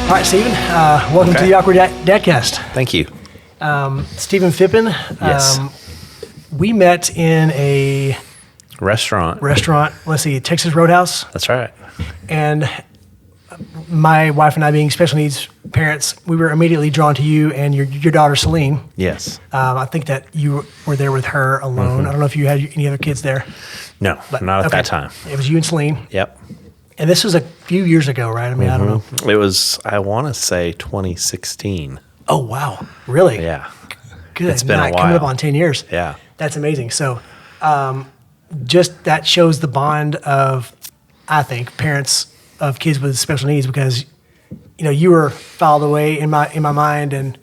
All right, Steven, welcome to the Awkward Dadcast. Thank you. Steven Phippen. Yes. We met in a Restaurant. let's see, Texas Roadhouse. That's right. And my wife and I, being special needs parents, we were immediately drawn to you and your daughter, Celine. Yes. I think that you were there with her alone. Mm-hmm. I don't know if you had any other kids there. No, not at that time. It was you and Celine. Yep. And this was a few years ago, right? I mean, I don't know. It was, I want to say 2016. Oh, wow. Really? Yeah. Good. It's been a while. Coming up on 10 years. Yeah. That's amazing. So just that shows the bond of, I think, parents of kids with special needs, because, you know, you were filed away in my mind, and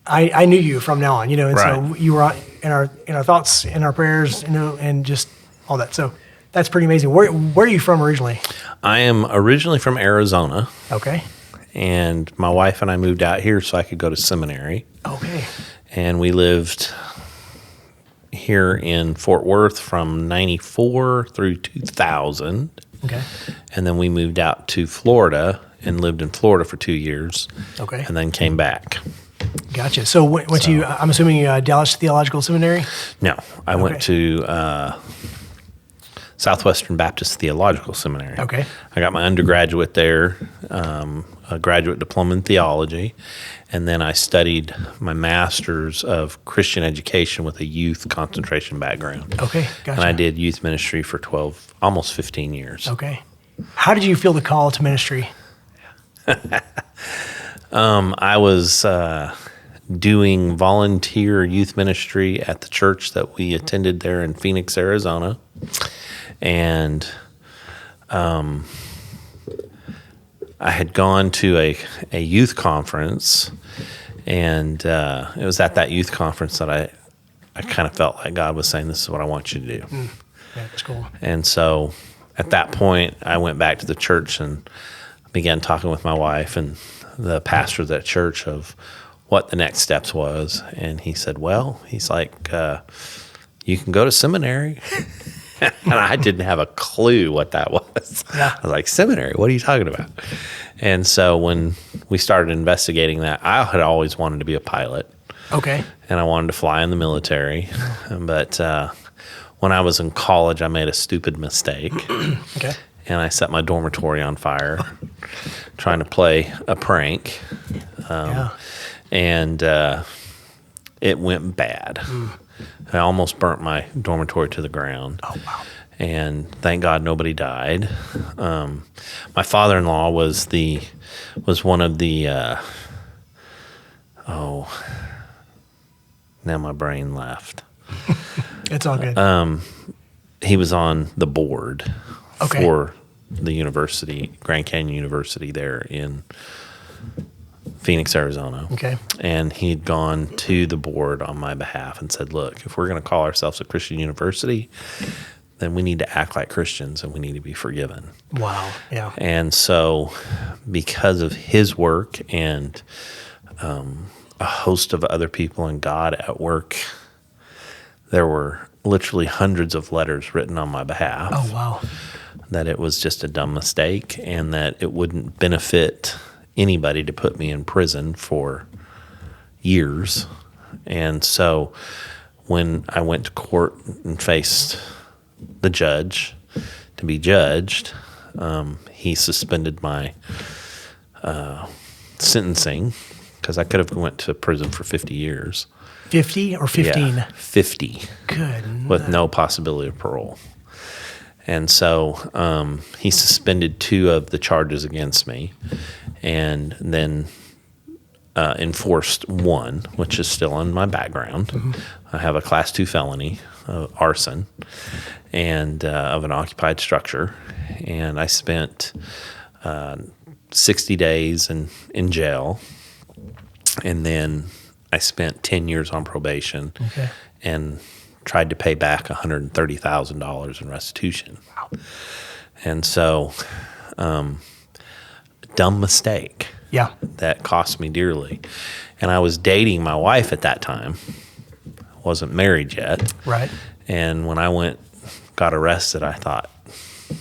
I knew you from now on, you know, and Right. so you were in our thoughts, in our prayers, you know, and just all that. So that's pretty amazing. Where are you from originally? I am originally from Arizona, Okay. and my wife and I moved out here so I could go to seminary. Okay. And we lived here in Fort Worth from 94 through 2000. Okay. And then we moved out to Florida and lived in Florida for 2 years. Okay. And then came back. Gotcha. So went to, I'm assuming, Dallas Theological Seminary? No, I went to Southwestern Baptist Theological Seminary. Okay. I got my undergraduate there, a graduate diploma in theology, and then I studied my master's of Christian education with a youth concentration background. Okay. Gotcha. And I did youth ministry for almost 15 years. Okay. How did you feel the call to ministry? I was doing volunteer youth ministry at the church that we attended there in Phoenix, Arizona. And I had gone to a youth conference, and it was at that youth conference that I kind of felt like God was saying, this is what I want you to do. Yeah, that's cool. And so at that point, I went back to the church and began talking with my wife and the pastor of that church of what the next steps was. And he said, well, he's like, you can go to seminary. And I didn't have a clue what that was. Yeah. I was like, seminary, what are you talking about? And so when we started investigating that, I had always wanted to be a pilot. Okay. And I wanted to fly in the military. But when I was in college, I made a stupid mistake. Okay. And I set my dormitory on fire trying to play a prank. And it went bad. I almost burnt my dormitory to the ground. Oh, wow. And thank God nobody died. My father-in-law was one of the now my brain left. It's all good. He was on the board Okay. for the university, Grand Canyon University there in Phoenix, Arizona. Okay. And he had gone to the board on my behalf and said, look, if we're going to call ourselves a Christian university, then we need to act like Christians and we need to be forgiven. Wow. Yeah. And so because of his work and a host of other people and God at work, there were literally hundreds of letters written on my behalf. Oh, wow. That it was just a dumb mistake and that it wouldn't benefit anybody to put me in prison for years. And so when I went to court and faced the judge to be judged, he suspended my sentencing because I could have went to prison for 50 years. 50 or 15? Yeah, 50. Good. With no possibility of parole. And so he suspended 2 of the charges against me and then enforced 1, which is still in my background. Mm-hmm. I have a Class 2 felony, arson, and of an occupied structure. And I spent 60 days in jail. And then I spent 10 years on probation. Okay. And tried to pay back $130,000 in restitution. Wow. And so, dumb mistake. Yeah. That cost me dearly. And I was dating my wife at that time. Wasn't married yet. Right. And when I went got arrested, I thought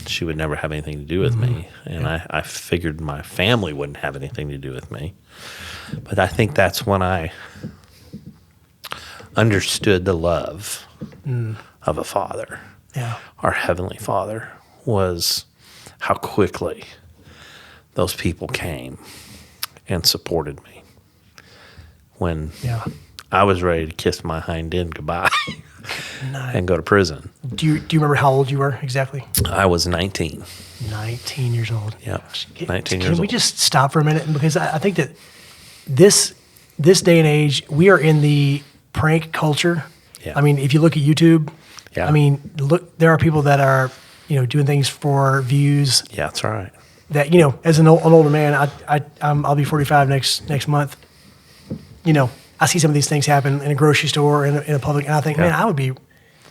she would never have anything to do with me. And I figured my family wouldn't have anything to do with me. But I think that's when I understood the love of a father. Yeah. Our Heavenly Father, was how quickly those people came and supported me when I was ready to kiss my hind end goodbye and go to prison. Do you remember how old you were exactly? I was 19. 19 years old. Yeah, 19 years Can we old. just stop for a minute? Because I think that this day and age, we are in the prank culture. Yeah. I mean, if you look at YouTube, Yeah. I mean, look, there are people that are, doing things for views. Yeah, that's right. That, as an older man, I'll be 45 next month. I see some of these things happen in a grocery store, in a public, and I think, man, I would be,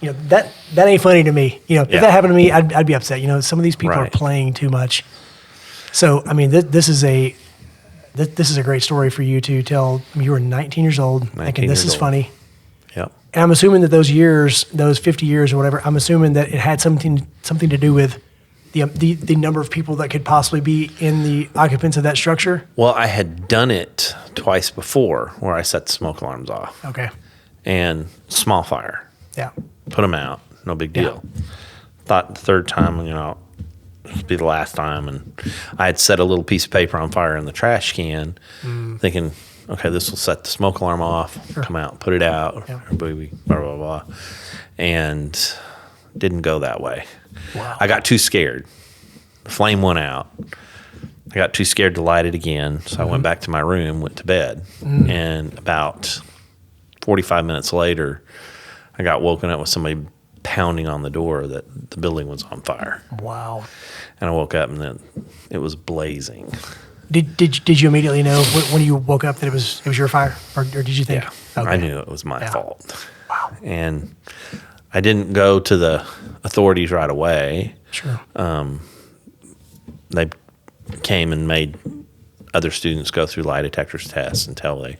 that ain't funny to me. If that happened to me, I'd be upset. Some of these people are Right. playing too much. So, I mean, this is a great story for you to tell. You were 19 years old, thinking this years is old. funny. Yep. And I'm assuming that those years, those 50 years or whatever, I'm assuming that it had something to do with the number of people that could possibly be in the occupants of that structure. Well, I had done it twice before where I set the smoke alarms off. Okay. And small fire. Yeah. Put them out. No big deal. Thought the third time, this would be the last time. And I had set a little piece of paper on fire in the trash can, thinking, okay, this will set the smoke alarm off. Come out, put it out. Yeah. Everybody, blah, blah, blah. And didn't go that way. Wow. I got too scared. The flame went out. I got too scared to light it again. So I went back to my room, went to bed. And about 45 minutes later, I got woken up with somebody pounding on the door that the building was on fire. Wow. And I woke up and then it was blazing. Did you immediately know when you woke up that it was your fire, or did you think? Yeah, Okay. I knew it was my fault. Wow. And I didn't go to the authorities right away. Sure. They came and made other students go through lie detectors tests until they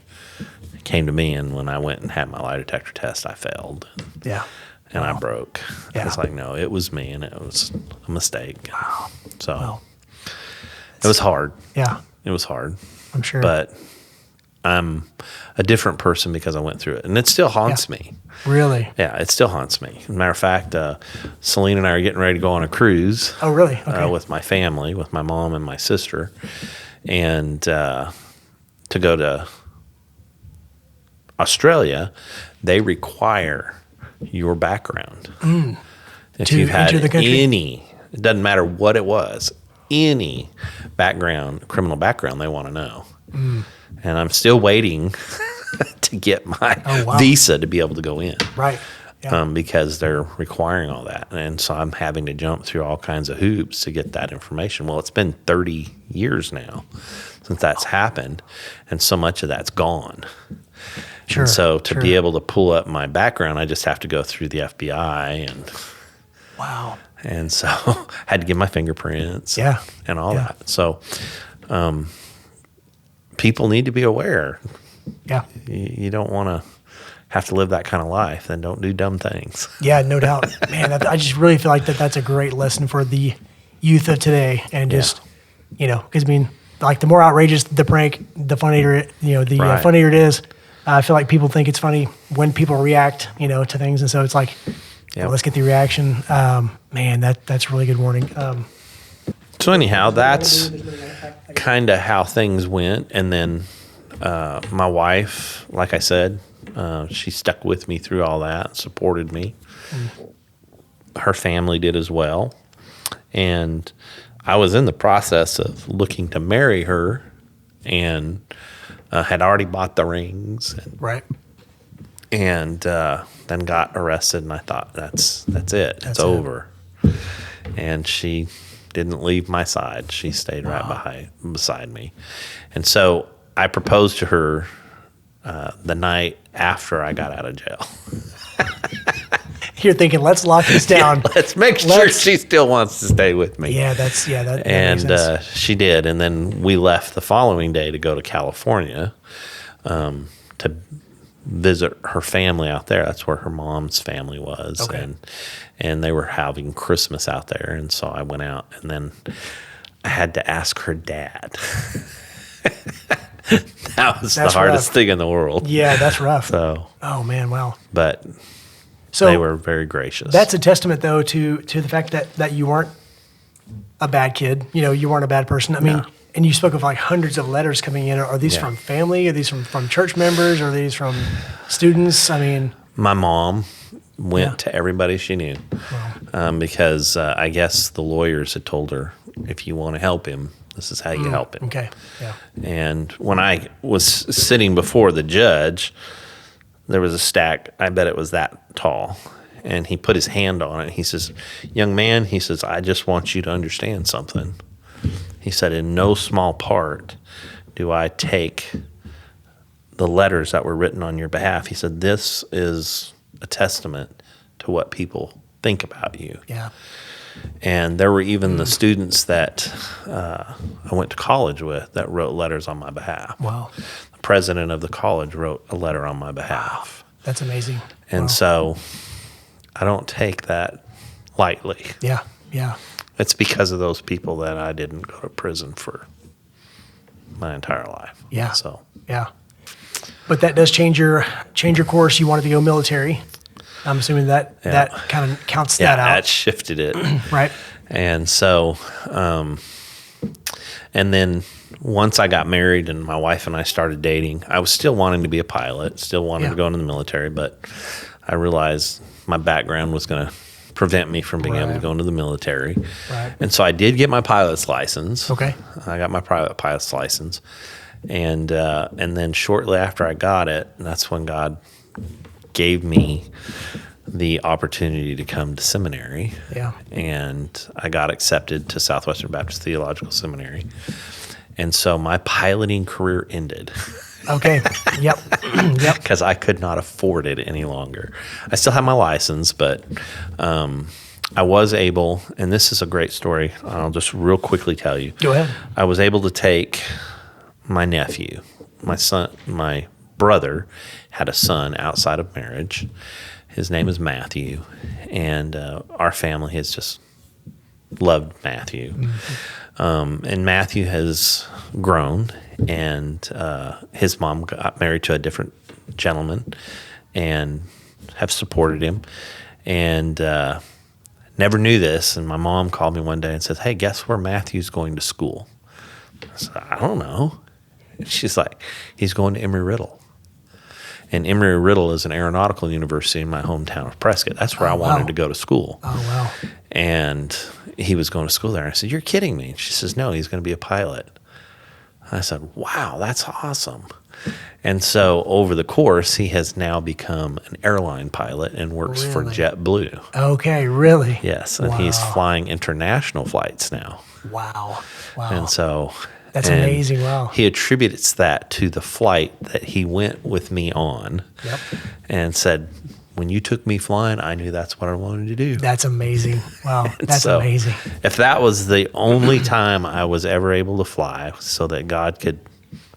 came to me. And when I went and had my lie detector test, I failed. Yeah. And I broke. Yeah. I was like, no, it was me, and it was a mistake. Wow. So Wow. it was hard. Yeah. It was hard. I'm sure. But I'm a different person because I went through it. And it still haunts me. Really? Yeah, it still haunts me. As a matter of fact, Celine and I are getting ready to go on a cruise. Oh, really? Okay. With my family, with my mom and my sister. And to go to Australia, they require your background. If To you've had enter the country? any, it doesn't matter what it was, any background, criminal background, they want to know. And I'm still waiting to get my visa to be able to go in. Right. Yeah. Because they're requiring all that. And so I'm having to jump through all kinds of hoops to get that information. Well, it's been 30 years now since that's happened, and so much of that's gone. Sure. And so to sure. be able to pull up my background, I just have to go through the FBI, Wow. and so had to give my fingerprints Yeah. and all Yeah. that. So people need to be aware. Yeah. You don't want to have to live that kind of life, then don't do dumb things. Yeah, no doubt. Man, I just really feel like that's a great lesson for the youth of today. And just, because I mean, like the more outrageous the prank, the funnier it, Right. funnier it is. I feel like people think it's funny when people react, to things. And so it's like, Yep. let's get the reaction. Man, that's really good warning. So anyhow, that's kind of how things went. And then my wife, like I said, she stuck with me through all that, supported me. Her family did as well. And I was in the process of looking to marry her and had already bought the rings. Right. And then got arrested, and I thought, that's it. It's over. And she didn't leave my side. She stayed right beside me. And so I proposed to her the night after I got out of jail. You're thinking, let's lock this down. Let's make sure she still wants to stay with me. Yeah, that And makes sense. she did. And then we left the following day to go to California to visit her family out there. That's where her mom's family was. Okay. and they were having Christmas out there. And so I went out, and then I had to ask her dad. That was the hardest thing in the world. Yeah, that's rough. So, oh man, wow. but So they were very gracious. that's a testament, though, to the fact that you weren't a bad kid. You weren't a bad person. I mean, and you spoke of like hundreds of letters coming in. Are these from family? Are these from church members? Are these from students? I mean, my mom went to everybody she knew because I guess the lawyers had told her, if you want to help him, this is how you help him. Okay, yeah. And when I was sitting before the judge, there was a stack, I bet it was that tall. And he put his hand on it. He says, young man, he says, I just want you to understand something. He said, in no small part do I take the letters that were written on your behalf. He said, this is a testament to what people think about you. Yeah. And there were even the students that I went to college with that wrote letters on my behalf. Wow. The president of the college wrote a letter on my behalf. That's amazing. And so I don't take that lightly. Yeah, yeah. It's because of those people that I didn't go to prison for my entire life. Yeah. So yeah. But that does change your course. You wanted to go military. I'm assuming that kind of counts that out. that shifted it. Right. And so, and then once I got married and my wife and I started dating, I was still wanting to be a pilot, still wanted to go into the military, but I realized my background was going to prevent me from being able to go into the military. Right. And so I did get my pilot's license. Okay. I got my private pilot's license. And then shortly after I got it, that's when God gave me the opportunity to come to seminary. Yeah. And I got accepted to Southwestern Baptist Theological Seminary. And so my piloting career ended. Okay. Yep. Yep. Because I could not afford it any longer. I still have my license, but I was able, and this is a great story. I'll just real quickly tell you. Go ahead. I was able to take my nephew, my son, my brother had a son outside of marriage. His name is Matthew, and our family has just loved Matthew. Mm-hmm. And Matthew has grown, and his mom got married to a different gentleman and have supported him. And never knew this, and my mom called me one day and said, hey, guess where Matthew's going to school? I said, I don't know. And she's like, he's going to Embry-Riddle. And Embry-Riddle is an aeronautical university in my hometown of Prescott. That's where I wanted to go to school. Oh, wow. And he was going to school there. I said, you're kidding me. And she says, no, he's going to be a pilot. I said, wow, that's awesome. And so over the course, he has now become an airline pilot and works for JetBlue. Okay, really? Yes, and he's flying international flights now. Wow. Wow. And so... That's amazing. Wow. He attributes that to the flight that he went with me on. Yep. And said, when you took me flying, I knew that's what I wanted to do. That's amazing. Wow. That's amazing. If that was the only time I was ever able to fly so that God could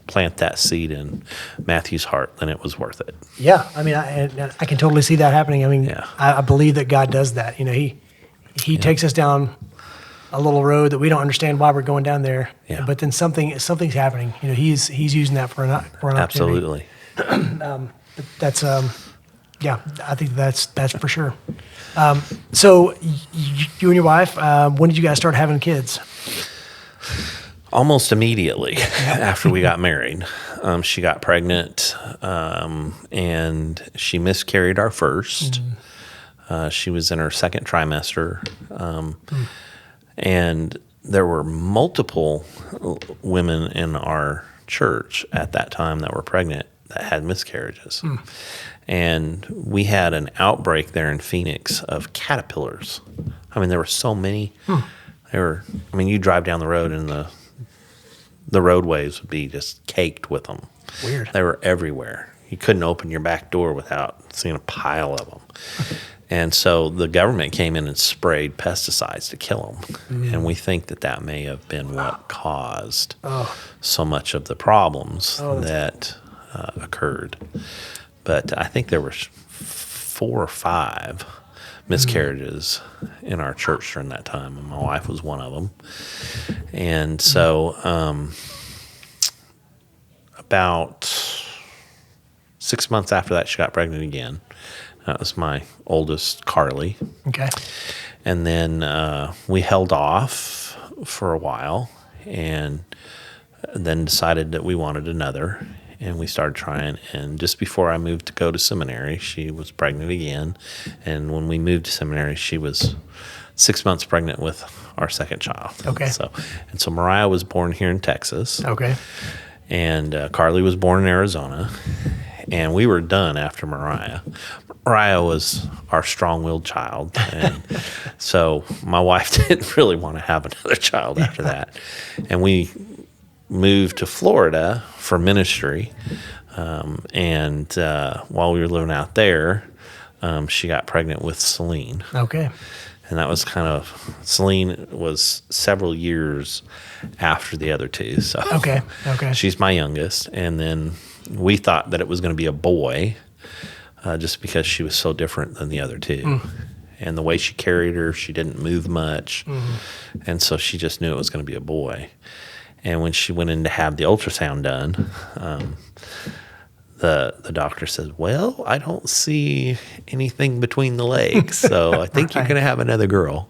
plant that seed in Matthew's heart, then it was worth it. Yeah. I mean, I can totally see that happening. I mean, I believe that God does that. You know, he takes us down a little road that we don't understand why we're going down there. Yeah. But then something's happening. You know, he's using that for an opportunity. Absolutely. That's I think that's for sure. So you and your wife, when did you guys start having kids? Almost immediately after we got married. She got pregnant, and she miscarried our first. She was in her second trimester. And there were multiple women in our church at that time that were pregnant that had miscarriages. And we had an outbreak there in Phoenix of caterpillars. I mean, there were so many. You drive down the road and the roadways would be just caked with them. Weird. They were everywhere. You couldn't open your back door without seeing a pile of them. And so the government came in and sprayed pesticides to kill them. And we think that may have been what caused so much of the problems that occurred. But I think there were 4 or 5 miscarriages in our church during that time, and my wife was one of them. And so about 6 months after that, she got pregnant again. That was my oldest, Carly. Okay. And then we held off for a while and then decided that we wanted another. And we started trying. And just before I moved to go to seminary, she was pregnant again. And when we moved to seminary, she was 6 months pregnant with our second child. Okay. So Mariah was born here in Texas. Okay. And Carly was born in Arizona. And we were done after Mariah. Mariah was our strong-willed child. And so my wife didn't really want to have another child after that. And we moved to Florida for ministry. And while we were living out there, she got pregnant with Celine. Okay. And that was Celine was several years after the other two. So Okay. she's my youngest. And then we thought that it was going to be a boy just because she was so different than the other two. And the way she carried her, she didn't move much. And so she just knew it was going to be a boy. And when she went in to have the ultrasound done, the doctor says, well, I don't see anything between the legs, so I think you're going to have another girl.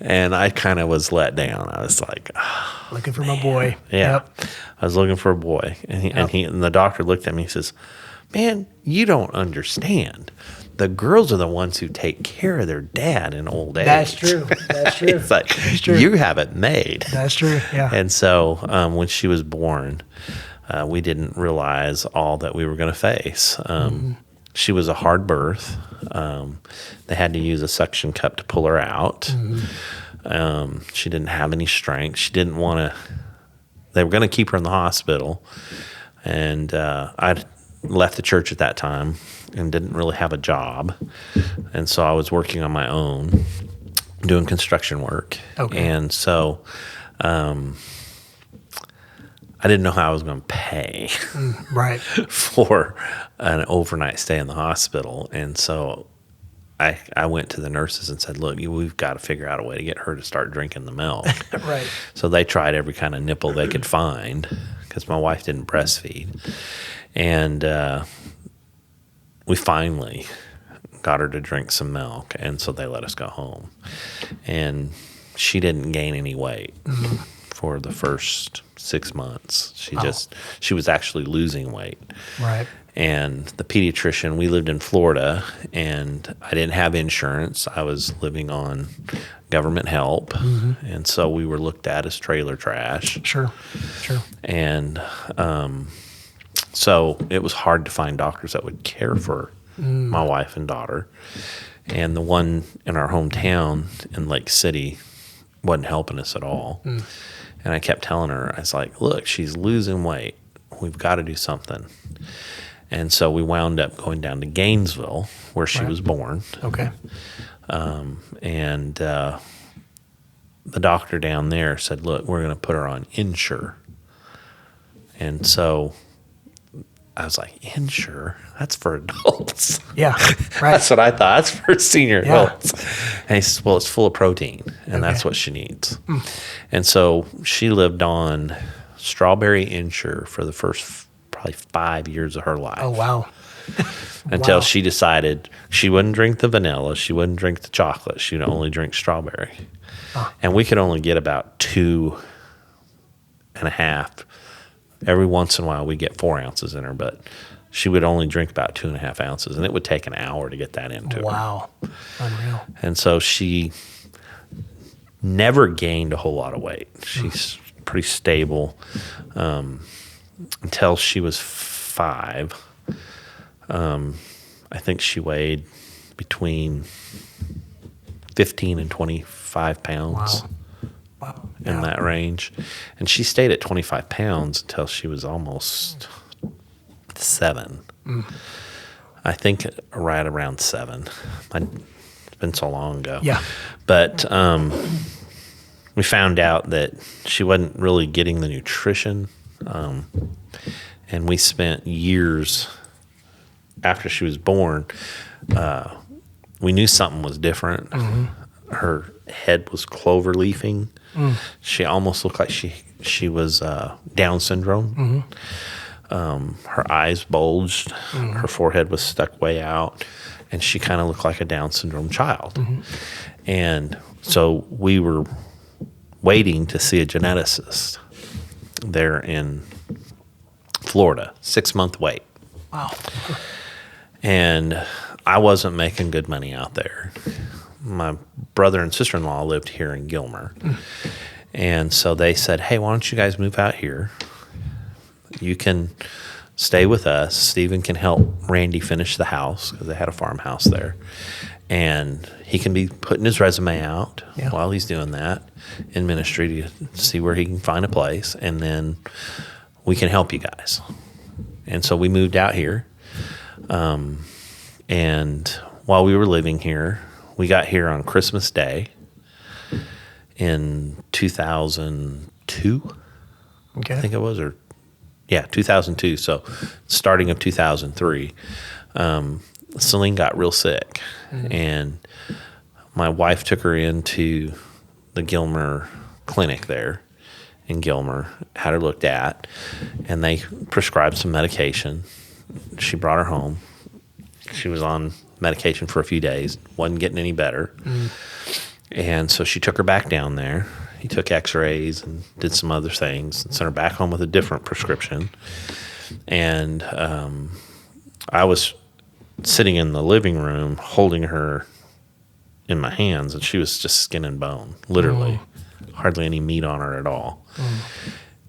And I kind of was let down. I was like, oh, Looking for my boy. yeah. Yep. I was looking for a boy. And the doctor looked at me and says, man, you don't understand. The girls are the ones who take care of their dad in old age. That's true. That's true. It's like, you have it made. That's true. Yeah. And so when she was born, we didn't realize all that we were going to face. She was a hard birth. They had to use a suction cup to pull her out. She didn't have any strength. She didn't want to. They were going to keep her in the hospital. And I'd left the church at that time and didn't really have a job. And so I was working on my own, doing construction work. Okay. And so I didn't know how I was going to pay Right. for an overnight stay in the hospital. And so I went to the nurses and said, look, we've got to figure out a way to get her to start drinking the milk. Right. So they tried every kind of nipple they could find because my wife didn't breastfeed. And we finally got her to drink some milk. And so they let us go home. And she didn't gain any weight for the first 6 months. She was actually losing weight. Right. And the pediatrician, we lived in Florida, and I didn't have insurance. I was living on government help. And so we were looked at as trailer trash. Sure. And so it was hard to find doctors that would care for my wife and daughter. And the one in our hometown in Lake City wasn't helping us at all. And I kept telling her, I was like, look, she's losing weight. We've got to do something. And so we wound up going down to Gainesville, where she was born. Okay. And the doctor down there said, look, we're going to put her on Insure. And so I was like, Insure? That's for adults. Yeah. Right. That's what I thought. That's for senior Yeah. adults. And he says, well, it's full of protein, and that's what she needs. And so she lived on strawberry Insure for the first probably 5 years of her life. Oh, wow. Until she decided she wouldn't drink the vanilla, she wouldn't drink the chocolate, she would only drink strawberry. And we could only get about 2.5. Every once in a while we get 4 ounces in her, but she would only drink about 2.5 ounces, and it would take an hour to get that into her. Wow. Unreal. And so she never gained a whole lot of weight. She's pretty stable until she was 5. I think she weighed between 15 and 25 pounds. Wow. In that range. And she stayed at 25 pounds until she was almost 7. I think right around 7. It's been so long ago. Yeah. But we found out that she wasn't really getting the nutrition. And we spent years after she was born, we knew something was different. Her head was clover leafing. She almost looked like she was Down syndrome. Her eyes bulged. Her forehead was stuck way out, and she kind of looked like a Down syndrome child. And so we were waiting to see a geneticist there in Florida, 6-month wait. Wow. And I wasn't making good money out there. My brother and sister-in-law lived here in Gilmer. And so they said, hey, why don't you guys move out here? You can stay with us. Steven can help Randy finish the house because they had a farmhouse there. And he can be putting his resume out while he's doing that in ministry to see where he can find a place. And then we can help you guys. And so we moved out here. And while we were living here, we got here on Christmas Day in 2002, Okay. I think it was, 2002. So starting of 2003, Celine got real sick, and my wife took her into the Gilmer clinic there in Gilmer, had her looked at, and they prescribed some medication. She brought her home. She was on medication for a few days, wasn't getting any better. And so she took her back down there. He took x-rays and did some other things and sent her back home with a different prescription. And I was sitting in the living room holding her in my hands, and she was just skin and bone, literally. Hardly any meat on her at all.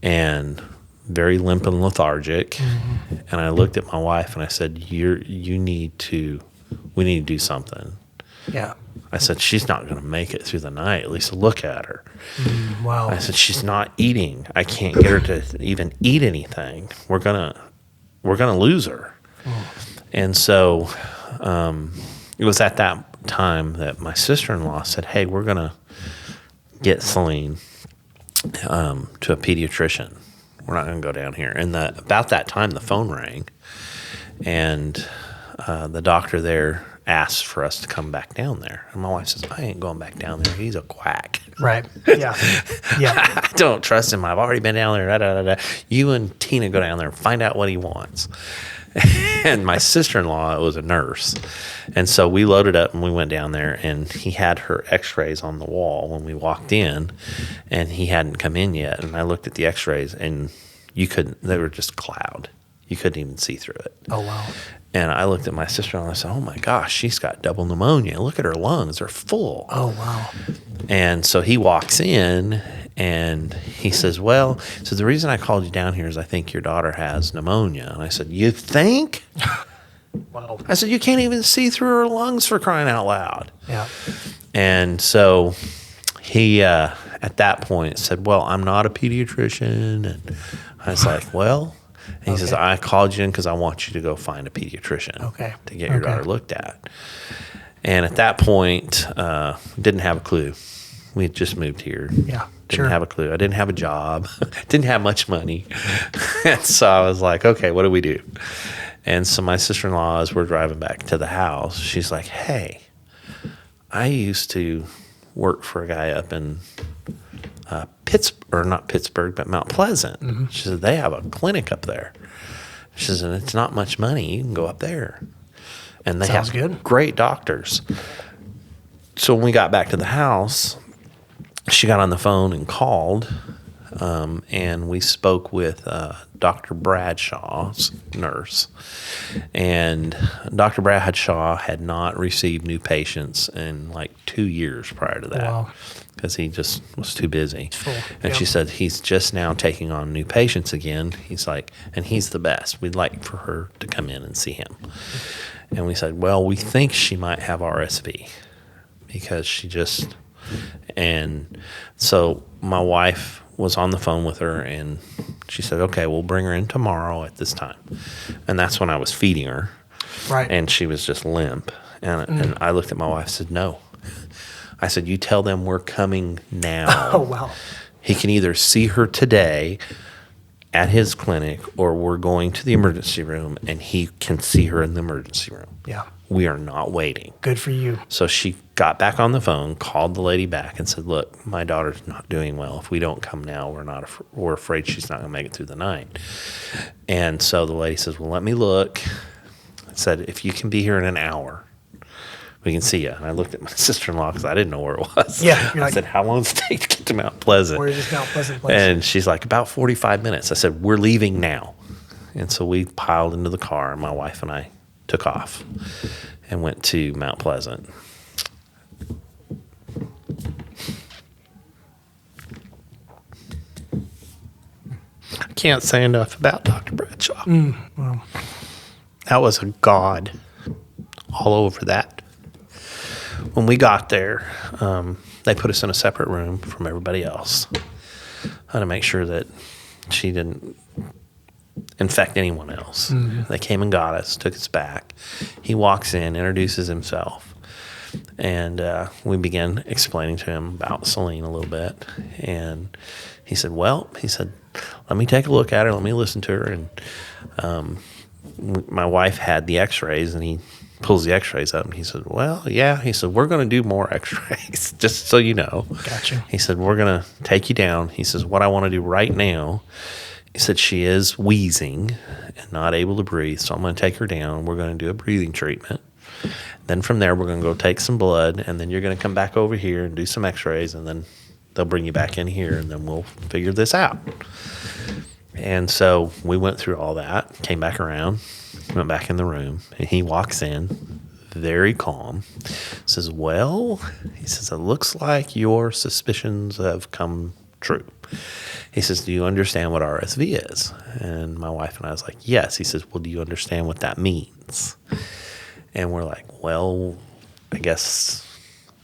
And very limp and lethargic. And I looked at my wife and I said, we need to do something. Yeah. I said, she's not going to make it through the night. At least look at her. Wow. I said, she's not eating. I can't get her to even eat anything. We're gonna lose her. And so it was at that time that my sister-in-law said, hey, we're going to get Celine to a pediatrician. We're not going to go down here. And about that time, the phone rang, and the doctor there asked for us to come back down there. And my wife says, I ain't going back down there. He's a quack. Right. Yeah. Yeah. I don't trust him. I've already been down there. Da, da, da, da. You and Tina go down there and find out what he wants. And my sister-in-law was a nurse. And so we loaded up and we went down there, and he had her x-rays on the wall when we walked in, and he hadn't come in yet. And I looked at the x-rays, and they were just cloud. You couldn't even see through it. Oh, wow. And I looked at my sister-in-law and I said, oh my gosh, she's got double pneumonia. Look at her lungs. They're full. Oh, wow. And so he walks in and he says, well, so the reason I called you down here is I think your daughter has pneumonia. And I said, you think? Wow. I said, you can't even see through her lungs, for crying out loud. Yeah. And so he, at that point, said, well, I'm not a pediatrician. And I was like, well, and he says, I called you in because I want you to go find a pediatrician to get your daughter looked at. And at that point, didn't have a clue. We had just moved here. Yeah, Didn't have a clue. I didn't have a job. Didn't have much money. And so I was like, okay, what do we do? And so my sister-in-law, as we're driving back to the house, she's like, hey, I used to work for a guy up in not Pittsburgh, but Mount Pleasant. She said, they have a clinic up there. She says, and it's not much money. You can go up there. And they Sounds have good. great doctors. So when we got back to the house, she got on the phone and called, and we spoke with Dr. Bradshaw's nurse. And Dr. Bradshaw had not received new patients in like 2 years prior to that. Wow. Because he just was too busy. Full. And she said, he's just now taking on new patients again. He's like, and he's the best. We'd like for her to come in and see him. And we said, well, we think she might have RSV because she just, and so my wife was on the phone with her, and she said, okay, we'll bring her in tomorrow at this time. And that's when I was feeding her. Right. And she was just limp. And I looked at my wife and said, no. I said, you tell them we're coming now. Oh, wow. He can either see her today at his clinic, or we're going to the emergency room and he can see her in the emergency room. Yeah. We are not waiting. Good for you. So she got back on the phone, called the lady back, and said, "Look, my daughter's not doing well. If we don't come now, we're afraid she's not going to make it through the night." And so the lady says, "Well, let me look." I said, "If you can be here in an hour, we can see you." And I looked at my sister-in-law because I didn't know where it was. Yeah, you're I like, said, "How long does it take to get to Mount Pleasant?" Where is this Mount Pleasant place? And she's like, "About 45 minutes." I said, "We're leaving now." And so we piled into the car, and my wife and I took off and went to Mount Pleasant. I can't say enough about Dr. Bradshaw. Well, That was a god all over that. When we got there, they put us in a separate room from everybody else to make sure that she didn't infect anyone else. They came and got us, took us back. He walks in, introduces himself, and we began explaining to him about Celine a little bit. And he said, "Let me take a look at her. Let me listen to her." And my wife had the x-rays, and he pulls the x-rays up, and he said, "Well, yeah." He said, "We're going to do more x-rays, just so you know." Gotcha. He said, "We're going to take you down." He says, "What I want to do right now," he said, "she is wheezing and not able to breathe, so I'm going to take her down. We're going to do a breathing treatment. Then from there, we're going to go take some blood, and then you're going to come back over here and do some x-rays, and then they'll bring you back in here, and then we'll figure this out." And so we went through all that, came back around, went back in the room, and he walks in, very calm, says, "Well," he says, "it looks like your suspicions have come true." He says, "Do you understand what RSV is?" And my wife and I was like, "Yes." He says, "Well, do you understand what that means?" And we're like, "Well, I guess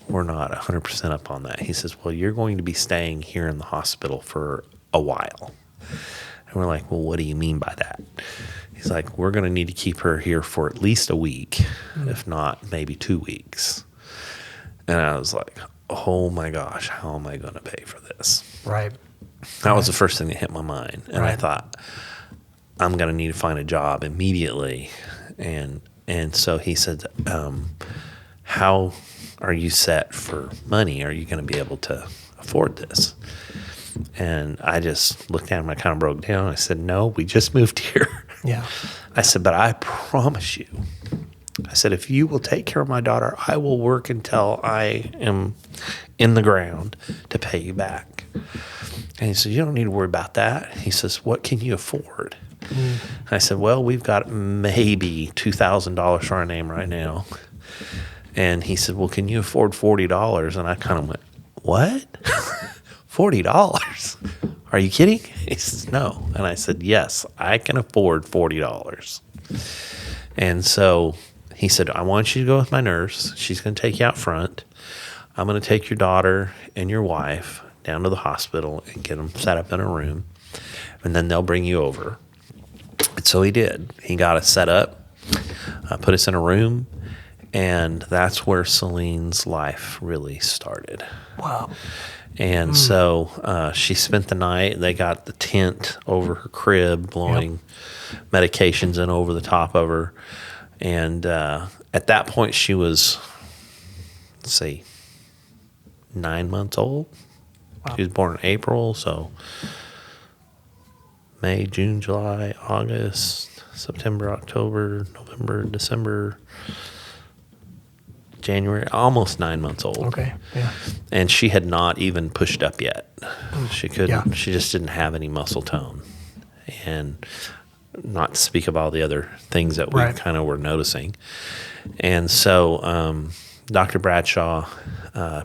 we're not 100% up on that." He says, "Well, you're going to be staying here in the hospital for a while." And we're like, "Well, what do you mean by that?" He's like, "We're going to need to keep her here for at least a week, if not maybe 2 weeks." And I was like, "Oh my gosh, how am I going to pay for this?" Right. That was the first thing that hit my mind. And I Right. thought, I'm going to need to find a job immediately. And so he said, "How are you set for money? Are you going to be able to afford this?" And I just looked at him. I kind of broke down. I said, "No, we just moved here." Yeah. I said, "But I promise you," I said, "if you will take care of my daughter, I will work until I am in the ground to pay you back." And he said, "You don't need to worry about that." He says, "What can you afford?" I said, "Well, we've got maybe $2,000 for our name right now." And he said, "Well, can you afford $40? And I kind of went, "What? $40? Are you kidding?" He says, "No." And I said, "Yes, I can afford $40. And so he said, "I want you to go with my nurse. She's going to take you out front. I'm going to take your daughter and your wife down to the hospital and get them set up in a room. And then they'll bring you over." And so he did. He got us set up, put us in a room, and that's where Celine's life really started. Wow. And so she spent the night. They got the tent over her crib, blowing medications in over the top of her. And at that point, she was, let's see, 9 months old. Wow. She was born in April, so May, June, July, August, September, October, November, December, January, almost 9 months old. Okay. Yeah. And she had not even pushed up yet. She couldn't. Yeah. She just didn't have any muscle tone. And not to speak of all the other things that we Right. kind of were noticing. And so Dr. Bradshaw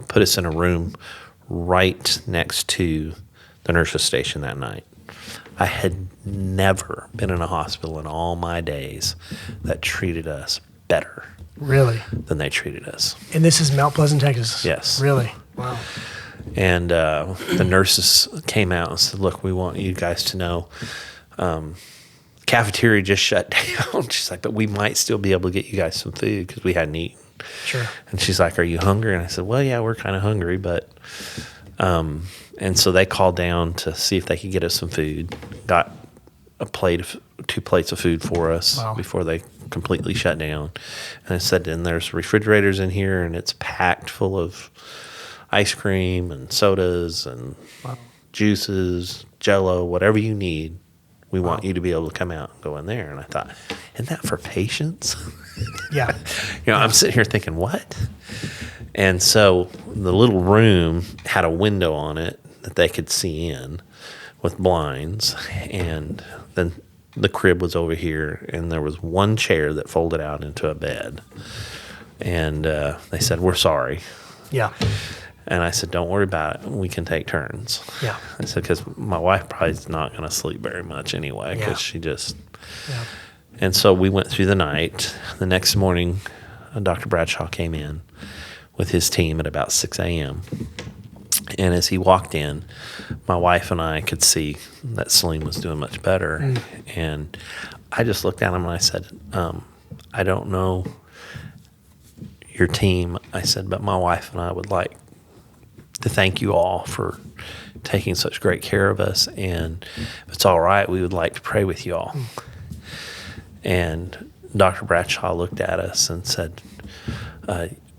put us in a room right next to the nurse's station that night. I had never been in a hospital in all my days that treated us better Really? than they treated us. And this is Mount Pleasant, Texas? Yes. Really? Wow. And the nurses came out and said, "Look, we want you guys to know cafeteria just shut down." She's like, "But we might still be able to get you guys some food because we hadn't eaten." Sure. And she's like, "Are you hungry?" And I said, "Well, yeah, we're kind of hungry, but..." And so they called down to see if they could get us some food. Got 2 plates of food for us Wow. before they completely shut down. And I said, and there's refrigerators in here, and it's packed full of ice cream and sodas and juices, Jell-O, whatever you need. We want you to be able to come out and go in there. And I thought, isn't that for patients? Yeah. I'm sitting here thinking, what? And so the little room had a window on it that they could see in with blinds. And then the crib was over here, and there was one chair that folded out into a bed. And they said, we're sorry. Yeah. And I said, don't worry about it. We can take turns. Yeah. I said, because my wife probably is not going to sleep very much anyway, because she just... Yeah. And so we went through the night. The next morning, Dr. Bradshaw came in with his team at about 6 a.m. And as he walked in, my wife and I could see that Celine was doing much better. And I just looked at him and I said, I don't know your team. I said, but my wife and I would like to thank you all for taking such great care of us. And if it's all right, we would like to pray with you all. And Dr. Bradshaw looked at us and said,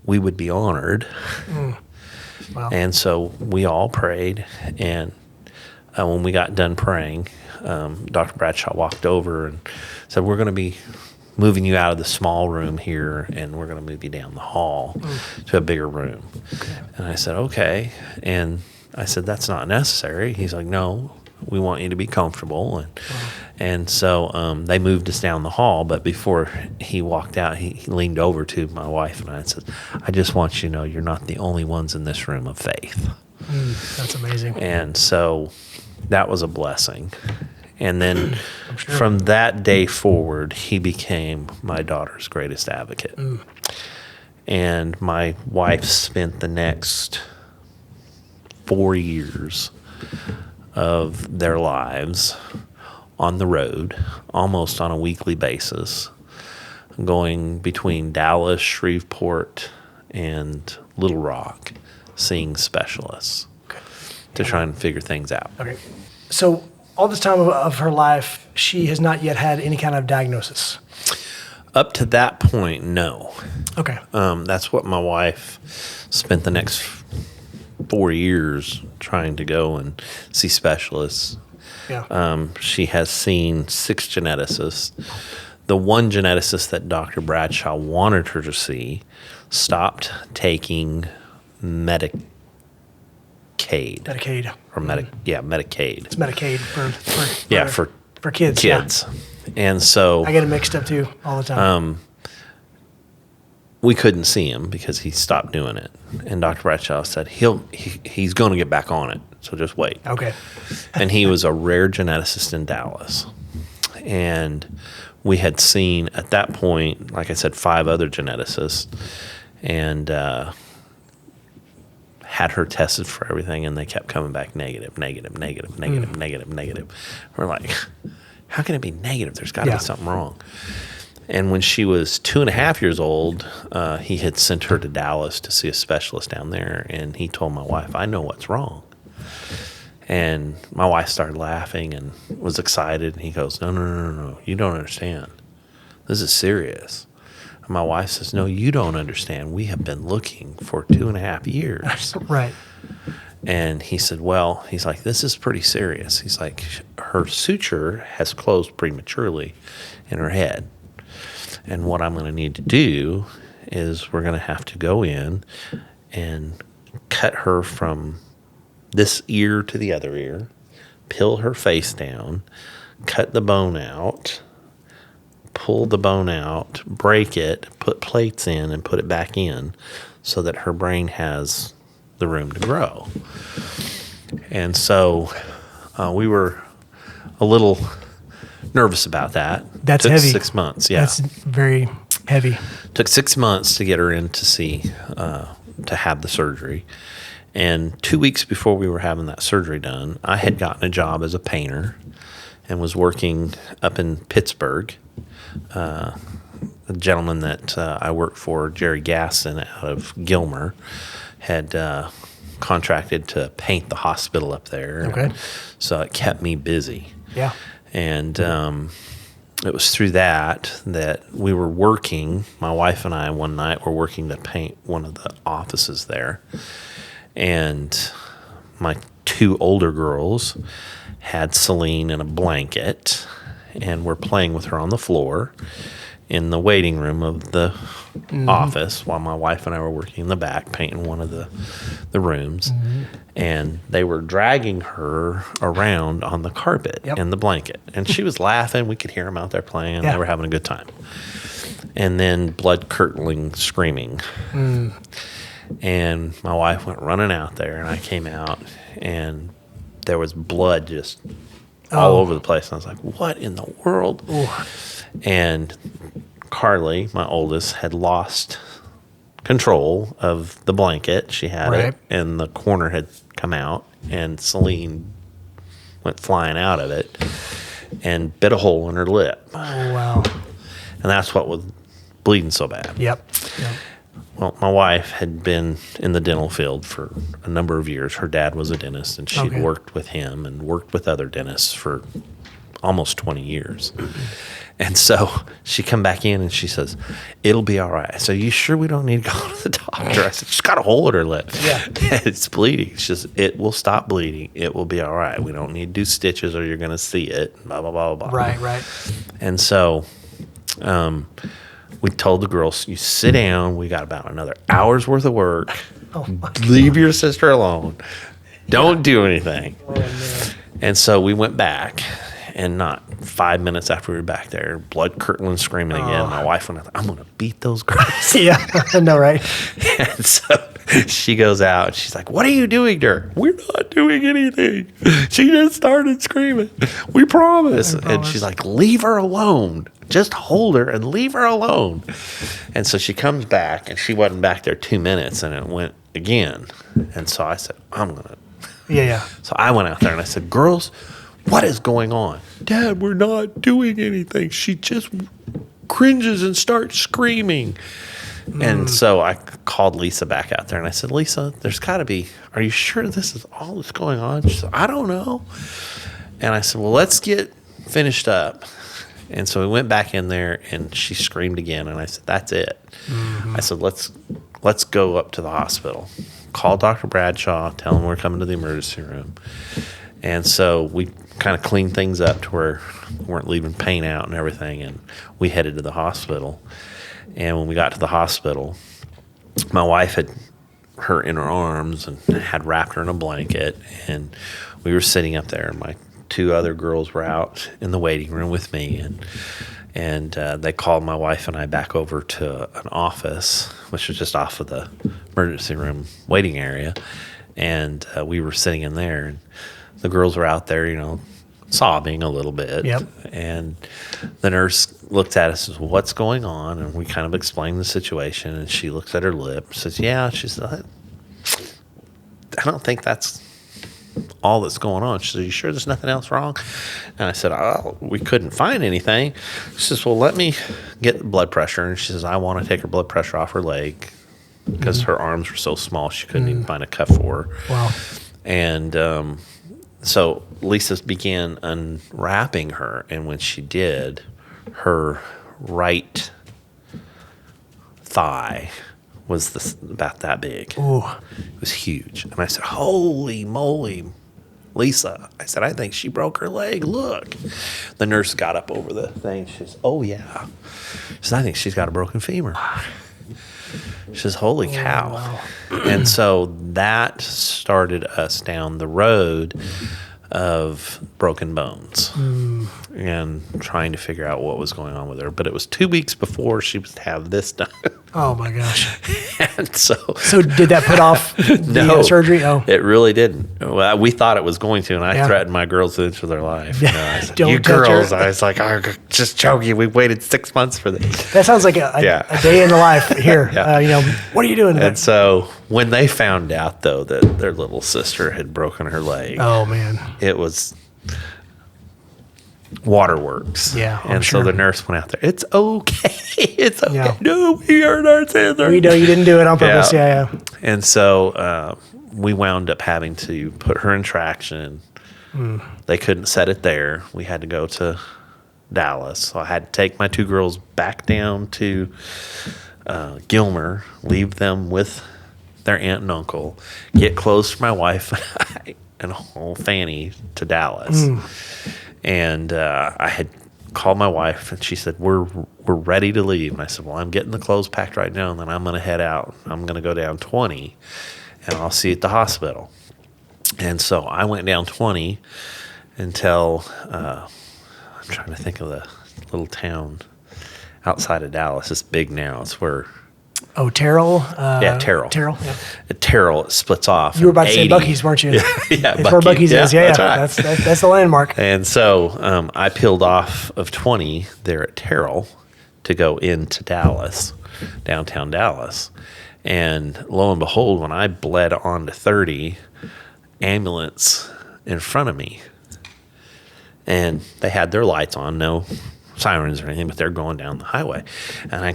we would be honored. Wow. And so we all prayed. And when we got done praying, Dr. Bradshaw walked over and said, we're going to be moving you out of the small room here, and we're going to move you down the hall to a bigger room. Okay. And I said, okay. And I said, that's not necessary. He's like, no, we want you to be comfortable. And so they moved us down the hall, but before he walked out, he leaned over to my wife and I and said, I just want you to know you're not the only ones in this room of faith. That's amazing. And so that was a blessing. And then from that day forward, he became my daughter's greatest advocate. And my wife spent the next 4 years of their lives on the road, almost on a weekly basis, going between Dallas, Shreveport, and Little Rock, seeing specialists to try and figure things out. Okay. So all this time of her life, she has not yet had any kind of diagnosis. Up to that point, no. Okay. That's what my wife spent the next 4 years trying to go and see specialists. Yeah. She has seen 6 geneticists. The one geneticist that Dr. Bradshaw wanted her to see stopped taking Medicaid. Medicaid. Or Medicaid. It's Medicaid for kids. Kids. Yeah. And so I get it mixed up too all the time. we couldn't see him because he stopped doing it. And Dr. Bradshaw said he's going to get back on it, so just wait. Okay. And he was a rare geneticist in Dallas. And we had seen at that point, like I said, 5 other geneticists, and had her tested for everything, and they kept coming back negative. We're like, how can it be negative? There's got to be something wrong. And when she was 2.5 years old, he had sent her to Dallas to see a specialist down there, and he told my wife, I know what's wrong. And my wife started laughing and was excited, and he goes, no, you don't understand. This is serious. And my wife says, no, you don't understand. We have been looking for 2.5 years. Right. And he said, well, he's like, this is pretty serious. He's like, her suture has closed prematurely in her head. And what I'm going to need to do is we're going to have to go in and cut her from this ear to the other ear, peel her face down, cut the bone out, pull the bone out, break it, put plates in, and put it back in so that her brain has the room to grow. And so we were a little nervous about that. That's Took heavy. 6 months, yeah. That's very heavy. Took 6 months to get her in to see, to have the surgery. And 2 weeks before we were having that surgery done, I had gotten a job as a painter and was working up in Pittsburgh. A gentleman that I worked for, Jerry Gasson out of Gilmer, had contracted to paint the hospital up there. Okay. So it kept me busy. Yeah. And it was through that we were working. My wife and I one night were working to paint one of the offices there, and my two older girls had Celine in a blanket, and were playing with her on the floor in the waiting room of the office while my wife and I were working in the back painting one of the rooms. And they were dragging her around on the carpet in the blanket. And she was laughing. We could hear them out there playing. And they were having a good time. And then blood-curdling screaming. And my wife went running out there, and I came out, and there was blood just all over the place. And I was like, what in the world? Ooh. And Carly, my oldest, had lost control of the blanket. She had it, and the corner had come out, and Celine went flying out of it and bit a hole in her lip. Oh, wow. And that's what was bleeding so bad. Yep. Well, my wife had been in the dental field for a number of years. Her dad was a dentist, and she'd worked with him and worked with other dentists for almost 20 years. And so she come back in and she says, it'll be all right. I said, you sure we don't need to go to the doctor? I said, she's got a hole in her lip. Yeah. It's bleeding. She says, it will stop bleeding. It will be all right. We don't need to do stitches or you're going to see it. Blah, blah, blah, blah. Right. And so we told the girls, you sit down. We got about another hour's worth of work. Leave your sister alone. Don't do anything. Oh, man. And so we went back. And not 5 minutes after we were back there, blood curdling, screaming again. My wife went out there, I'm going to beat those girls. Yeah, I know, right? And so she goes out, and she's like, what are you doing to her? We're not doing anything. She just started screaming. We promise. And she's like, leave her alone. Just hold her and leave her alone. And so she comes back, and she wasn't back there 2 minutes, and it went again. And so I said, I'm going to. Yeah. So I went out there, and I said, girls, what is going on? Dad, we're not doing anything. She just cringes and starts screaming. And so I called Lisa back out there, and I said, Lisa, there's got to be, are you sure this is all that's going on? She said, I don't know. And I said, well, let's get finished up. And so we went back in there, and she screamed again, and I said, that's it. I said, let's go up to the hospital. Call Dr. Bradshaw, tell him we're coming to the emergency room. And so we kind of cleaned things up to where we weren't leaving paint out and everything, and we headed to the hospital. And when we got to the hospital, my wife had her in her arms and had wrapped her in a blanket, and we were sitting up there. My two other girls were out in the waiting room with me, and they called my wife and I back over to an office, which was just off of the emergency room waiting area, and we were sitting in there, and the girls were out there, sobbing a little bit. Yep. And the nurse looked at us and says, what's going on? And we kind of explained the situation. And she looks at her lip, says, yeah. She said, I don't think that's all that's going on. She said, are you sure there's nothing else wrong? And I said, we couldn't find anything. She says, well, let me get blood pressure. And she says, I want to take her blood pressure off her leg because her arms were so small she couldn't even find a cuff for her. Wow. And so Lisa began unwrapping her, and when she did, her right thigh was about that big. Ooh. It was huge. And I said, holy moly, Lisa. I said, I think she broke her leg. Look. The nurse got up over the thing. She says, oh, yeah. She says, I think she's got a broken femur. She says, holy cow. Wow. And so that started us down the road of broken bones and trying to figure out what was going on with her. But it was 2 weeks before she was to have this done. Oh, my gosh. And so did that put off the surgery? Oh, it really didn't. Well, we thought it was going to, and I threatened my girls to their life. I said, Don't you touch girls. her. I was like, I'm just joking. We waited 6 months for this. That sounds like a day in the life here. What are you doing? And so when they found out, though, that their little sister had broken her leg, oh, man, it was waterworks. Yeah. And so the nurse went out there. It's okay. It's okay. Yeah. No, we hurt our sister. We know you didn't do it on purpose. Yeah. And so we wound up having to put her in traction. They couldn't set it there. We had to go to Dallas. So I had to take my two girls back down to Gilmer, leave them with their aunt and uncle, get clothes for my wife and whole Fanny to Dallas. And I had called my wife, and she said, we're ready to leave. And I said, well, I'm getting the clothes packed right now, and then I'm going to head out. I'm going to go down 20, and I'll see you at the hospital. And so I went down 20 until I'm trying to think of the little town outside of Dallas. It's big now. It's where... Oh, Terrell? Terrell. Terrell, yeah. At Terrell, it splits off. You were about to say 80. Buc-ee's, weren't you? Yeah, It's where Buc-ee's is. Yeah, that's right. That's the landmark. And so I peeled off of 20 there at Terrell to go into Dallas, downtown Dallas. And lo and behold, when I bled onto 30, ambulance in front of me. And they had their lights on, no sirens or anything, but they're going down the highway. And I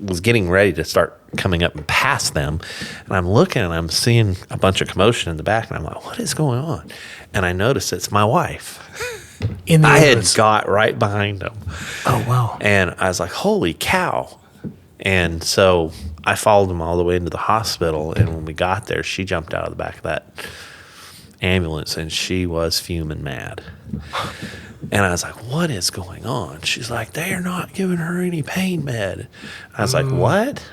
was getting ready to start coming up and past them. And I'm looking and I'm seeing a bunch of commotion in the back. And I'm like, what is going on? And I noticed it's my wife. In the I had ambulance. got right behind them. Oh, wow. And I was like, holy cow. And so I followed them all the way into the hospital. And when we got there, she jumped out of the back of that ambulance and she was fuming mad. And I was like, what is going on? She's like, they are not giving her any pain med. I was like, what?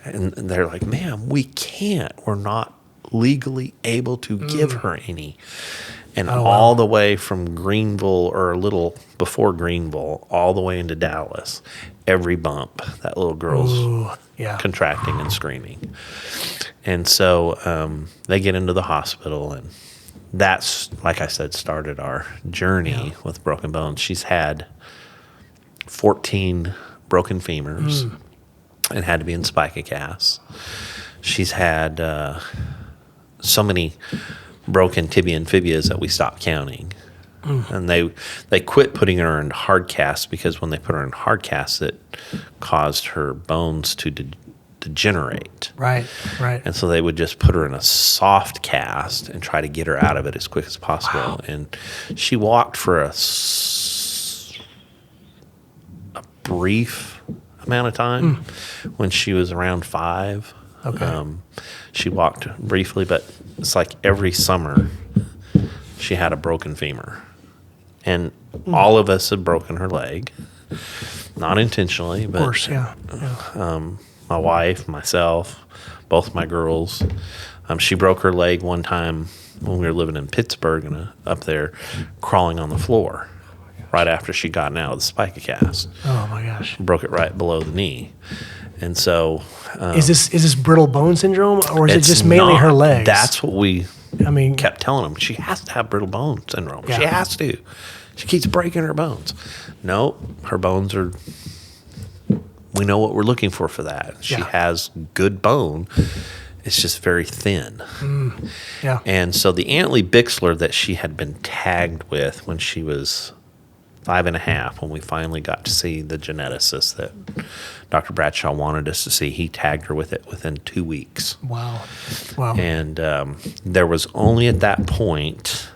And they're like, ma'am, we can't. We're not legally able to give her any. And all the way from Greenville, or a little before Greenville, all the way into Dallas, every bump, that little girl's contracting and screaming. And so they get into the hospital, and that's, like I said, started our journey with broken bones. She's had 14 broken femurs and had to be in spica casts. She's had so many broken tibia and fibulas that we stopped counting. And they quit putting her in hard casts because when they put her in hard casts, it caused her bones to degenerate. Right. And so they would just put her in a soft cast and try to get her out of it as quick as possible. Wow. And she walked for a brief amount of time when she was around 5. Okay. She walked briefly, but it's like every summer she had a broken femur. And all of us have broken her leg. Not intentionally, but... Of course, yeah. My wife, myself, both my girls. She broke her leg one time when we were living in Pittsburgh and up there, crawling on the floor right after she'd gotten out of the spica cast. Oh, my gosh. Broke it right below the knee. And so... is this brittle bone syndrome, or is it just mainly her legs? That's what we mean, kept telling them. She has to have brittle bone syndrome. Yeah. She has to. She keeps breaking her bones. No, her bones are... We know what we're looking for that. She has good bone. It's just very thin. Yeah. And so the Antley Bixler that she had been tagged with when she was 5.5, when we finally got to see the geneticist that Dr. Bradshaw wanted us to see, he tagged her with it within 2 weeks. Wow. And there was only at that point...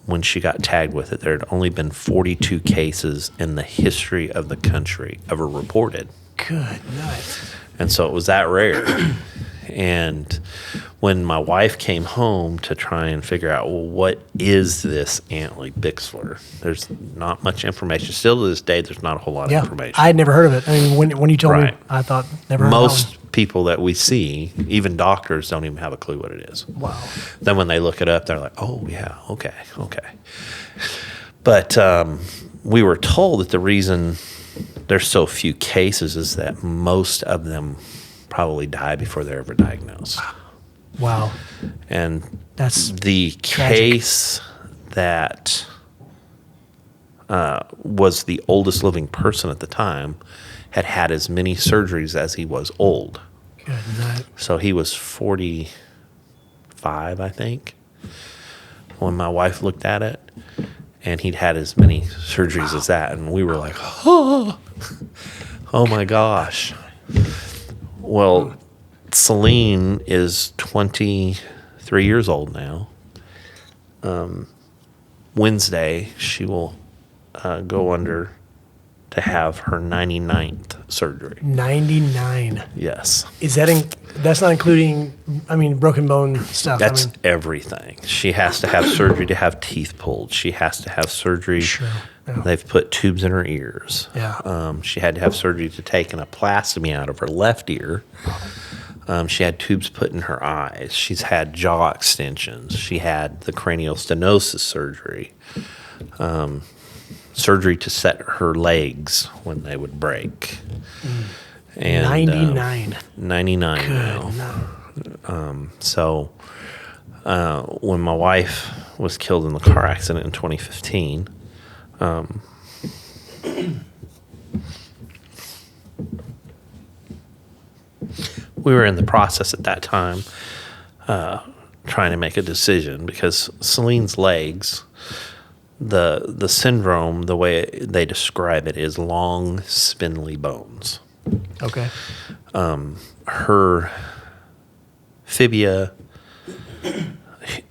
when she got tagged with it, there had only been 42 cases in the history of the country ever reported. Good night. And so it was that rare. And when my wife came home to try and figure out, well, what is this Antley Bixler? There's not much information. Still to this day, there's not a whole lot of information. I had never heard of it. I mean, when you told me, I thought never heard of it. Most people that we see, even doctors, don't even have a clue what it is. Wow. Then when they look it up, they're like, oh, yeah, okay. But we were told that the reason there's so few cases is that most of them probably die before they're ever diagnosed. Wow. And that's the tragic. case that was the oldest living person at the time had as many surgeries as he was old. Good night. So he was 45, I think, when my wife looked at it, and he'd had as many surgeries as that, and we were like, oh my gosh. Well, Celine is 23 years old now. Wednesday, she will go under to have her 99th surgery. 99. Yes. Is that that's not including, broken bone stuff? That's everything. She has to have surgery to have teeth pulled. She has to have surgery. Sure. Yeah. They've put tubes in her ears. Yeah. She had to have surgery to take an ostomy out of her left ear. She had tubes put in her eyes. She's had jaw extensions. She had the cranial stenosis surgery. Surgery to set her legs when they would break. And 99. 99 Good. now. No. So when my wife was killed in the car accident in 2015, we were in the process at that time trying to make a decision because Celine's legs, the syndrome, the way they describe it, is long, spindly bones. Okay. Her fibia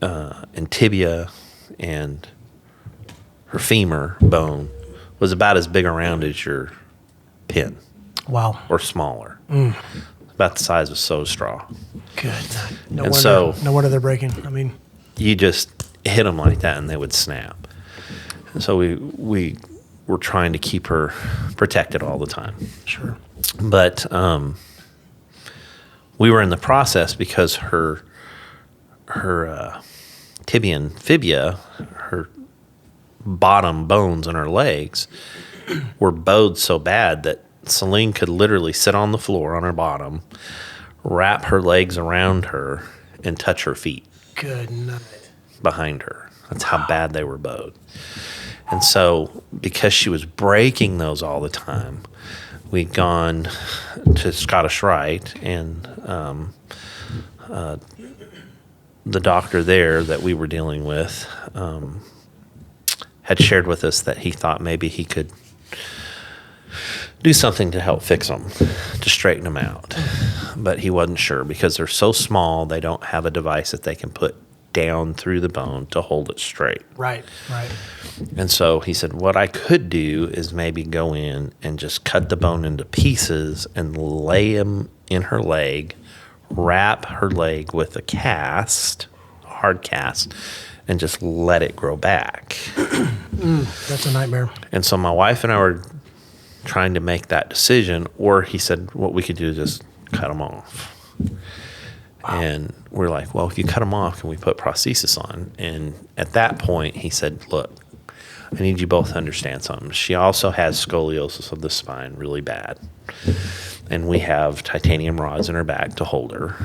and tibia and her femur bone was about as big around as your pin Wow. or smaller. About the size of a soda straw. Good. No And wonder, so- no wonder they're breaking. You just hit them like that and they would snap. And so we were trying to keep her protected all the time. Sure. But we were in the process because her tibia and fibia, her bottom bones in her legs, were bowed so bad that Celine could literally sit on the floor on her bottom, wrap her legs around her, and touch her feet Good night. behind her. That's how bad they were bowed. And so because she was breaking those all the time, we'd gone to Scottish Rite, and the doctor there that we were dealing with had shared with us that he thought maybe he could do something to help fix them, to straighten them out. But he wasn't sure because they're so small, they don't have a device that they can put down through the bone to hold it straight. Right. And so he said, what I could do is maybe go in and just cut the bone into pieces and lay them in her leg, wrap her leg with a hard cast, and just let it grow back. That's a nightmare. And so my wife and I were trying to make that decision, or he said, what we could do is just cut them off. Wow. And we're like, well, if you cut them off, can we put prosthesis on? And at that point, he said, look, I need you both to understand something. She also has scoliosis of the spine really bad. And we have titanium rods in her back to hold her.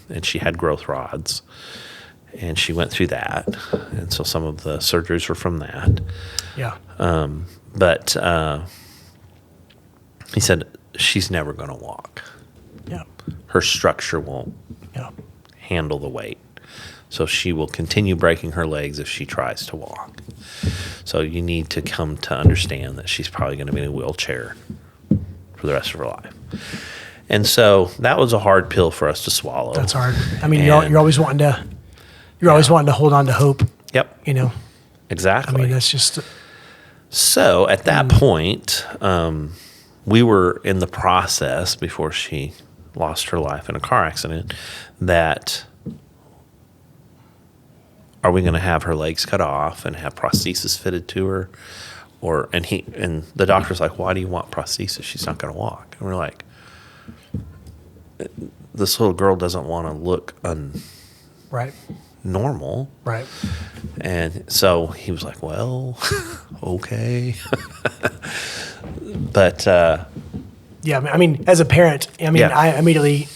And she had growth rods. And she went through that. And so some of the surgeries were from that. Yeah. But he said, she's never going to walk. Yeah. Her structure won't handle the weight. So she will continue breaking her legs if she tries to walk. So you need to come to understand that she's probably going to be in a wheelchair for the rest of her life. And so that was a hard pill for us to swallow. That's hard. You're always wanting to, always wanting to hold on to hope. Yep. Exactly. That's just. So at that point, we were in the process before she lost her life in a car accident that are we going to have her legs cut off and have prosthesis fitted to her? And the doctor's like, why do you want prosthesis? She's not going to walk. And we're like, this little girl doesn't want to look Right. normal. Right. And so he was like, well, okay. But as a parent, Yeah. I immediately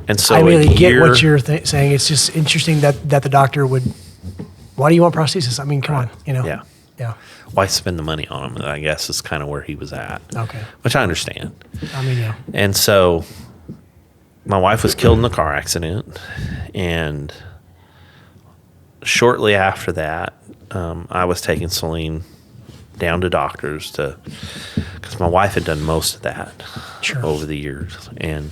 and so I really get year- what you're saying. It's just interesting that the doctor would. Why do you want prosthesis? Come on, Yeah. Yeah. Why spend the money on them? I guess is kind of where he was at. Okay. Which I understand. Yeah. And so my wife was killed in the car accident. And shortly after that, I was taking Celine down to doctors because my wife had done most of that over the years. And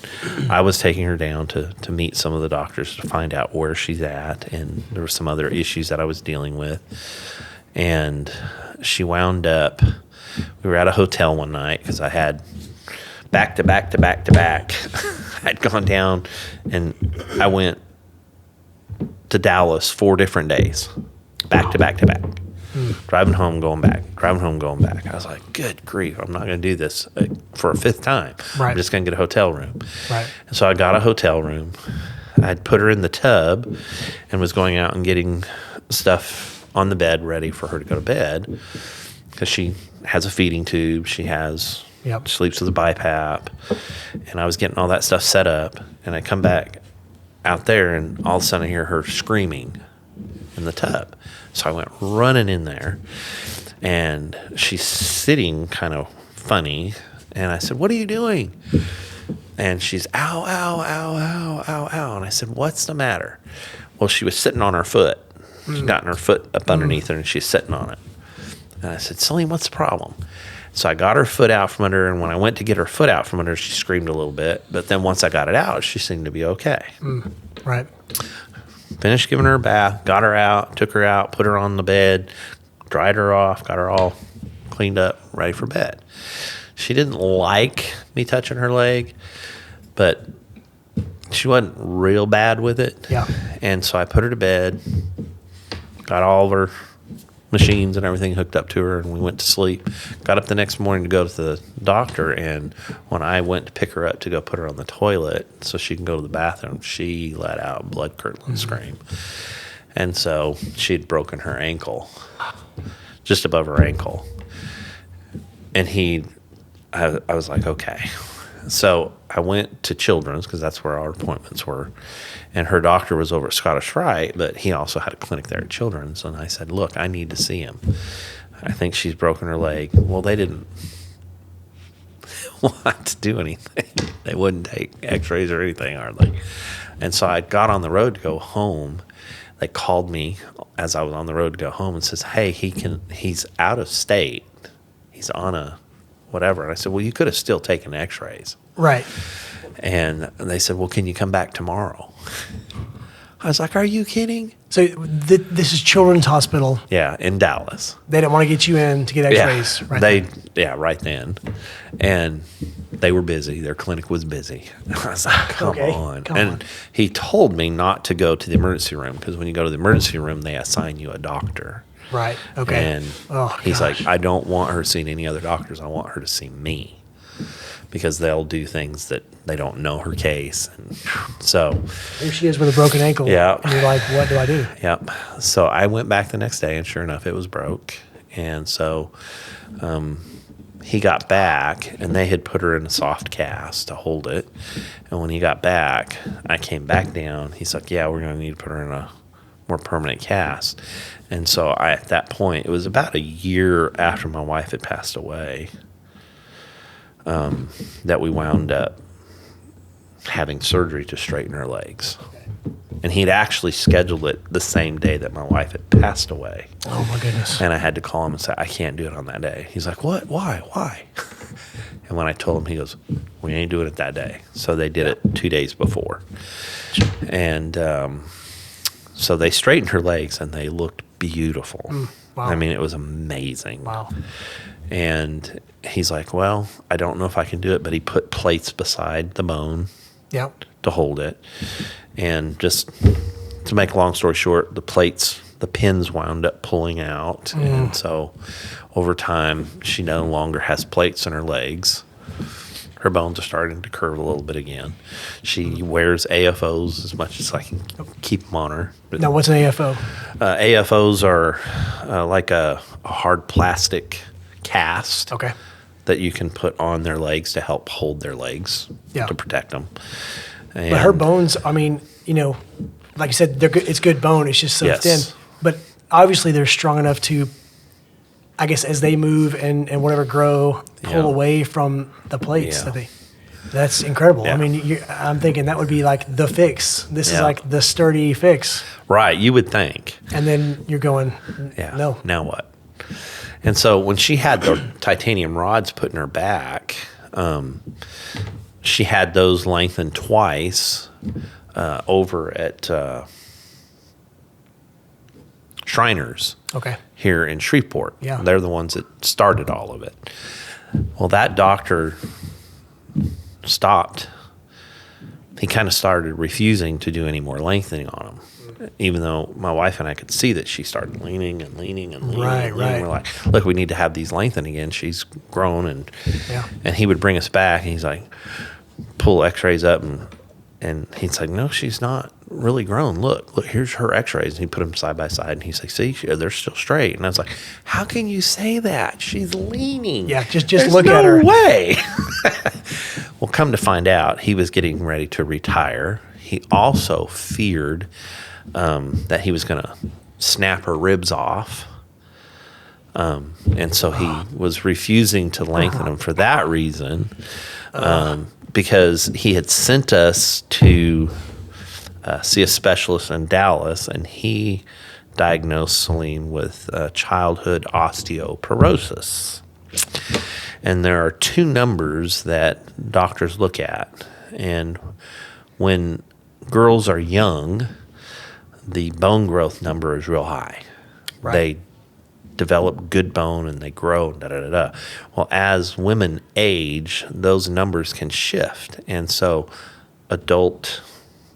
I was taking her down to meet some of the doctors to find out where she's at. And there were some other issues that I was dealing with. And she wound up, we were at a hotel one night because I had back to back to back to back. I'd gone down and I went to Dallas 4 different days, back to back to back. Driving home, going back. Driving home, going back. I was like, good grief, I'm not going to do this for a 5th time. Right. I'm just going to get a hotel room. Right. And so I got a hotel room. I'd put her in the tub and was going out and getting stuff on the bed ready for her to go to bed because she has a feeding tube. She has sleeps with a BiPAP. And I was getting all that stuff set up. And I come back out there and all of a sudden I hear her screaming in the tub. So I went running in there, and she's sitting kind of funny. And I said, "What are you doing?" And she's, "Ow, ow, ow, ow, ow, ow." And I said, "What's the matter?" Well, she was sitting on her foot. She's gotten her foot up underneath her, and she's sitting on it. And I said, "Celine, what's the problem?" So I got her foot out from under her, and when I went to get her foot out from under her, she screamed a little bit. But then once I got it out, she seemed to be okay. Right. Finished giving her a bath, got her out, took her out, put her on the bed, dried her off, got her all cleaned up, ready for bed. She didn't like me touching her leg, but she wasn't real bad with it. Yeah. And so I put her to bed, got all of her machines and everything hooked up to her, and we went to sleep. Got up the next morning to go to the doctor, and when I went to pick her up to go put her on the toilet so she can go to the bathroom, she let out a blood-curdling scream. And so she'd broken her ankle, just above her ankle. And I was like, okay. So I went to Children's because that's where our appointments were. And her doctor was over at Scottish Rite, but he also had a clinic there at Children's. And I said, look, I need to see him. I think she's broken her leg. Well, they didn't want to do anything. They wouldn't take x-rays or anything, hardly. And so I got on the road to go home. They called me as I was on the road to go home and says, hey, he's out of state. He's on a whatever. And I said, well, you could have still taken x-rays. Right. And they said, well, can you come back tomorrow? I was like, are you kidding? So this is Children's Hospital. Yeah, in Dallas. They didn't want to get you in to get x-rays. Yeah, Right. right then. And they were busy. Their clinic was busy. I was like, come on. He told me not to go to the emergency room because when you go to the emergency room, they assign you a doctor. Right. Okay. And he's like, I don't want her seeing any other doctors. I want her to see me because they'll do things that they don't know her case. And so here she is with a broken ankle. Yeah. And you're like, what do I do? Yep. So I went back the next day, and sure enough, it was broke. And so he got back, and they had put her in a soft cast to hold it. And when he got back, I came back down. He's like, yeah, we're going to need to put her in a more permanent cast. And so at that point, it was about a year after my wife had passed away that we wound up having surgery to straighten her legs. And he'd actually scheduled it the same day that my wife had passed away. Oh, my goodness. And I had to call him and say, I can't do it on that day. He's like, what? Why? And when I told him, he goes, we ain't doing it that day. So they did it 2 days before. And so they straightened her legs, and they looked beautiful. Wow. I mean, it was amazing. Wow. And he's like, well, I don't know if I can do it, but he put plates beside the bone Yep. to hold it. And just to make a long story short, the pins wound up pulling out. And so over time, she no longer has plates in her legs. Her bones are starting to curve a little bit again. She wears AFOs as much as I can keep them on her. But Now, what's an AFO? AFOs are like a hard plastic cast Okay. that you can put on their legs to help hold their legs to protect them. And But her bones, I mean, like you said, they're good, it's good bone. It's just so Yes. thin. But obviously, they're strong enough to, I guess, as they move and whatever grow, pull away from the plates. Yeah. That's incredible. Yeah. I mean, I'm thinking that would be like the fix. This is like the sturdy fix. Right, you would think. And then you're going, no. Now what? And so when she had the titanium rods put in her back, she had those lengthened twice over at Shriners Okay. here in Shreveport. Yeah. They're the ones that started all of it. Well, that doctor stopped. He kind of started refusing to do any more lengthening on him, even though my wife and I could see that she started leaning and leaning and leaning. Right, and leaning. right. We're like, look, we need to have these lengthened again. She's grown. Yeah. And he would bring us back, and he's like, pull x-rays up, and he's like, no, she's not really grown. Look, here's her x-rays. And he put them side by side, and he's like, see, they're still straight. And I was like, how can you say that? She's leaning. Yeah, just There's look at her. No way. Well, come to find out, he was getting ready to retire. He also feared that he was going to snap her ribs off. And so he was refusing to lengthen them for that reason, because he had sent us to see a specialist in Dallas, and he diagnosed Celine with childhood osteoporosis. And there are two numbers that doctors look at. And when girls are young, the bone growth number is real high. Right. They develop good bone and they grow, Well, as women age, those numbers can shift. And so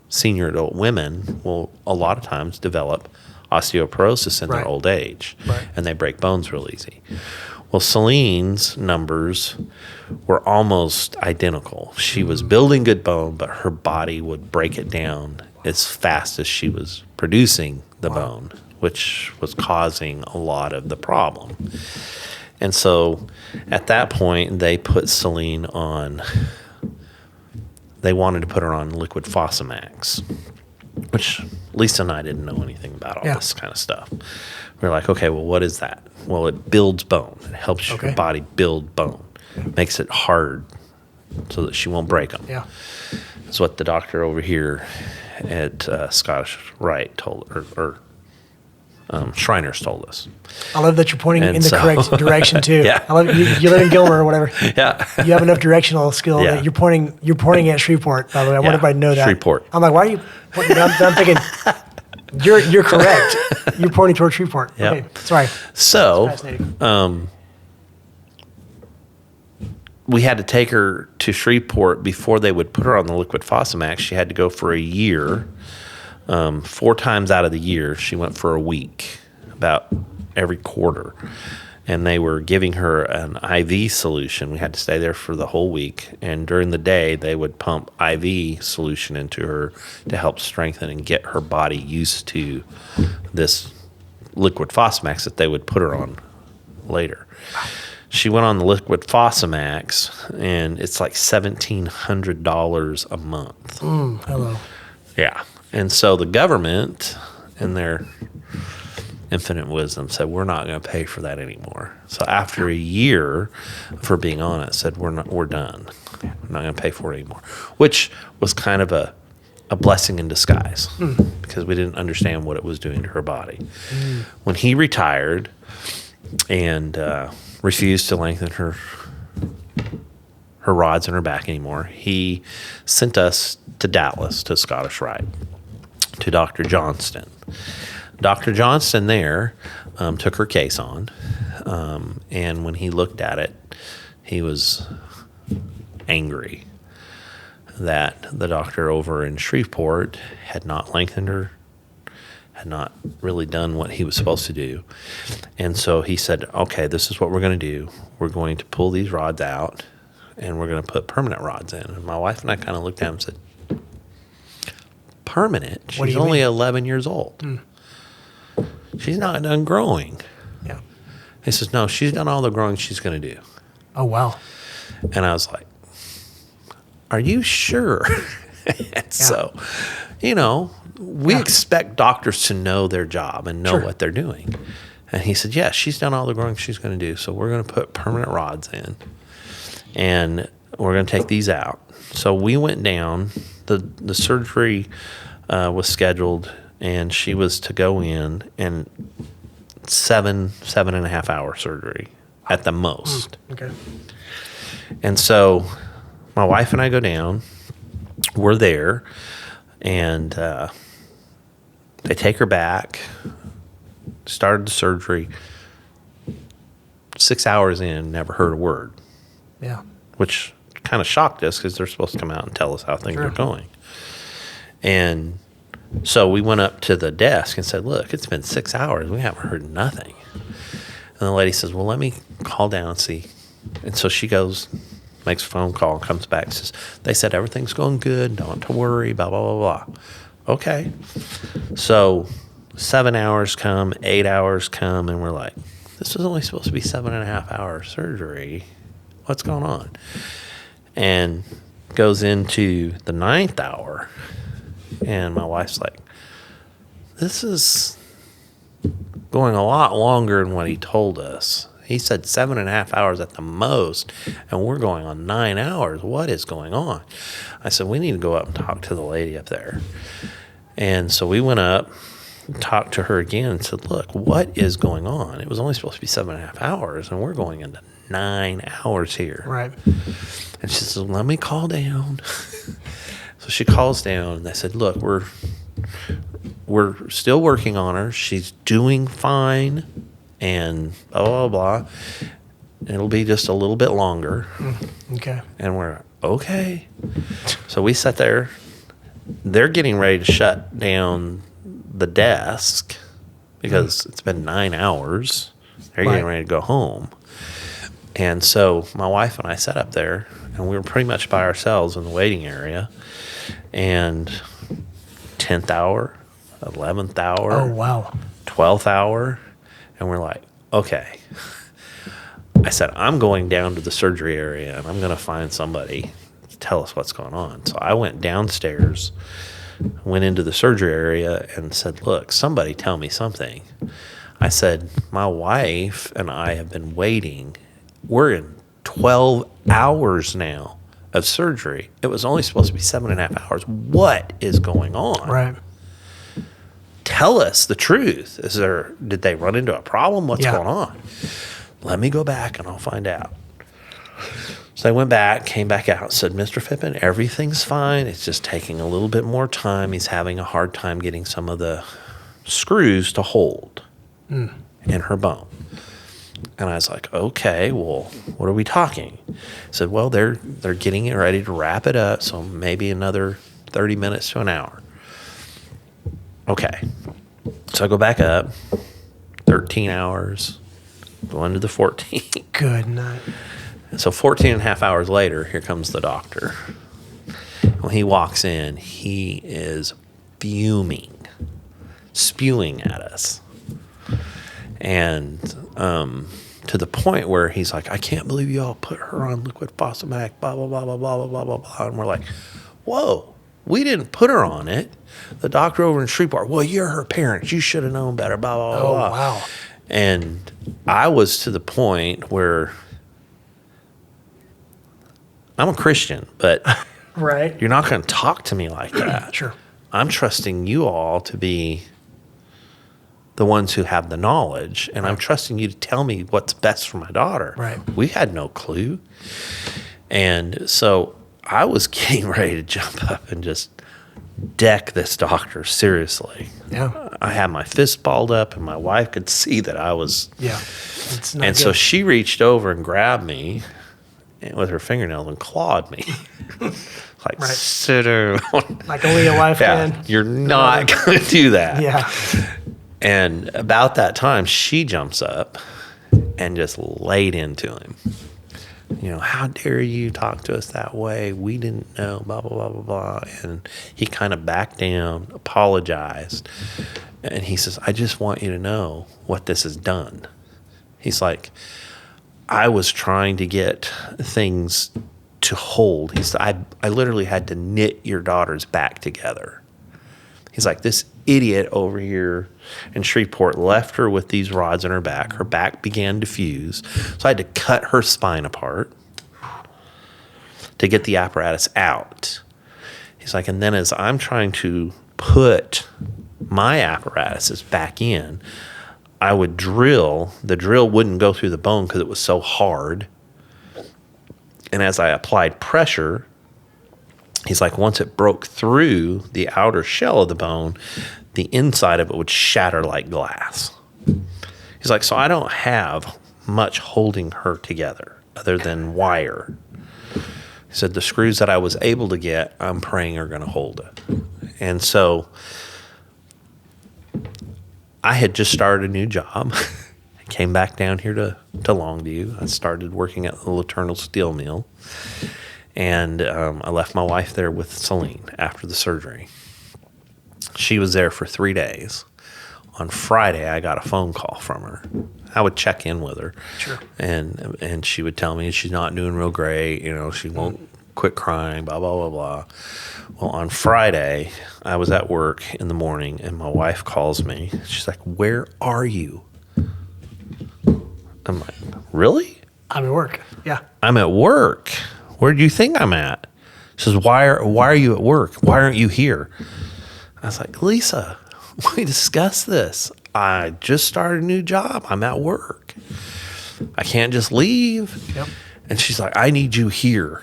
senior adult women will a lot of times develop osteoporosis in Right. their old age. Right. And they break bones real easy. Well, Celine's numbers were almost identical. She was building good bone, but her body would break it down as fast as she was producing the bone, which was causing a lot of the problem. And so at that point, they put Celine on, they wanted to put her on liquid Fosamax, which Lisa and I didn't know anything about all this kind of stuff. We were like, okay, well, what is that? Well, it builds bone. It helps your body build bone. Makes it hard so that she won't break them. Yeah. That's what the doctor over here at Scottish Rite told, or Shriners told us. I love that you're pointing And in the so- correct direction too. Yeah. I love you live in Gilmer or whatever. Yeah. You have enough directional skill Yeah. that you're pointing at Shreveport, by the way. I want Yeah, everybody to know that. Shreveport. I'm like, why are you pointing? I'm thinking you're correct. You're pointing towards Shreveport. Yep. Okay. Sorry. So Fascinating. we had to take her to Shreveport before they would put her on the liquid Fosamax. She had to go for a year. 4 times out of the year, she went for a week, about every quarter. And they were giving her an IV solution. We had to stay there for the whole week. And during the day, they would pump IV solution into her to help strengthen and get her body used to this liquid Fosamax that they would put her on later. She went on the liquid Fosamax, and it's like $1,700 a month. Hello. Yeah. And so the government, in their infinite wisdom, said, we're not going to pay for that anymore. So after a year of her being on it, said, we're done. We're not going to pay for it anymore, which was kind of a blessing in disguise because we didn't understand what it was doing to her body. When he retired and refused to lengthen her rods in her back anymore, he sent us to Dallas to Scottish Rite, to Dr. Johnston. Dr. Johnston there took her case on, and when he looked at it, he was angry that the doctor over in Shreveport had not lengthened her, had not really done what he was supposed to do. And so he said, okay, this is what we're going to do. We're going to pull these rods out, and we're going to put permanent rods in. And my wife and I kind of looked at him and said, permanent? What do She's you only mean? 11 years old. She's not done growing. Yeah. He says, no, she's done all the growing she's going to do. Oh, wow. And I was like, are you sure? And so, we expect doctors to know their job and know what they're doing. And he said, yeah, she's done all the growing she's going to do. So we're going to put permanent rods in, and we're going to take these out. So we went down. The surgery was scheduled, and she was to go in, and 7.5 hour surgery at the most. Okay. And so my wife and I go down. We're there, and they take her back. started the surgery. 6 hours in, never heard a word, Yeah. which kind of shocked us because they're supposed to come out and tell us how things Sure. are going. And so we went up to the desk and said, look, it's been 6 hours. We haven't heard nothing. And the lady says, well, let me call down and see. And so she goes, makes a phone call, and comes back and says, they said everything's going good. Don't have to worry, blah, blah, blah, blah. Okay. So 7 hours come, 8 hours come, and we're like, this was only supposed to be 7.5 hour surgery. What's going on? And goes into the 9th hour, and my wife's like, this is going a lot longer than what he told us. He said 7.5 hours at the most, and we're going on 9 hours. What is going on? I said, we need to go up and talk to the lady up there. And so we went up, talked to her again, and said, look, what is going on? It was only supposed to be 7.5 hours, and we're going into 9 hours here. Right. And she says, let me call down. So she calls down, and they said, look, we're still working on her. She's doing fine, and blah, blah, blah. It'll be just a little bit longer. Okay. And we're, okay. So we sat there. They're getting ready to shut down the desk because it's been 9 hours. They're getting ready to go home. And so my wife and I sat up there, and we were pretty much by ourselves in the waiting area. And 10th hour, 11th hour, Oh, wow. 12th hour, and we're like, okay. I said, I'm going down to the surgery area, and I'm going to find somebody to tell us what's going on. So I went downstairs, went into the surgery area, and said, look, somebody tell me something. I said, my wife and I have been waiting. We're in 12 hours now of surgery. It was only supposed to be 7.5 hours. What is going on? Right. Tell us the truth. Did they run into a problem? What's Yeah. going on? Let me go back and I'll find out. So I went back, came back out, said, Mr. Phippen, everything's fine. It's just taking a little bit more time. He's having a hard time getting some of the screws to hold in her bone. And I was like, okay, well, what are we talking? He said, well, they're getting it ready to wrap it up, so maybe another 30 minutes to an hour. Okay. So I go back up, 13 hours, go into the 14. Good night. So 14 and a half hours later, here comes the doctor. When he walks in, he is fuming, spewing at us. And to the point where he's like, I can't believe you all put her on liquid Fosamax, blah, blah, blah, blah, blah, blah, blah, blah, blah. And we're like, whoa, we didn't put her on it. The doctor over in Shreveport, well, you're her parents. You should have known better, blah, blah, blah, Oh, blah. wow. And I was to the point where I'm a Christian, but Right. you're not going to talk to me like that. Sure. I'm trusting you all to be the ones who have the knowledge, and I'm trusting you to tell me what's best for my daughter. Right. We had no clue. And so I was getting ready to jump up and just deck this doctor seriously. Yeah. I had my fist balled up, and my wife could see that I was. Yeah. It's not And good. so she reached over and grabbed me with her fingernails and clawed me. Like, Right. sit down. Like only a wife Yeah, can. you're not going to do that. Yeah. And about that time, she jumps up and just laid into him. You know, how dare you talk to us that way? We didn't know, blah, blah, blah, blah, blah. And he kind of backed down, apologized. And he says, I just want you to know what this has done. He's like, I was trying to get things to hold. He said, I literally had to knit your daughter's back together. He's like, this idiot over here in Shreveport left her with these rods in her back. Her back began to fuse. So I had to cut her spine apart to get the apparatus out. He's like, and then as I'm trying to put my apparatuses back in, I would drill. The drill wouldn't go through the bone because it was so hard. And as I applied pressure, he's like, once it broke through the outer shell of the bone, the inside of it would shatter like glass. He's like, so I don't have much holding her together other than wire. He said, the screws that I was able to get, I'm praying are going to hold it. And so I had just started a new job. I came back down here to Longview. I started working at the Eternal Steel Mill. And I left my wife there with Celine after the surgery. She was there for 3 days. On Friday, I got a phone call from her. I would check in with her. Sure. And she would tell me she's not doing real great. You know, she won't quit crying, blah, blah, blah, blah. Well, on Friday, I was at work in the morning, and my wife calls me. She's like, where are you? I'm like, really? I'm at work. Yeah. I'm at work. Where do you think I'm at? She says, why are you at work? Why aren't you here? I was like, Lisa, we discussed this. I just started a new job. I'm at work. I can't just leave. Yep. And she's like, I need you here.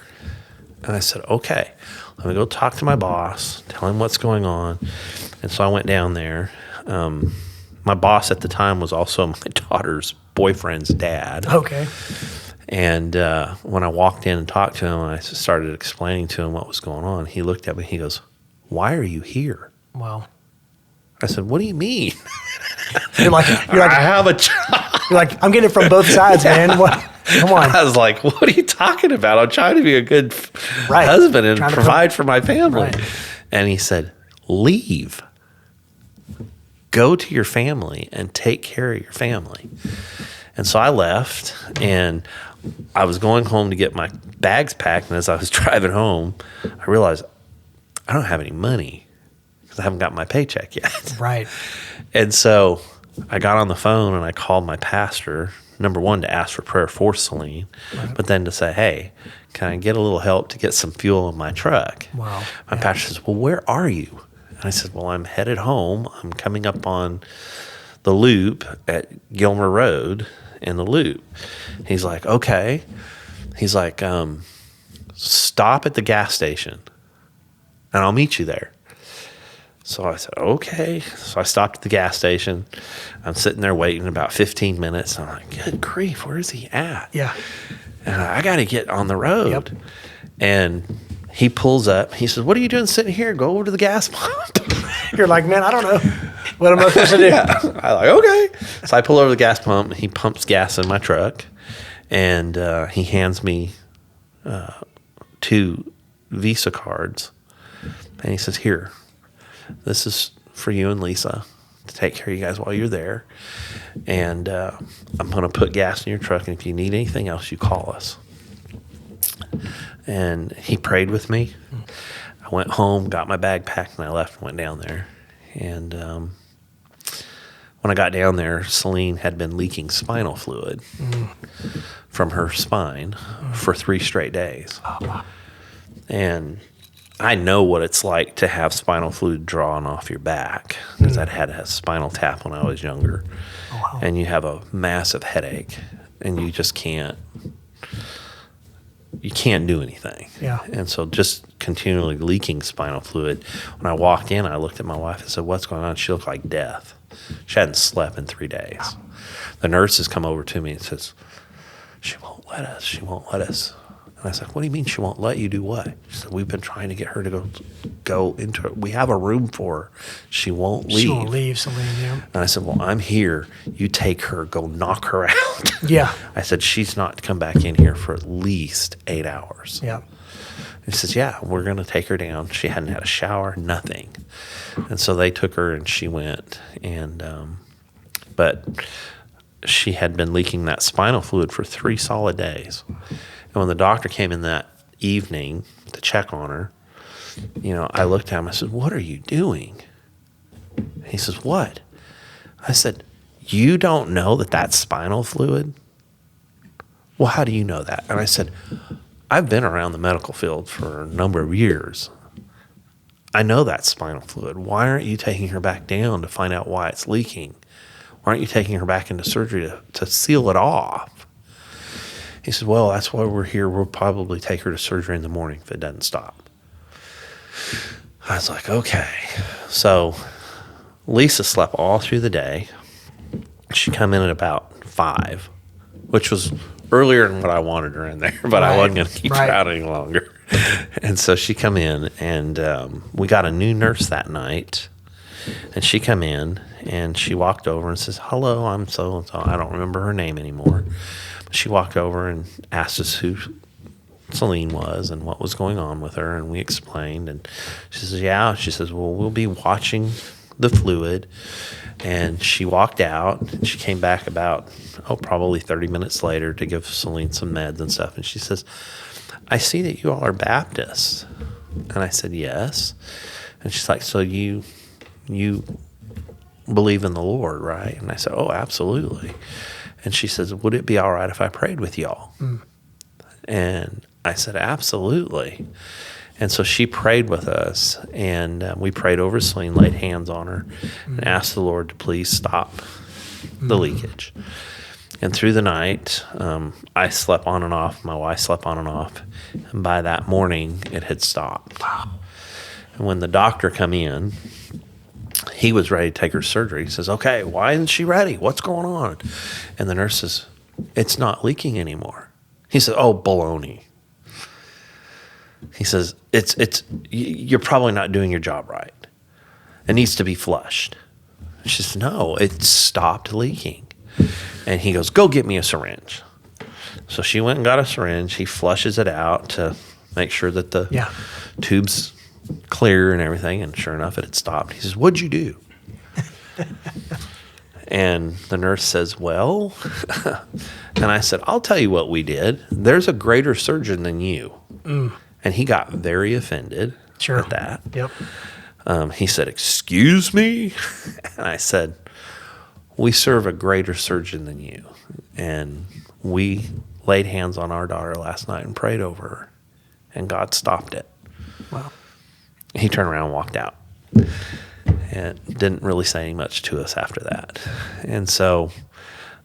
And I said, okay, let me go talk to my boss, tell him what's going on. And so I went down there. My boss at the time was also my daughter's boyfriend's dad. Okay. And when I walked in and talked to him, and I started explaining to him what was going on, he looked at me and he goes, why are you here? Wow. I said, what do you mean? You're like, I have a job. you're like, I'm getting it from both sides, man. What? Come on. I was like, what are you talking about? I'm trying to be a good Right. husband and Trying to provide for my family. Right. And he said, leave. Go to your family and take care of your family. And so I left, and I was going home to get my bags packed. And as I was driving home, I realized I don't have any money because I haven't got my paycheck yet. Right. And so I got on the phone and I called my pastor, number one, to ask for prayer for Celine, but then to say, hey, can I get a little help to get some fuel in my truck? Wow. My pastor says, well, where are you? And I said, well, I'm headed home. I'm coming up on the loop at Gilmer Road in the loop. He's like, okay. He's like, stop at the gas station and I'll meet you there. So I said, okay. So I stopped at the gas station. I'm sitting there waiting about 15 minutes. I'm like, good grief, where is he at? Yeah. And I got to get on the road. Yep. And he pulls up. He says, what are you doing sitting here? Go over to the gas pump. You're like, man, I don't know. What am I supposed to do? Yeah. I'm like, okay. So I pull over to the gas pump. He pumps gas in my truck. And he hands me 2 Visa cards. And he says, here, this is for you and Lisa to take care of you guys while you're there. And I'm going to put gas in your truck. And if you need anything else, you call us. And he prayed with me. I went home, got my bag packed, and I left and went down there. And when I got down there, Celine had been leaking spinal fluid from her spine for 3 straight days. Oh, wow. And I know what it's like to have spinal fluid drawn off your back because I'd had a spinal tap when I was younger. Oh, wow. And you have a massive headache and you just can't do anything. Yeah. And so just continually leaking spinal fluid. When I walked in, I looked at my wife and said, what's going on? She looked like death. She hadn't slept in 3 days. The nurses come over to me and says, she won't let us. She won't let us. And I said, what do you mean she won't let you do what? She said, we've been trying to get her to go into it. We have a room for her. She won't leave. She won't leave, Celine, yeah. And I said, well, I'm here. You take her, go knock her out. Yeah. I said, she's not to come back in here for at least 8 hours. Yeah. He says, yeah, we're going to take her down. She hadn't had a shower, nothing. And so they took her and she went. And but she had been leaking that spinal fluid for 3 solid days. And when the doctor came in that evening to check on her, I looked at him. I said, what are you doing? He says, what? I said, you don't know that that's spinal fluid? Well, how do you know that? And I said, I've been around the medical field for a number of years. I know that's spinal fluid. Why aren't you taking her back down to find out why it's leaking? Why aren't you taking her back into surgery to seal it off? He said, well, that's why we're here. We'll probably take her to surgery in the morning if it doesn't stop. I was like, okay. So Lisa slept all through the day. She come in at about 5, which was earlier than what I wanted her in there, but I Right. wasn't going to keep her Right. out any longer. And so she come in, and we got a new nurse that night. And she come in, and she walked over and says, "Hello, I'm so-and-so." I don't remember her name anymore. She walked over and asked us who Celine was and what was going on with her, and we explained. And she says, "Yeah." She says, "Well, we'll be watching the fluid." And she walked out, and she came back about, probably 30 minutes later to give Celine some meds and stuff. And she says, "I see that you all are Baptists." And I said, "Yes." And she's like, "So you believe in the Lord, right?" And I said, "Oh, absolutely." And she says, "Would it be all right if I prayed with y'all?" And I said, "Absolutely." And so she prayed with us, and we prayed over Celine, laid hands on her, and asked the Lord to please stop the leakage. And through the night, I slept on and off. My wife slept on and off. And by that morning, it had stopped. Wow. And when the doctor come in, he was ready to take her surgery. He says, "Okay, why isn't she ready? What's going on?" And the nurse says, "It's not leaking anymore." He said, "Oh, baloney." He says, you're probably not doing your job right. It needs to be flushed." She says, "No, it stopped leaking." And he goes, "Go get me a syringe." So she went and got a syringe. He flushes it out to make sure that the tube's clear and everything. And sure enough, it had stopped. He says, "What'd you do?" And the nurse says, "Well," and I said, "I'll tell you what we did. There's a greater surgeon than you." And he got very offended at that. Yep. He said, "Excuse me?" And I said, "We serve a greater surgeon than you. And we laid hands on our daughter last night and prayed over her. And God stopped it." Wow. He turned around and walked out. And didn't really say much to us after that. And so...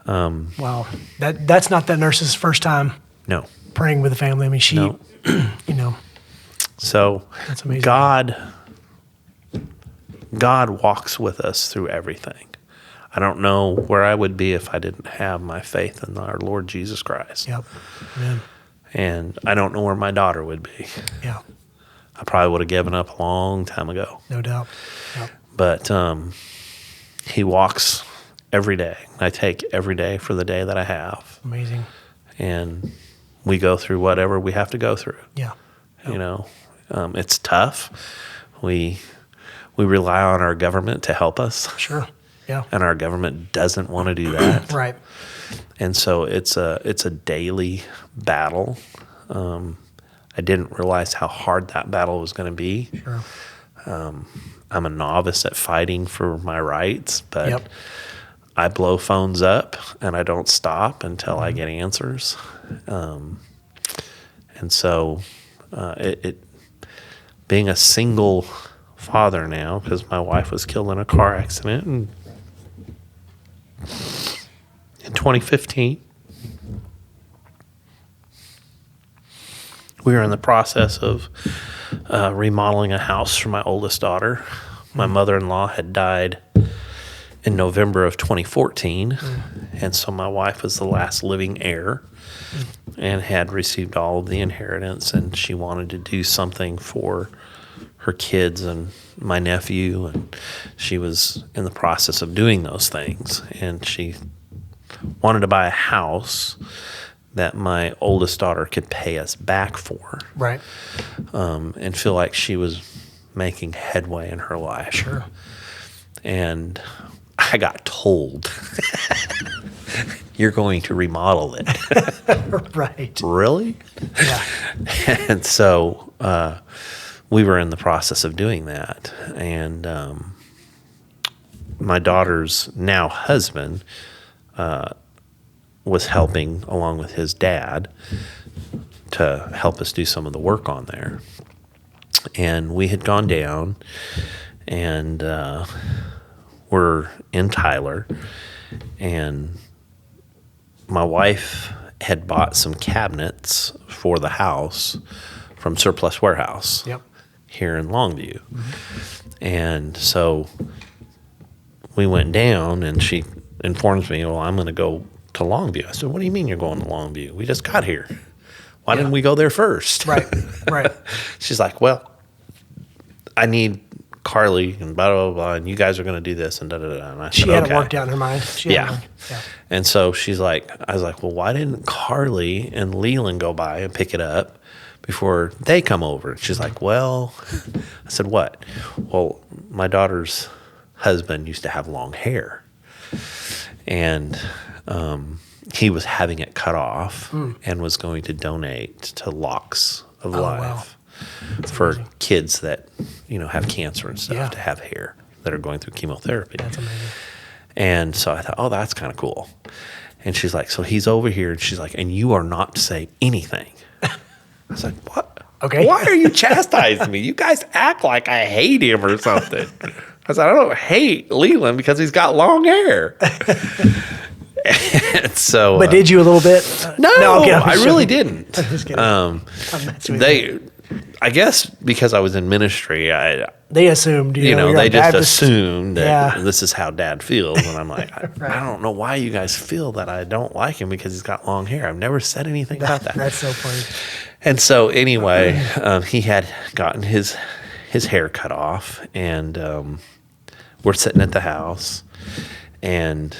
wow. That's not that nurse's first time No. praying with the family. I mean, she, No. So That's amazing. God walks with us through everything. I don't know where I would be if I didn't have my faith in our Lord Jesus Christ. Yep. Amen. And I don't know where my daughter would be. Yeah. I probably would have given up a long time ago. No doubt. Yep. But he walks every day. I take every day for the day that I have. Amazing. And we go through whatever we have to go through. Yeah. You know, it's tough. We rely on our government to help us. Sure. Yeah. And our government doesn't want to do that. Right. And so it's a daily battle. I didn't realize how hard that battle was going to be. Sure. I'm a novice at fighting for my rights, but Yep. I blow phones up and I don't stop until I get answers. And so being a single father now, because my wife was killed in a car accident in 2015. We were in the process of remodeling a house for my oldest daughter. My mother-in-law had died in November of 2014, and so my wife was the last living heir and had received all of the inheritance, and she wanted to do something for her kids and my nephew, and she was in the process of doing those things, and she wanted to buy a house that my oldest daughter could pay us back for, Right. and feel like she was making headway in her life. Sure. And I got told, "You're going to remodel it." Right. Really? Yeah. And so we were in the process of doing that. And my daughter's now husband was helping along with his dad to help us do some of the work on there. And we had gone down and we're in Tyler, and my wife had bought some cabinets for the house from Surplus Warehouse Yep. here in Longview. And so we went down, and she informs me, well, I'm going to go to Longview. I said, what do you mean you're going to Longview? We just got here. Why didn't we go there first? Right. She's like, well, I need Carly and blah, blah, blah, and you guys are going to do this and da-da-da. And I said, She had it okay. worked out in her mind. Yeah. And so I was like, well, why didn't Carly and Leland go by and pick it up before they come over? She's like, well, I said, what? Well, my daughter's husband used to have long hair, and he was having it cut off and was going to donate to Locks of Life. Wow. For amazing. kids that, have cancer and stuff Yeah. to have hair that are going through chemotherapy. That's amazing. And so I thought, oh, that's kind of cool. And she's like, so he's over here. And she's like, and you are not to say anything. I was like, what? Okay. Why are you chastising me? You guys act like I hate him or something. I said, I don't hate Leland because he's got long hair. And so, But did you a little bit? no, okay, I really didn't. I'm just kidding. I'm messing with you. I guess because I was in ministry, They assumed, you're they a just Baptist. assumed that Yeah. this is how Dad feels. And I'm like, Right. I don't know why you guys feel that I don't like him because he's got long hair. I've never said anything about that. That's so funny. And so anyway, he had gotten his hair cut off, and we're sitting at the house, and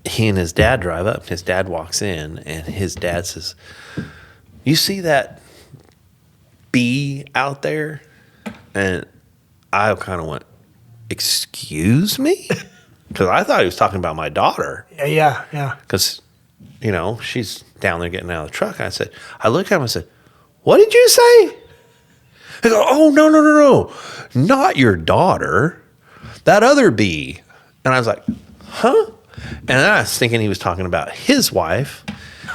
he and his dad drive up. His dad walks in, and his dad says, you see that bee out there? And I kind of went, excuse me? Because I thought he was talking about my daughter. Yeah. Because, she's down there getting out of the truck. And I looked at him and said, what did you say? He goes, oh, no. Not your daughter. That other bee. And I was like, huh? And then I was thinking he was talking about his wife.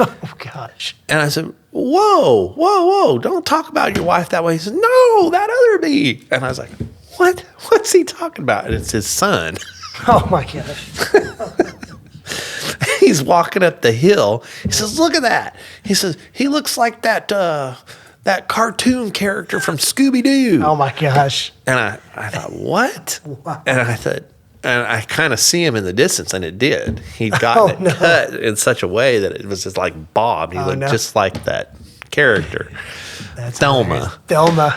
Oh, gosh. And I said, whoa, don't talk about your wife that way. He said, no, that other bee. And I was like, what? What's he talking about? And it's his son. Oh, my gosh. He's walking up the hill. He says, look at that. He says, he looks like that cartoon character from Scooby-Doo. Oh, my gosh. And I thought, what? Wow. And I thought, and I kind of see him in the distance, and it did. He'd gotten it cut in such a way that it was just like Bob. He looked just like that character. That's Thelma. Thelma.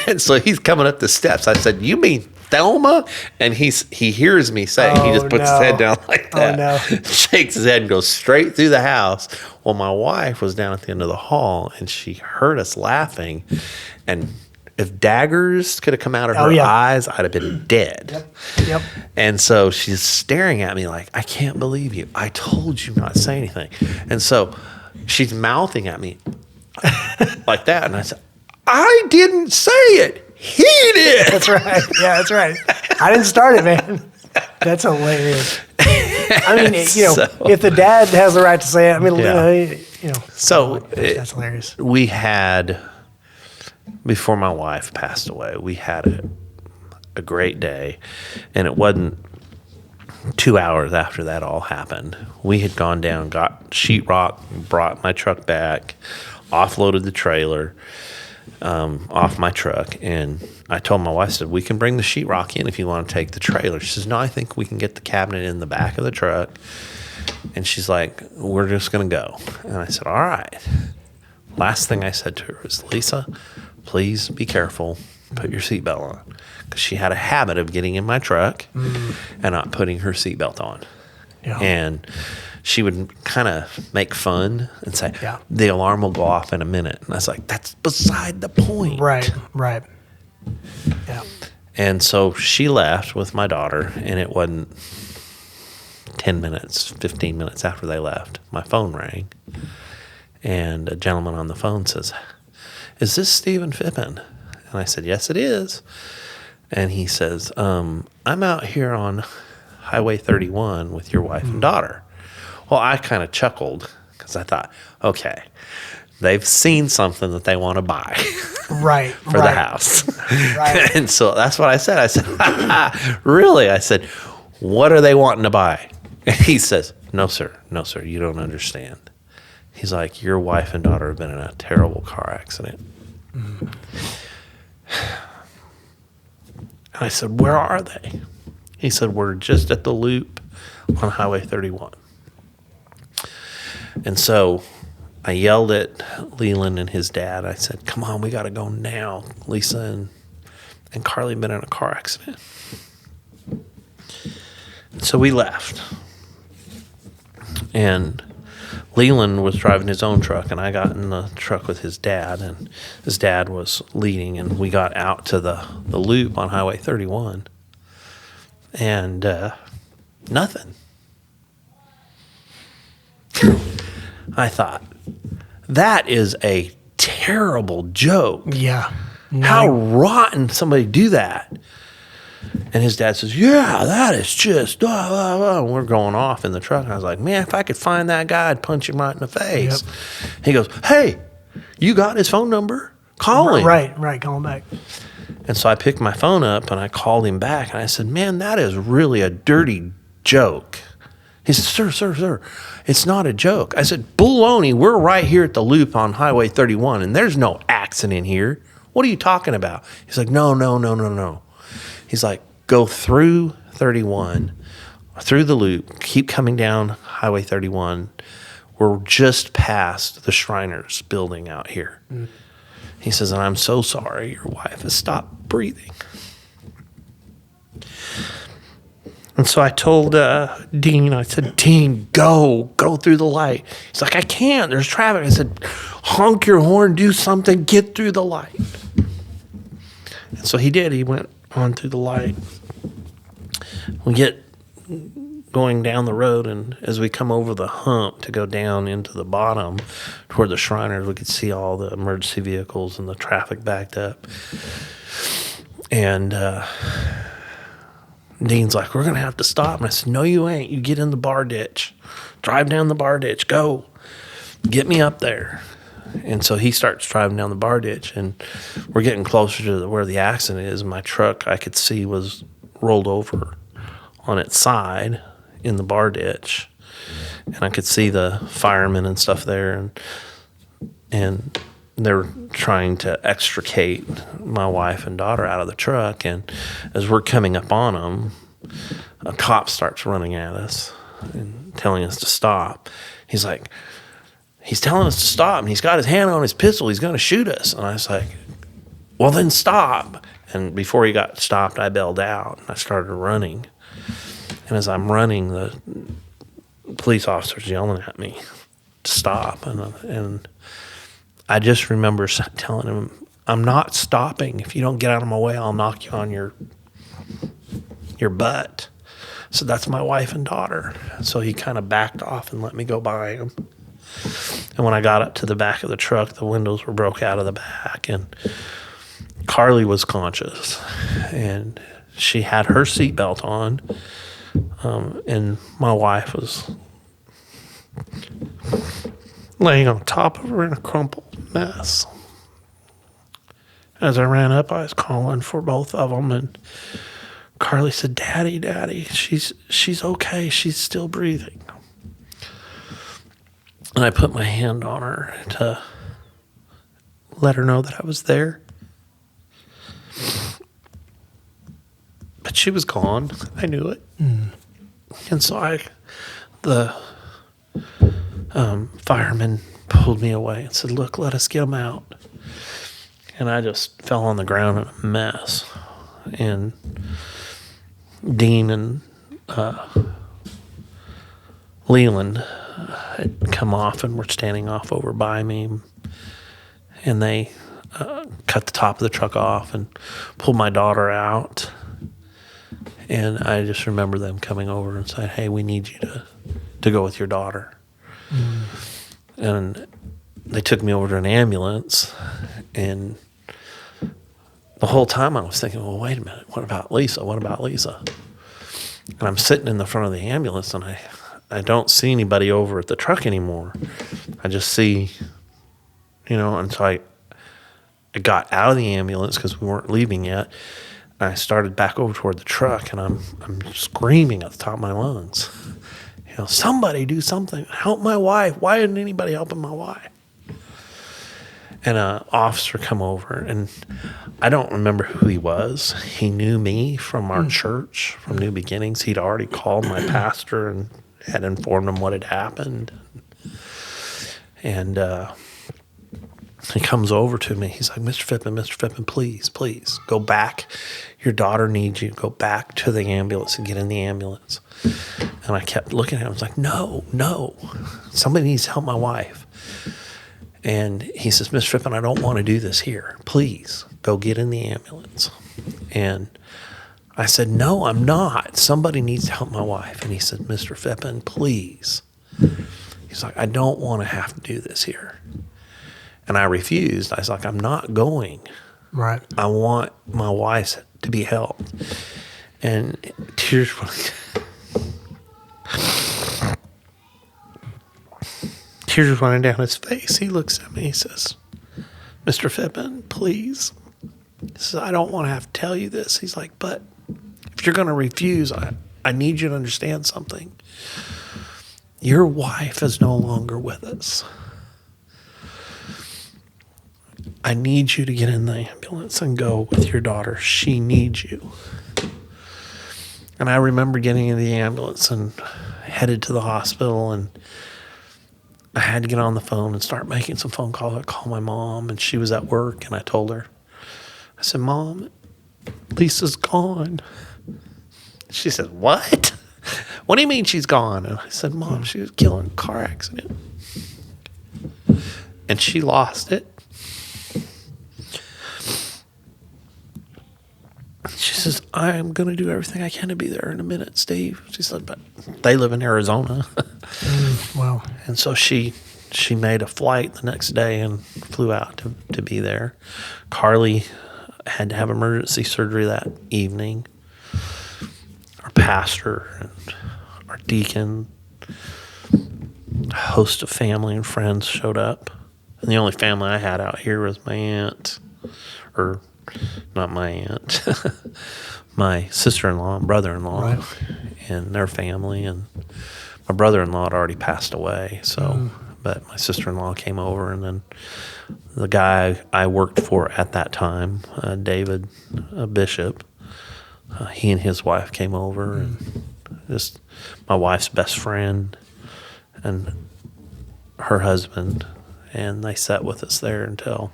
And so he's coming up the steps. I said, you mean Thelma? And he hears me say, he just puts his head down like that, shakes his head and goes straight through the house. Well, my wife was down at the end of the hall, and she heard us laughing, and if daggers could have come out of her eyes, I'd have been dead. Yep. And so she's staring at me like, I can't believe you. I told you not to say anything. And so she's mouthing at me like that. And I said, I didn't say it. He did. That's right. Yeah, that's right. I didn't start it, man. That's hilarious. I mean, if the dad has the right to say it, I mean, So that's hilarious. We had, before my wife passed away, we had a great day, and it wasn't 2 hours after that all happened. We had gone down, got sheetrock, brought my truck back, offloaded the trailer off my truck, and I told my wife, I said, we can bring the sheetrock in if you want to take the trailer. She says, no, I think we can get the cabinet in the back of the truck. And she's like, we're just going to go. And I said, all right. Last thing I said to her was, Lisa, please be careful. Put your seatbelt on. Because she had a habit of getting in my truck and not putting her seatbelt on. Yeah. And she would kind of make fun and say, the alarm will go off in a minute. And I was like, that's beside the point. Right. Yeah. And so she left with my daughter, and it wasn't 10 minutes, 15 minutes after they left, my phone rang. And a gentleman on the phone says, is this Steven Phippen? And I said, yes, it is. And he says, I'm out here on Highway 31 with your wife and daughter. Well, I kind of chuckled because I thought, okay, they've seen something that they want to buy for the house. Right. And so that's what I said. I said, really? I said, what are they wanting to buy? And he says, no, sir, you don't understand. He's like, your wife and daughter have been in a terrible car accident. And I said, where are they? He said, we're just at the loop on Highway 31. And so I yelled at Leland and his dad. I said, come on, we got to go now. Lisa and Carly had been in a car accident. So we left. And Leland was driving his own truck, and I got in the truck with his dad, and his dad was leading, and we got out to the loop on Highway 31, and nothing. I thought, that is a terrible joke. Yeah. How rotten somebody do that. And his dad says, yeah, that is just, blah, blah, blah. And we're going off in the truck. And I was like, man, if I could find that guy, I'd punch him right in the face. Yep. He goes, hey, you got his phone number? Call him. Right, call him back. And so I picked my phone up and I called him back. And I said, man, that is really a dirty joke. He said, sir, it's not a joke. I said, baloney, we're right here at the loop on Highway 31, and there's no accident here. What are you talking about? He's like, no. He's like, go through 31, through the loop, keep coming down Highway 31. We're just past the Shriners building out here. Mm. He says, and I'm so sorry your wife has stopped breathing. And so I told Dean, I said, Dean, go through the light. He's like, I can't, there's traffic. I said, honk your horn, do something, get through the light. And so he did. He went on through the light. We get going down the road, and as we come over the hump to go down into the bottom toward the Shriners, we could see all the emergency vehicles and the traffic backed up. And Dean's like, we're going to have to stop. And I said, no, you ain't. You get in the bar ditch. Drive down the bar ditch. Go. Get me up there. And so he starts driving down the bar ditch, and we're getting closer to where the accident is. My truck, I could see, was rolled over on its side in the bar ditch. And I could see the firemen and stuff there. And they're trying to extricate my wife and daughter out of the truck. And as we're coming up on them, a cop starts running at us and telling us to stop. He's like, he's telling us to stop, and he's got his hand on his pistol. He's going to shoot us. And I was like, well, then stop. And before he got stopped, I bailed out, and I started running. And as I'm running, the police officer's yelling at me to stop. And I just remember telling him, I'm not stopping. If you don't get out of my way, I'll knock you on your butt. So that's my wife and daughter. So he kind of backed off and let me go by him. And when I got up to the back of the truck, the windows were broke out of the back, and Carly was conscious, and she had her seatbelt on, and my wife was laying on top of her in a crumpled mess. As I ran up, I was calling for both of them, and Carly said, Daddy, she's okay. She's still breathing. And I put my hand on her to let her know that I was there. But she was gone. I knew it. Mm. And so the fireman pulled me away and said, look, let us get him out. And I just fell on the ground in a mess. And Dean and Leland had come off and were standing off over by me, and they cut the top of the truck off and pulled my daughter out. And I just remember them coming over and saying, hey, we need you to go with your daughter. Mm. And they took me over to an ambulance, and the whole time I was thinking, well, wait a minute, what about Lisa? And I'm sitting in the front of the ambulance, and I don't see anybody over at the truck anymore. I just see, and so I got out of the ambulance because we weren't leaving yet. And I started back over toward the truck, and I'm screaming at the top of my lungs. Somebody do something. Help my wife. Why isn't anybody helping my wife? And an officer come over, and I don't remember who he was. He knew me from our church, from New Beginnings. He'd already called my pastor and had informed him what had happened. And he comes over to me. He's like, Mr. Phippen, please, go back. Your daughter needs you. Go back to the ambulance and get in the ambulance. And I kept looking at him. I was like, no. Somebody needs to help my wife. And he says, Mr. Phippen, I don't want to do this here. Please, go get in the ambulance. And I said, no, I'm not. Somebody needs to help my wife. And he said, Mr. Phippen, please. He's like, I don't want to have to do this here. And I refused. I was like, I'm not going. Right. I want my wife to be helped. And tears were running down his face. He looks at me. He says, Mr. Phippen, please. He says, I don't want to have to tell you this. He's like, but if you're going to refuse, I need you to understand something. Your wife is no longer with us. I need you to get in the ambulance and go with your daughter. She needs you. And I remember getting in the ambulance and headed to the hospital, and I had to get on the phone and start making some phone calls. I called my mom, and she was at work, and I told her, I said, Mom, Lisa's gone. She said, what? What do you mean she's gone? And I said, Mom, she was killed in a car accident. And she lost it. She says, I'm going to do everything I can to be there in a minute, Steve. She said, but they live in Arizona. Wow. And so she made a flight the next day and flew out to be there. Carly had to have emergency surgery that evening. Our pastor and our deacon, a host of family and friends showed up. And the only family I had out here was my aunt, or not my aunt, my sister-in-law and brother-in-law, right, and their family. And my brother-in-law had already passed away, so but my sister-in-law came over, and then the guy I worked for at that time, David Bishop, he and his wife came over, and just my wife's best friend and her husband, and they sat with us there until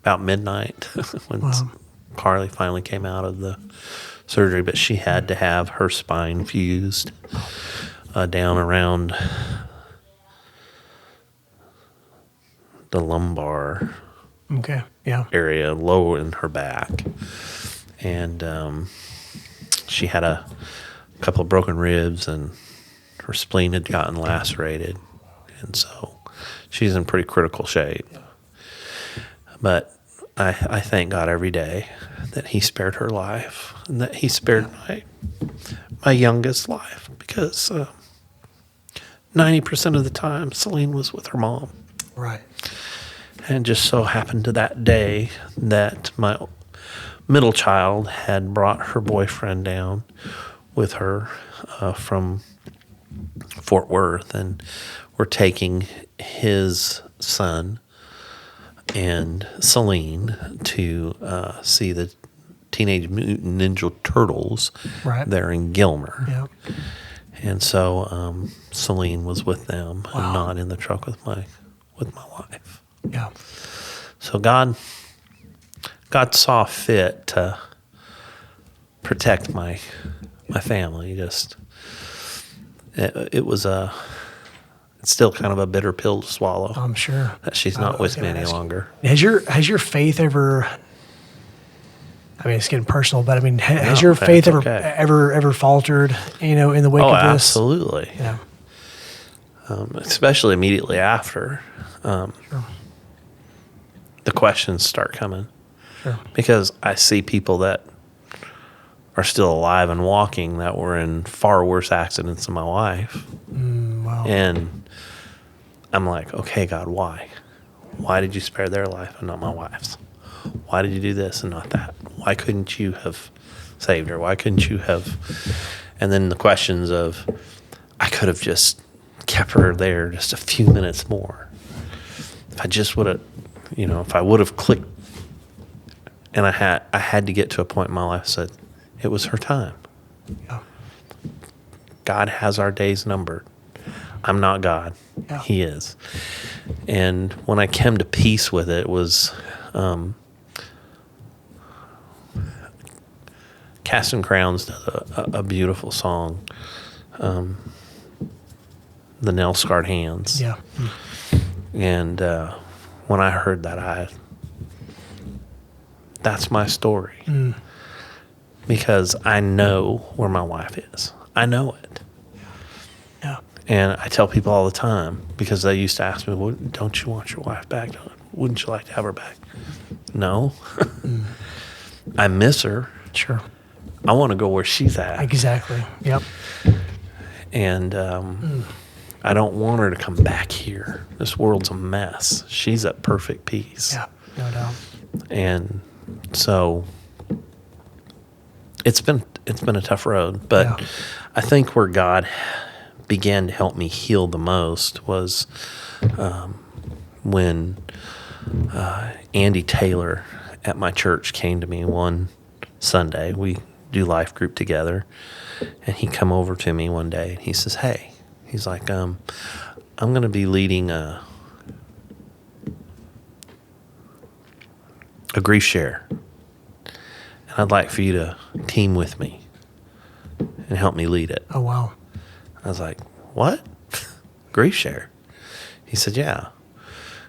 about midnight when Carly finally came out of the surgery. But she had to have her spine fused down around the lumbar area, low in her back. And she had a couple of broken ribs, and her spleen had gotten lacerated. And so she's in pretty critical shape. But I thank God every day that he spared her life, and that he spared my youngest life, because 90% of the time Celine was with her mom. Right. And it just so happened to that day that my middle child had brought her boyfriend down with her from Fort Worth, and we're taking his son and Celine to see the Teenage Mutant Ninja Turtles there in Gilmer. Yeah. And so Celine was with them and not in the truck with my wife. Yeah. So God saw fit to protect my family. Just it's still kind of a bitter pill to swallow. I'm sure that she's not with me any longer. Has your faith ever? I mean, it's getting personal, but I mean, has your faith ever faltered? In the wake of this? Oh, absolutely. Yeah. Especially immediately after, Sure. the questions start coming. Sure. Because I see people that are still alive and walking that were in far worse accidents than my wife. Wow. And I'm like, okay, God, why? Why did you spare their life and not my wife's? Why did you do this and not that? Why couldn't you have saved her? Why couldn't you have? And then the questions of, I could have just kept her there just a few minutes more. If I just would have, if I would have clicked, and I had to get to a point in my life that said it was her time. Yeah. God has our days numbered. I'm not God. Yeah. He is. And when I came to peace with it was Casting Crowns does a beautiful song, The Nail Scarred Hands. Yeah. And when I heard that, that's my story. Because I know where my wife is. I know it. Yeah. And I tell people all the time, because they used to ask me, well, don't you want your wife back? Wouldn't you like to have her back? No. I miss her. Sure. I want to go where she's at. Exactly. Yep. And I don't want her to come back here. This world's a mess. She's at perfect peace. Yeah. No doubt. And so it's been a tough road, but Yeah. I think where God began to help me heal the most was when Andy Taylor at my church came to me one Sunday. We do life group together, and he come over to me one day and he says, hey, he's like, I'm going to be leading a grief share, and I'd like for you to team with me and help me lead it. Oh, wow. I was like, what? Grief share? He said, yeah.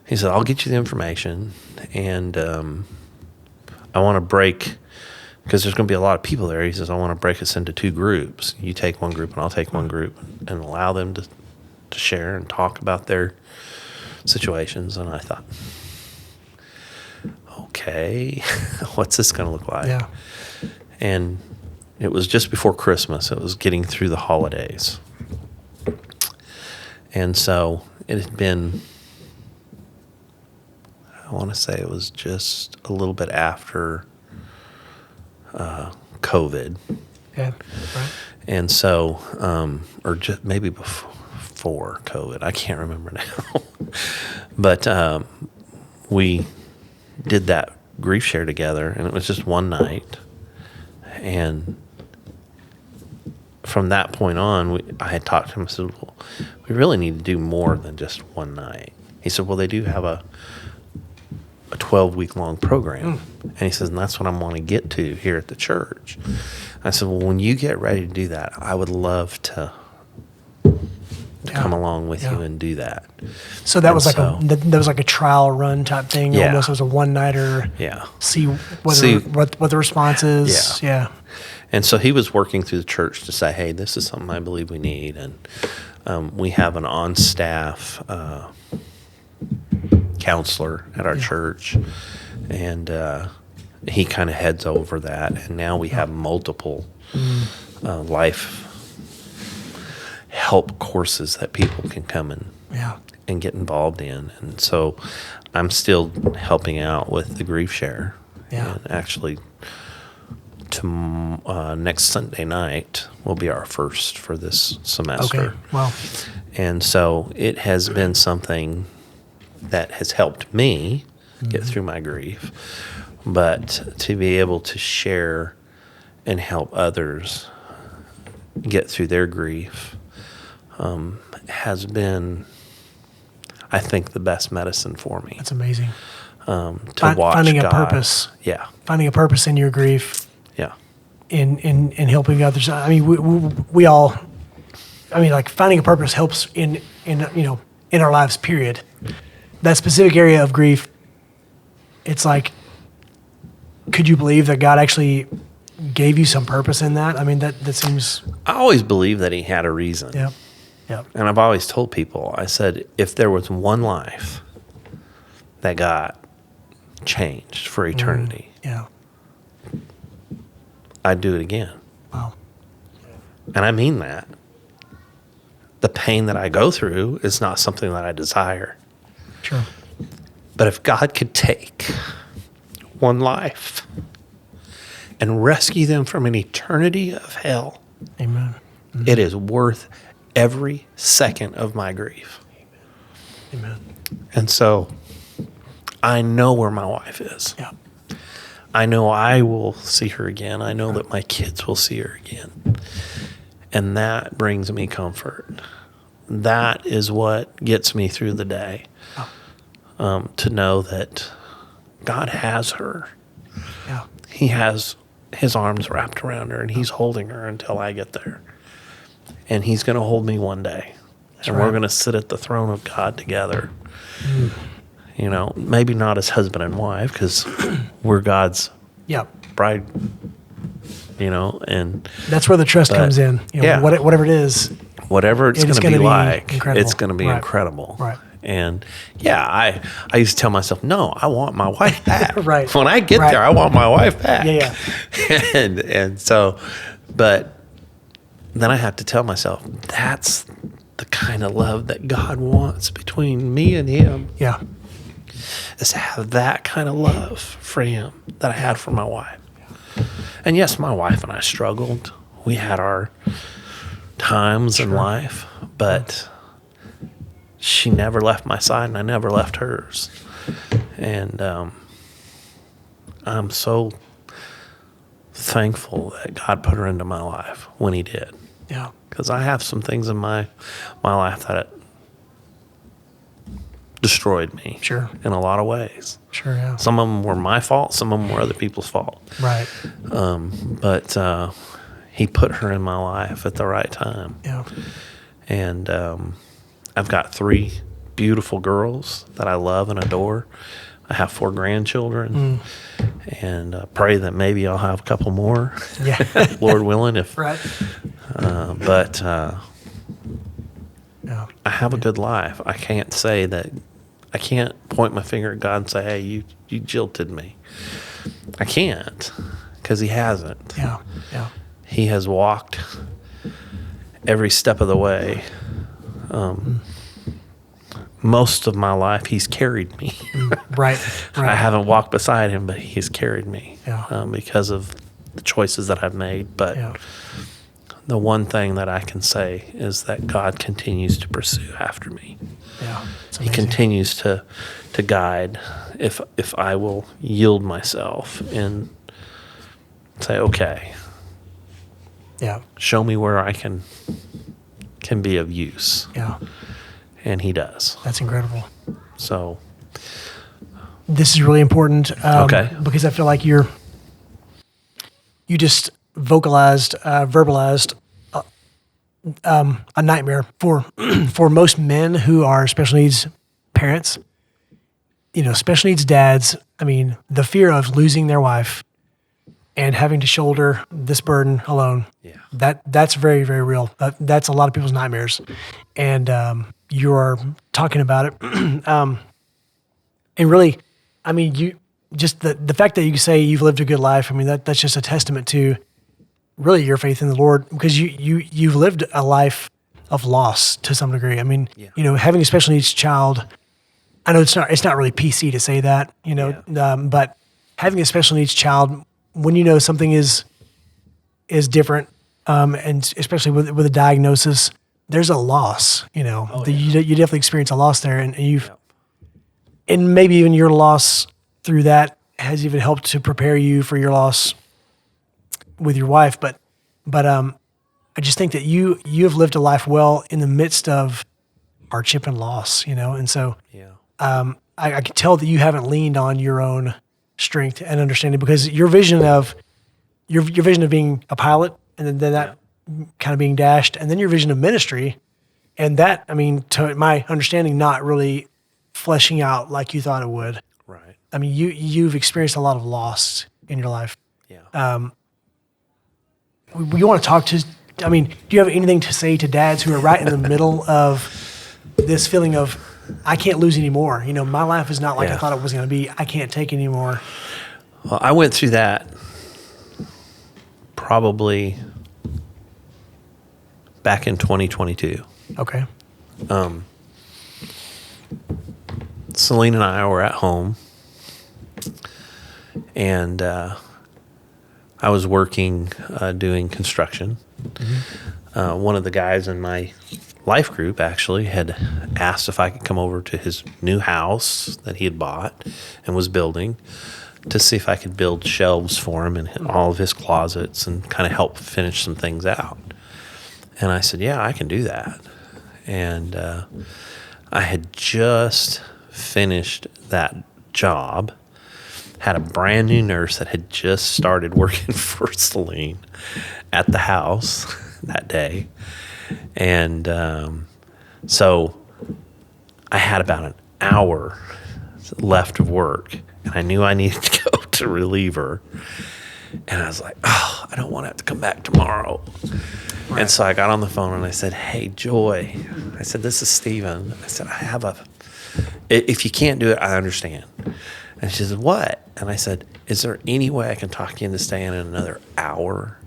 He said, I'll get you the information, and I want to break, because there's going to be a lot of people there. He says, I want to break us into 2 groups. You take one group and I'll take one group, and allow them to share and talk about their situations. And I thought, okay, what's this going to look like? Yeah. And it was just before Christmas. It was getting through the holidays. And so it had been, I want to say it was just a little bit after COVID. Yeah. Right. And so, or just maybe before COVID, I can't remember now. But we did that grief share together, and it was just one night. And from that point on, I had talked to him. I said, well, we really need to do more than just one night. He said, well, they do have a 12-week long program. And he says, and that's what I want to get to here at the church. I said, well, when you get ready to do that, I would love to come along with you and do that. So that And was like so- that was like a trial run type thing. Yeah. Almost. It was a one-nighter. Yeah. See See- what the response is. Yeah. Yeah. And so he was working through the church to say, hey, this is something I believe we need. And we have an on-staff counselor at our church. And he kind of heads over that. And now we have multiple life help courses that people can come and get involved in. And so I'm still helping out with the grief share. Yeah. And actually, next Sunday night will be our first for this semester. Okay. Wow. And so it has been something that has helped me get through my grief. But to be able to share and help others get through their grief has been, I think, the best medicine for me. That's amazing. To watch Finding God. a purpose. Yeah. Finding a purpose in your grief. Yeah. In helping others. I mean, we all. I mean, like finding a purpose helps in our lives. Period. That specific area of grief. It's like, could you believe that God actually gave you some purpose in that? I mean, that seems. I always believed that he had a reason. Yeah. Yeah. And I've always told people, I said, if there was one life that got changed for eternity, Yeah. I'd do it again. Wow. And I mean that. The pain that I go through is not something that I desire. Sure. But if God could take one life and rescue them from an eternity of hell, Amen. it is worth every second of my grief. Amen. And so I know where my wife is. Yeah. I know I will see her again. I know that my kids will see her again. And that brings me comfort. That is what gets me through the day. To know that God has her. Yeah. He has his arms wrapped around her, and he's holding her until I get there. And he's going to hold me one day. And we're right. going to sit at the throne of God together. You know, maybe not as husband and wife, because we're God's Yeah. bride, you know, and That's where the trust comes in. You know, yeah. whatever it is. whatever it's It is going to be gonna be like, incredible. it's going to be Right. incredible. Right. And yeah, I used to tell myself, no, I want my wife back. Right. When I get Right. there, I want my wife back. Yeah, and so, but then I have to tell myself, that's the kind of love that God wants between me and him, Yeah. is to have that kind of love for him that I had for my wife. And yes, my wife and I struggled. We had our times in life, but she never left my side and I never left hers. And I'm so thankful that God put her into my life when he did. Yeah. Because I have some things in my life that destroyed me. Sure. In a lot of ways. Sure. Yeah. Some of them were my fault. Some of them were other people's fault. Right. But he put her in my life at the right time. Yeah. And I've got 3 beautiful girls that I love and adore. I have 4 grandchildren. And pray that maybe I'll have a couple more. Yeah. Lord willing. If Right. But Yeah. I have a good life. I can't say that. I can't point my finger at God and say, hey, you jilted me. I can't, because he hasn't. Yeah. Yeah. He has walked every step of the way. Most of my life, he's carried me. Right. Right. I haven't walked beside him, but he's carried me Yeah. because of the choices that I've made. But Yeah. the one thing that I can say is that God continues to pursue after me. Yeah. It's He amazing. continues to guide if I will yield myself and say, okay, Yeah. show me where I can be of use. Yeah. And he does. That's incredible. So, This is really important. Okay. Because I feel like you just verbalized a nightmare for for most men who are special needs parents. You know, special needs dads. I mean, the fear of losing their wife and having to shoulder this burden alone. Yeah. That's very, very real. That's a lot of people's nightmares, and you are talking about it. And really, I mean, you just the fact that you say you've lived a good life. I mean, that's just a testament to really your faith in the Lord, because you've lived a life of loss to some degree. I mean, Yeah. you know, having a special needs child. I know it's not really PC to say that, you know, but having a special needs child, when you know something is different, and especially with a diagnosis, there's a loss. You know, you definitely experience a loss there, and and maybe even your loss through that has even helped to prepare you for your loss with your wife. But I just think that you have lived a life well in the midst of hardship and loss. You know, and so. Yeah. I can tell that you haven't leaned on your own strength and understanding, because your vision of being a pilot, and then that kind of being dashed, and then your vision of ministry, and that, I mean, to my understanding, not really fleshing out like you thought it would. Right. I mean, you've experienced a lot of loss in your life. Yeah. You want to talk to? I mean, do you have anything to say to dads who are right in the middle of this feeling of, I can't lose anymore. You know, my life is not like I thought it was going to be. I can't take anymore. Well, I went through that probably back in 2022. Okay. Celine and I were at home, and I was working doing construction. One of the guys in my life group actually had asked if I could come over to his new house that he had bought and was building to see if I could build shelves for him in all of his closets and kind of help finish some things out. And I said, yeah, I can do that. And I had just finished that job, had a brand new nurse that had just started working for Celine at the house that day. And so I had about an hour left of work, and I knew I needed to go to relieve her. And I was like, oh, I don't want to have to come back tomorrow. Right. And so I got on the phone and I said, hey, Joy. I said, this is Steven. I said, if you can't do it, I understand. And she said, what? And I said, is there any way I can talk you into staying in another hour?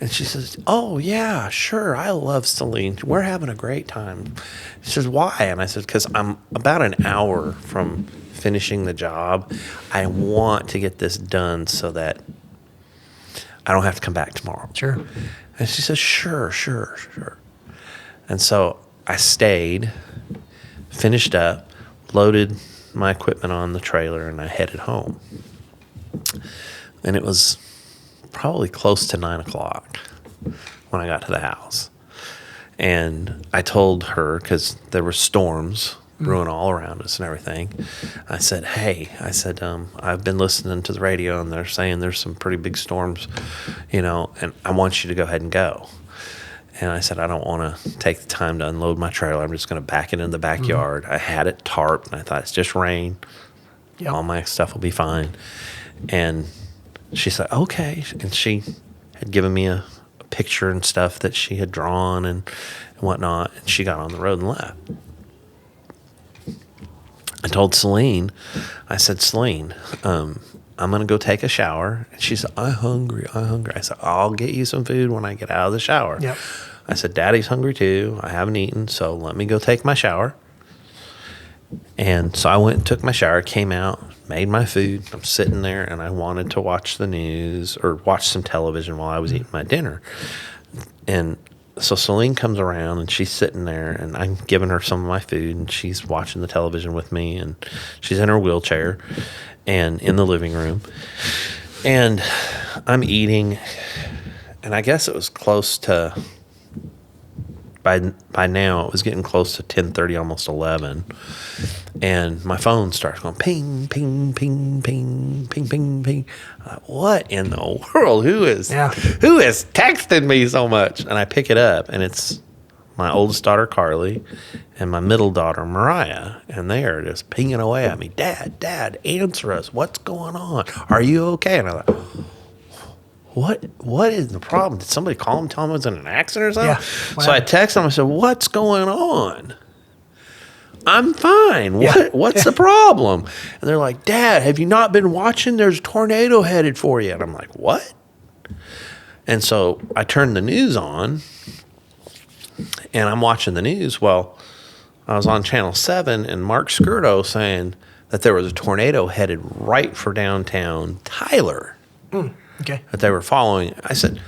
And she says, oh, yeah, sure. I love Celine. We're having a great time. She says, why? And I said, because I'm about an hour from finishing the job. I want to get this done so that I don't have to come back tomorrow. Sure. And she says, sure. And so I stayed, finished up, loaded my equipment on the trailer, and I headed home. And it was probably close to 9 o'clock when I got to the house. And I told her, because there were storms brewing all around us and everything, I said, hey, I've been listening to the radio and they're saying there's some pretty big storms, and I want you to go ahead and go. And I said, I don't want to take the time to unload my trailer. I'm just going to back it in the backyard. I had it tarped, and I thought, it's just rain. Yep. All my stuff will be fine. And she said, okay. And she had given me a picture and stuff that she had drawn and whatnot. And she got on the road and left. I told Celine, I said, Celine, I'm going to go take a shower. And she said, I'm hungry. I said, I'll get you some food when I get out of the shower. Yep. I said, Daddy's hungry too. I haven't eaten, so let me go take my shower. And so I went and took my shower, came out, made my food. I'm sitting there, and I wanted to watch the news or watch some television while I was eating my dinner. And so Celine comes around, and she's sitting there, and I'm giving her some of my food, and she's watching the television with me, and she's in her wheelchair and in the living room. And I'm eating, and I guess it was close to, by now, it was getting close to 10:30, almost 11. And my phone starts going ping, ping, ping, ping, ping, ping, ping. I'm like, what in the world? Who is texting me so much? And I pick it up, and it's my oldest daughter, Carly, and my middle daughter, Mariah. And they are just pinging away at me. Dad, answer us. What's going on? Are you okay? And I'm like, what is the problem? Did somebody call him, tell him I was in an accident or something? Yeah. So I texted him. I said, what's going on? I'm fine. What's the problem? And they're like, Dad, have you not been watching? There's a tornado headed for you. And I'm like, what? And so I turned the news on, and I'm watching the news. Well, I was on Channel 7, and Mark Skirdo saying that there was a tornado headed right for downtown Tyler. Okay. That they were following. I said,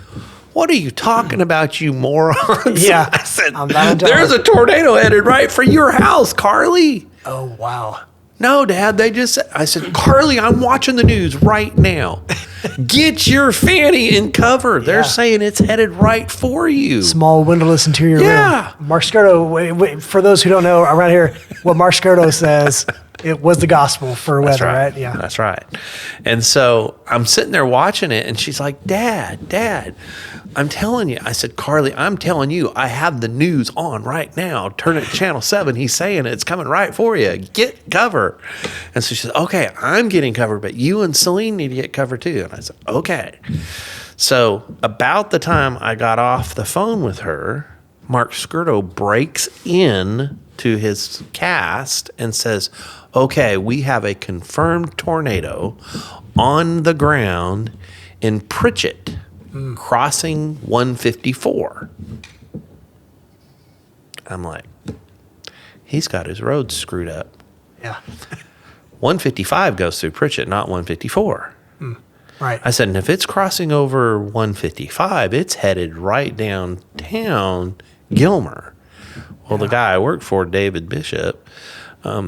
what are you talking about, you morons? Yeah. I said, there's a tornado headed right for your house, Carly. Oh, wow. No, Dad, they just said, I said, Carly, I'm watching the news right now. Get your fanny in cover. They're saying it's headed right for you. Small windowless interior room. Mark Skirdo, for those who don't know around here, what Mark Skirdo says, it was the gospel for weather, right? Yeah. That's right. And so I'm sitting there watching it, and she's like, Dad, I'm telling you. I said, Carly, I'm telling you, I have the news on right now. Turn it to Channel 7. He's saying it's coming right for you. Get cover. And so she said, okay, I'm getting covered, but you and Celine need to get covered too. And I said, okay. So about the time I got off the phone with her, Mark Skirdo breaks in to his cast and says, okay, we have a confirmed tornado on the ground in Pritchett, crossing 154. I'm like, he's got his roads screwed up. Yeah. 155 goes through Pritchett, not 154. Right. I said, and if it's crossing over 155, it's headed right downtown Gilmer. Well, the guy I worked for, David Bishop,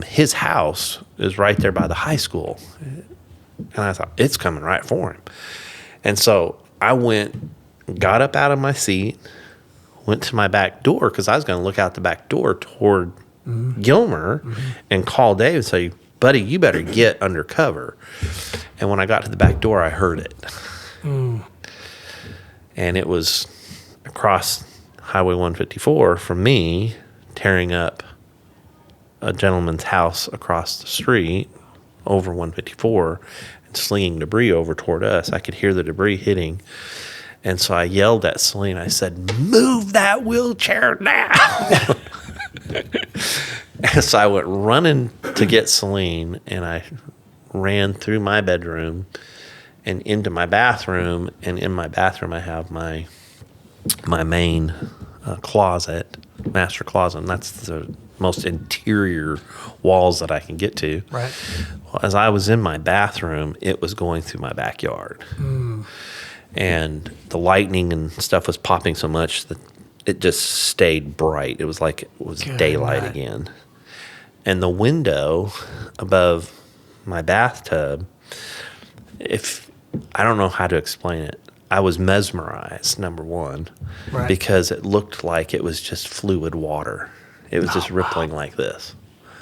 his house is right there by the high school. And I thought, it's coming right for him. And so I got up out of my seat, went to my back door because I was going to look out the back door toward Gilmer and call Dave and say, buddy, you better get under cover. And when I got to the back door, I heard it. And it was across Highway 154 from me, tearing up a gentleman's house across the street over 154 and slinging debris over toward us. I could hear the debris hitting. And so I yelled at Celine. I said, move that wheelchair now. And so I went running to get Celine, and I ran through my bedroom and into my bathroom. And in my bathroom, I have my main closet, master closet, and that's the most interior walls that I can get to. Right. Well, as I was in my bathroom, it was going through my backyard. And the lightning and stuff was popping so much that it just stayed bright. It was like it was daylight again. And the window above my bathtub, I don't know how to explain it. I was mesmerized, number one, because it looked like it was just fluid water. It was just rippling like this.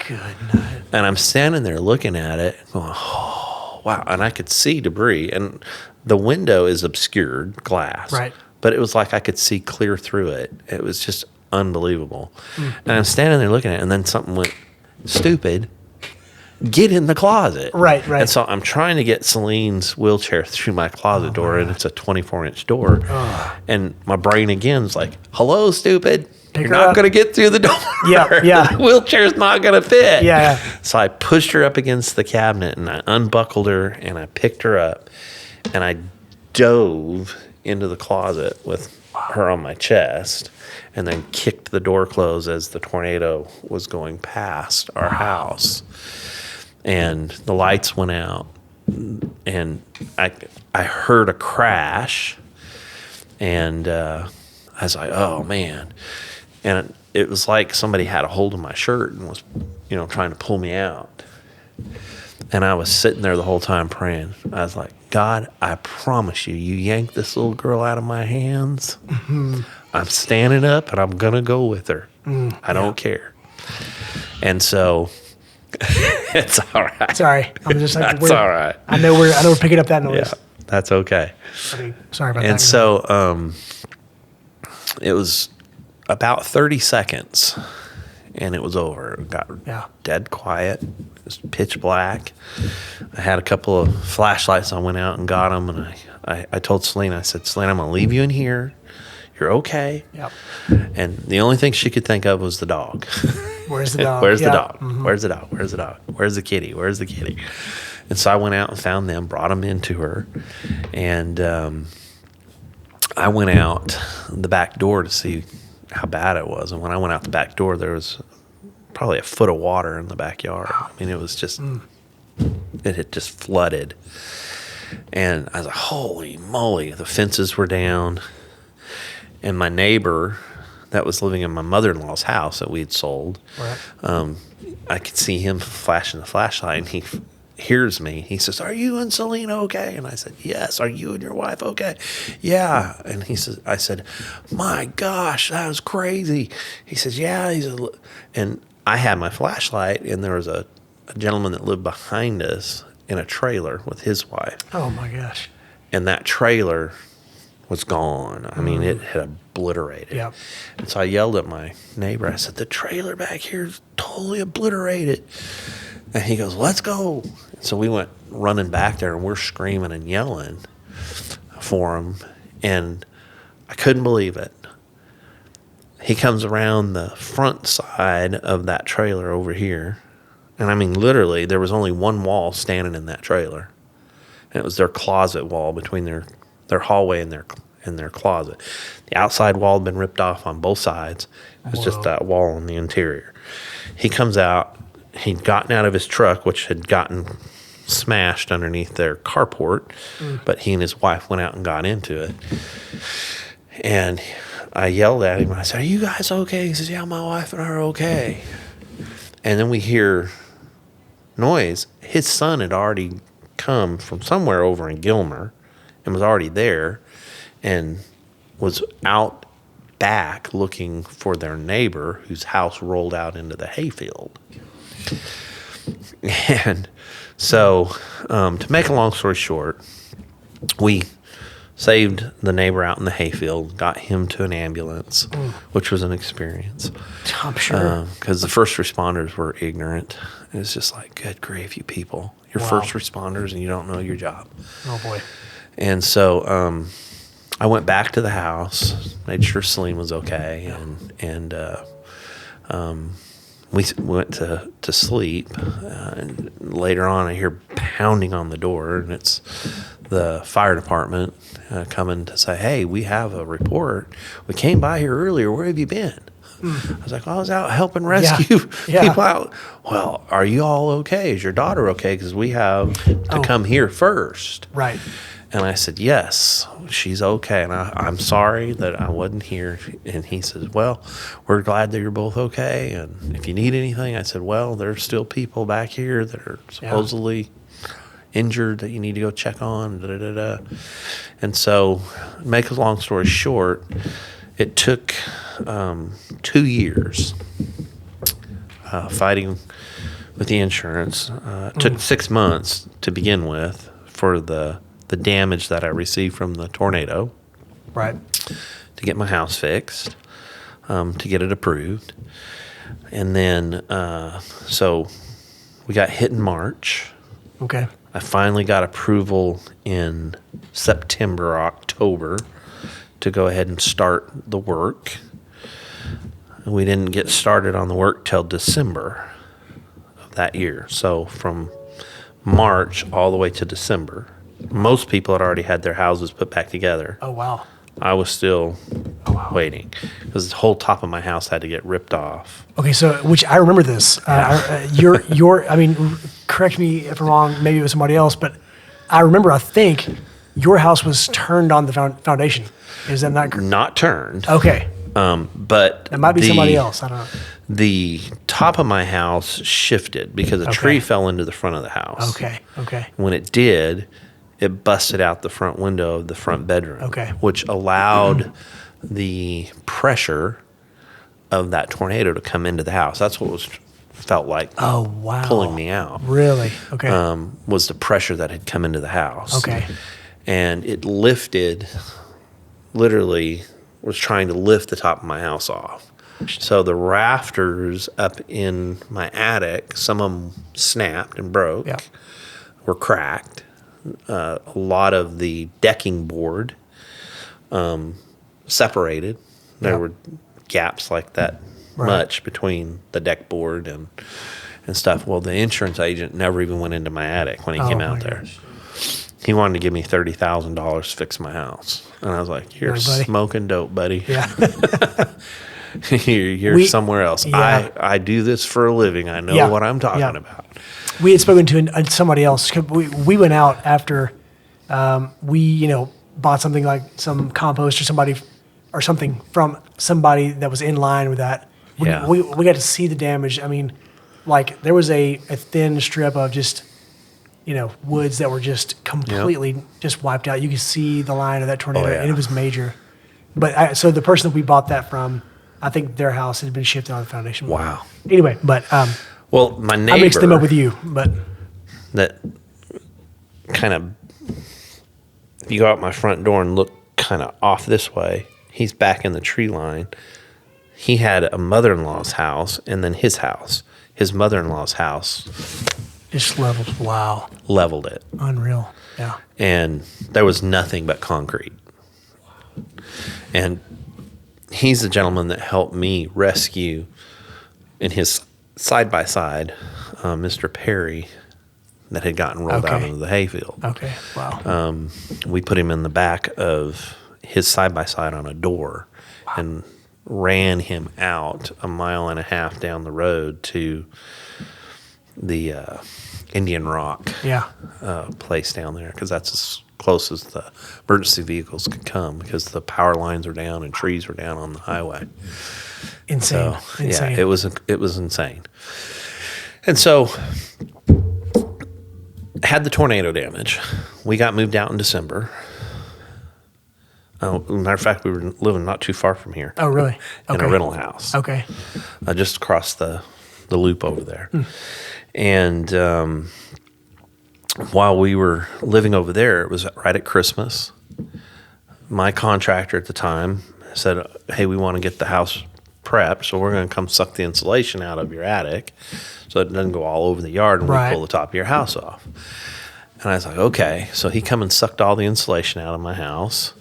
Good night. And I'm standing there looking at it, going, oh, wow. And I could see debris. And the window is obscured glass. Right. But it was like I could see clear through it. It was just unbelievable. And I'm standing there looking at it, and then something went, stupid, get in the closet. Right. And so I'm trying to get Celine's wheelchair through my closet door, and it's a 24-inch door. And my brain again is like, hello, stupid. You're not going to get through the door. Yeah. The wheelchair's not going to fit. Yeah. So I pushed her up against the cabinet, and I unbuckled her, and I picked her up, and I dove into the closet with her on my chest, and then kicked the door closed as the tornado was going past our house. And the lights went out, and I heard a crash, and I was like, oh, man. And it was like somebody had a hold of my shirt and was, trying to pull me out. And I was sitting there the whole time praying. I was like, God, I promise you yank this little girl out of my hands. I'm standing up, and I'm going to go with her. I don't care. And so it's all right. Sorry. I'm just like, that's all right. I know we're picking up that noise. Yeah, that's okay. Sorry about that. And so it was about 30 seconds, and it was over. It got dead quiet. It was pitch black. I had a couple of flashlights. I went out and got them, and I told Celine, I said, Celine, I'm going to leave you in here. You're okay. Yep. And the only thing she could think of was the dog. Where's the dog? Where's the dog? Where's the dog? Where's the dog? Where's the kitty? Where's the kitty? And so I went out and found them, brought them into her, and I went out the back door to see how bad it was. And when I went out the back door, there was probably a foot of water in the backyard. I mean, it was just, it had just flooded. And I was like, holy moly, the fences were down. And my neighbor that was living in my mother-in-law's house that we had sold, I could see him flashing the flashlight, and he hears me. He says, are you and Celine okay? And I said, yes. Are you and your wife okay? Yeah. And I said, my gosh, that was crazy. He says, yeah. And I had my flashlight, and there was a gentleman that lived behind us in a trailer with his wife. Oh my gosh. And that trailer was gone. I mean, it had obliterated. Yep. And so I yelled at my neighbor. I said, the trailer back here is totally obliterated. And he goes, let's go. So we went running back there, and we're screaming and yelling for him. And I couldn't believe it. He comes around the front side of that trailer over here. And I mean, literally, there was only one wall standing in that trailer. And it was their closet wall between their hallway and their closet. The outside wall had been ripped off on both sides. It was just that wall on the interior. He comes out. He'd gotten out of his truck, which had gotten smashed underneath their carport, but he and his wife went out and got into it. And I yelled at him. I said, "Are you guys okay?" He says, "Yeah, my wife and I are okay." And then we hear noise. His son had already come from somewhere over in Gilmer and was already there and was out back looking for their neighbor whose house rolled out into the hayfield. And so, to make a long story short, we saved the neighbor out in the hayfield, got him to an ambulance, which was an experience. I'm sure. Because the first responders were ignorant. It's just like, good grief, you people. You're Wow. first responders and you don't know your job. Oh, boy. And so I went back to the house, made sure Celine was okay, and we went to sleep. And later on, I hear pounding on the door, and it's the fire department coming to say, "Hey, we have a report. We came by here earlier. Where have you been?" I was like, "I was out helping rescue people out." "Well, are you all okay? Is your daughter okay? Because we have to come here first." Right. And I said, "Yes, she's okay. And I'm sorry that I wasn't here." And he says, "Well, we're glad that you're both okay. And if you need anything," I said, "Well, there's still people back here that are supposedly injured that you need to go check on." Da, da, da, da. And so, make a long story short, it took 2 years fighting with the insurance. It took 6 months to begin with for the damage that I received from the tornado Right. to get my house fixed, to get it approved. And then, so we got hit in March. Okay. I finally got approval in September or October to go ahead and start the work. We didn't get started on the work till December of that year. So from March all the way to December, most people had already had their houses put back together. Oh, wow. I was still waiting because the whole top of my house had to get ripped off. Okay, so which I remember this. I mean, correct me if I'm wrong. Maybe it was somebody else, but I remember. I think your house was turned on the foundation. Is that not correct? Not turned. Okay, But that might be somebody else. I don't know. The top of my house shifted because a tree fell into the front of the house. Okay. When it did, it busted out the front window of the front bedroom. Okay. Which allowed the pressure of that tornado to come into the house. That's what felt like Oh, wow. pulling me out. Really? Okay. Was the pressure that had come into the house. Okay. And it lifted, literally was trying to lift the top of my house off. So the rafters up in my attic, some of them snapped and broke, were cracked. A lot of the decking board separated. There were gaps like that much between the deck board and stuff. Well, the insurance agent never even went into my attic when he came out there. Gosh. He wanted to give me $30,000 to fix my house. And I was like, "You're smoking dope, buddy. Yeah. You're somewhere else. Yeah. I do this for a living. I know what I'm talking about." We had spoken to somebody else. We went out after we bought something like some compost or something from somebody that was in line with that. We got to see the damage. I mean, like there was a thin strip of just woods that were just completely just wiped out. You could see the line of that tornado, and it was major. But so the person that we bought that from, I think their house had been shifted on the foundation. Wow. Anyway, but well, my neighbor, I mixed them up with you, but that kind of, if you go out my front door and look kind of off this way, he's back in the tree line. He had a mother-in-law's house and then his house. His mother-in-law's house just leveled. Wow. Leveled it. Unreal. Yeah. And there was nothing but concrete. And he's the gentleman that helped me rescue in his side-by-side, Mr. Perry, that had gotten rolled out into the hayfield. Okay. Wow. We put him in the back of his side-by-side on a door and ran him out 1.5 miles down the road to Indian Rock Yeah. place down there, because that's as close as the emergency vehicles could come, because the power lines are down and trees were down on the highway. Insane. So Insane. yeah, it was insane. And so had the tornado damage. We got moved out in December. Matter of fact, we were living not too far from here. Oh, really? In a rental house. Okay. Just across the loop over there. And while we were living over there, it was right at Christmas. My contractor at the time said, hey, we want to get the house prepped, so we're going to come suck the insulation out of your attic so it doesn't go all over the yard and we pull the top of your house off. And I was like, okay. So he come and sucked all the insulation out of my house,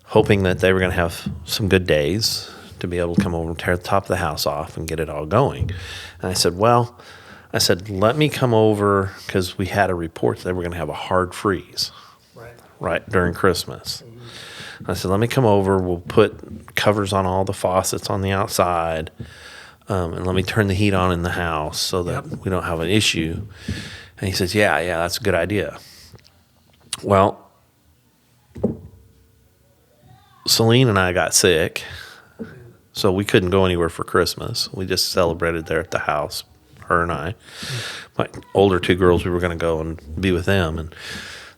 hoping that they were going to have some good days to be able to come over and tear the top of the house off and get it all going. And I said, let me come over, because we had a report that they were going to have a hard freeze right during Christmas. I said, let me come over. We'll put covers on all the faucets on the outside, and let me turn the heat on in the house so that we don't have an issue. And he says, yeah, that's a good idea. Well, Celine and I got sick, so we couldn't go anywhere for Christmas. We just celebrated there at the house, her and I. My older two girls, we were going to go and be with them, and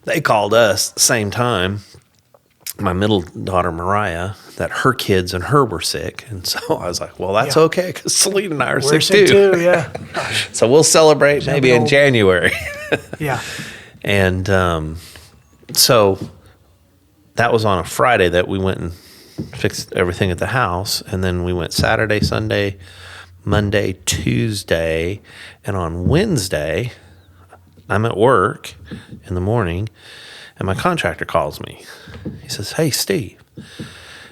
they called us at the same time. My middle daughter, Mariah, that her kids and her were sick. And so I was like, well, that's okay, because Celine and I are sick too. Yeah. So we'll celebrate maybe in January. Yeah. And so that was on a Friday that we went and fixed everything at the house. And then we went Saturday, Sunday, Monday, Tuesday. And on Wednesday, I'm at work in the morning, and my contractor calls me. He says, hey, Steve.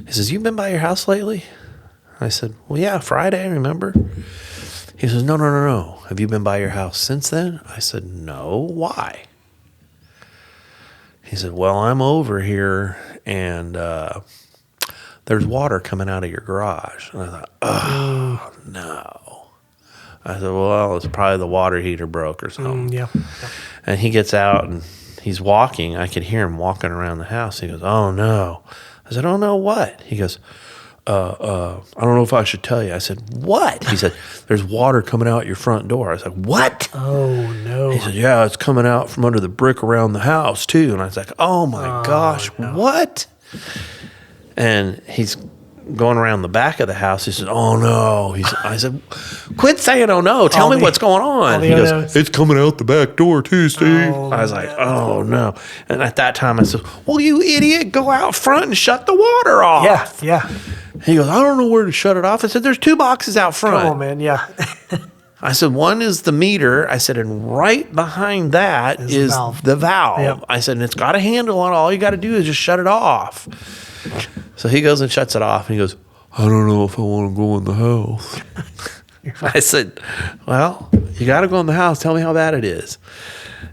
He says, you been by your house lately? I said, well, yeah, Friday, remember? He says, no. Have you been by your house since then? I said, no. Why? He said, well, I'm over here, and there's water coming out of your garage. And I thought, oh, no. I said, well, it's probably the water heater broke or something. Yeah. And he gets out, and he's walking. I could hear him walking around the house. He goes, oh, no. I said, oh, no, what? He goes, I don't know if I should tell you. I said, what? He said, there's water coming out your front door. I was like, what? Oh, no. He said, yeah, it's coming out from under the brick around the house, too. And I was like, oh, my gosh, what? And he's going around the back of the house. He said, oh, no. I said, quit saying, oh, no. Tell me what's going on. He goes, it's coming out the back door, too, Steve. I was like, oh, no. And at that time, I said, well, you idiot, go out front and shut the water off. Yeah. He goes, I don't know where to shut it off. I said, there's two boxes out front. Come on, man. Yeah. I said, one is the meter. I said, and right behind that is the valve. Yep. I said, and it's got a handle on it. All you got to do is just shut it off. So he goes and shuts it off, and he goes, I don't know if I want to go in the house. I said, well, you got to go in the house. Tell me how bad it is.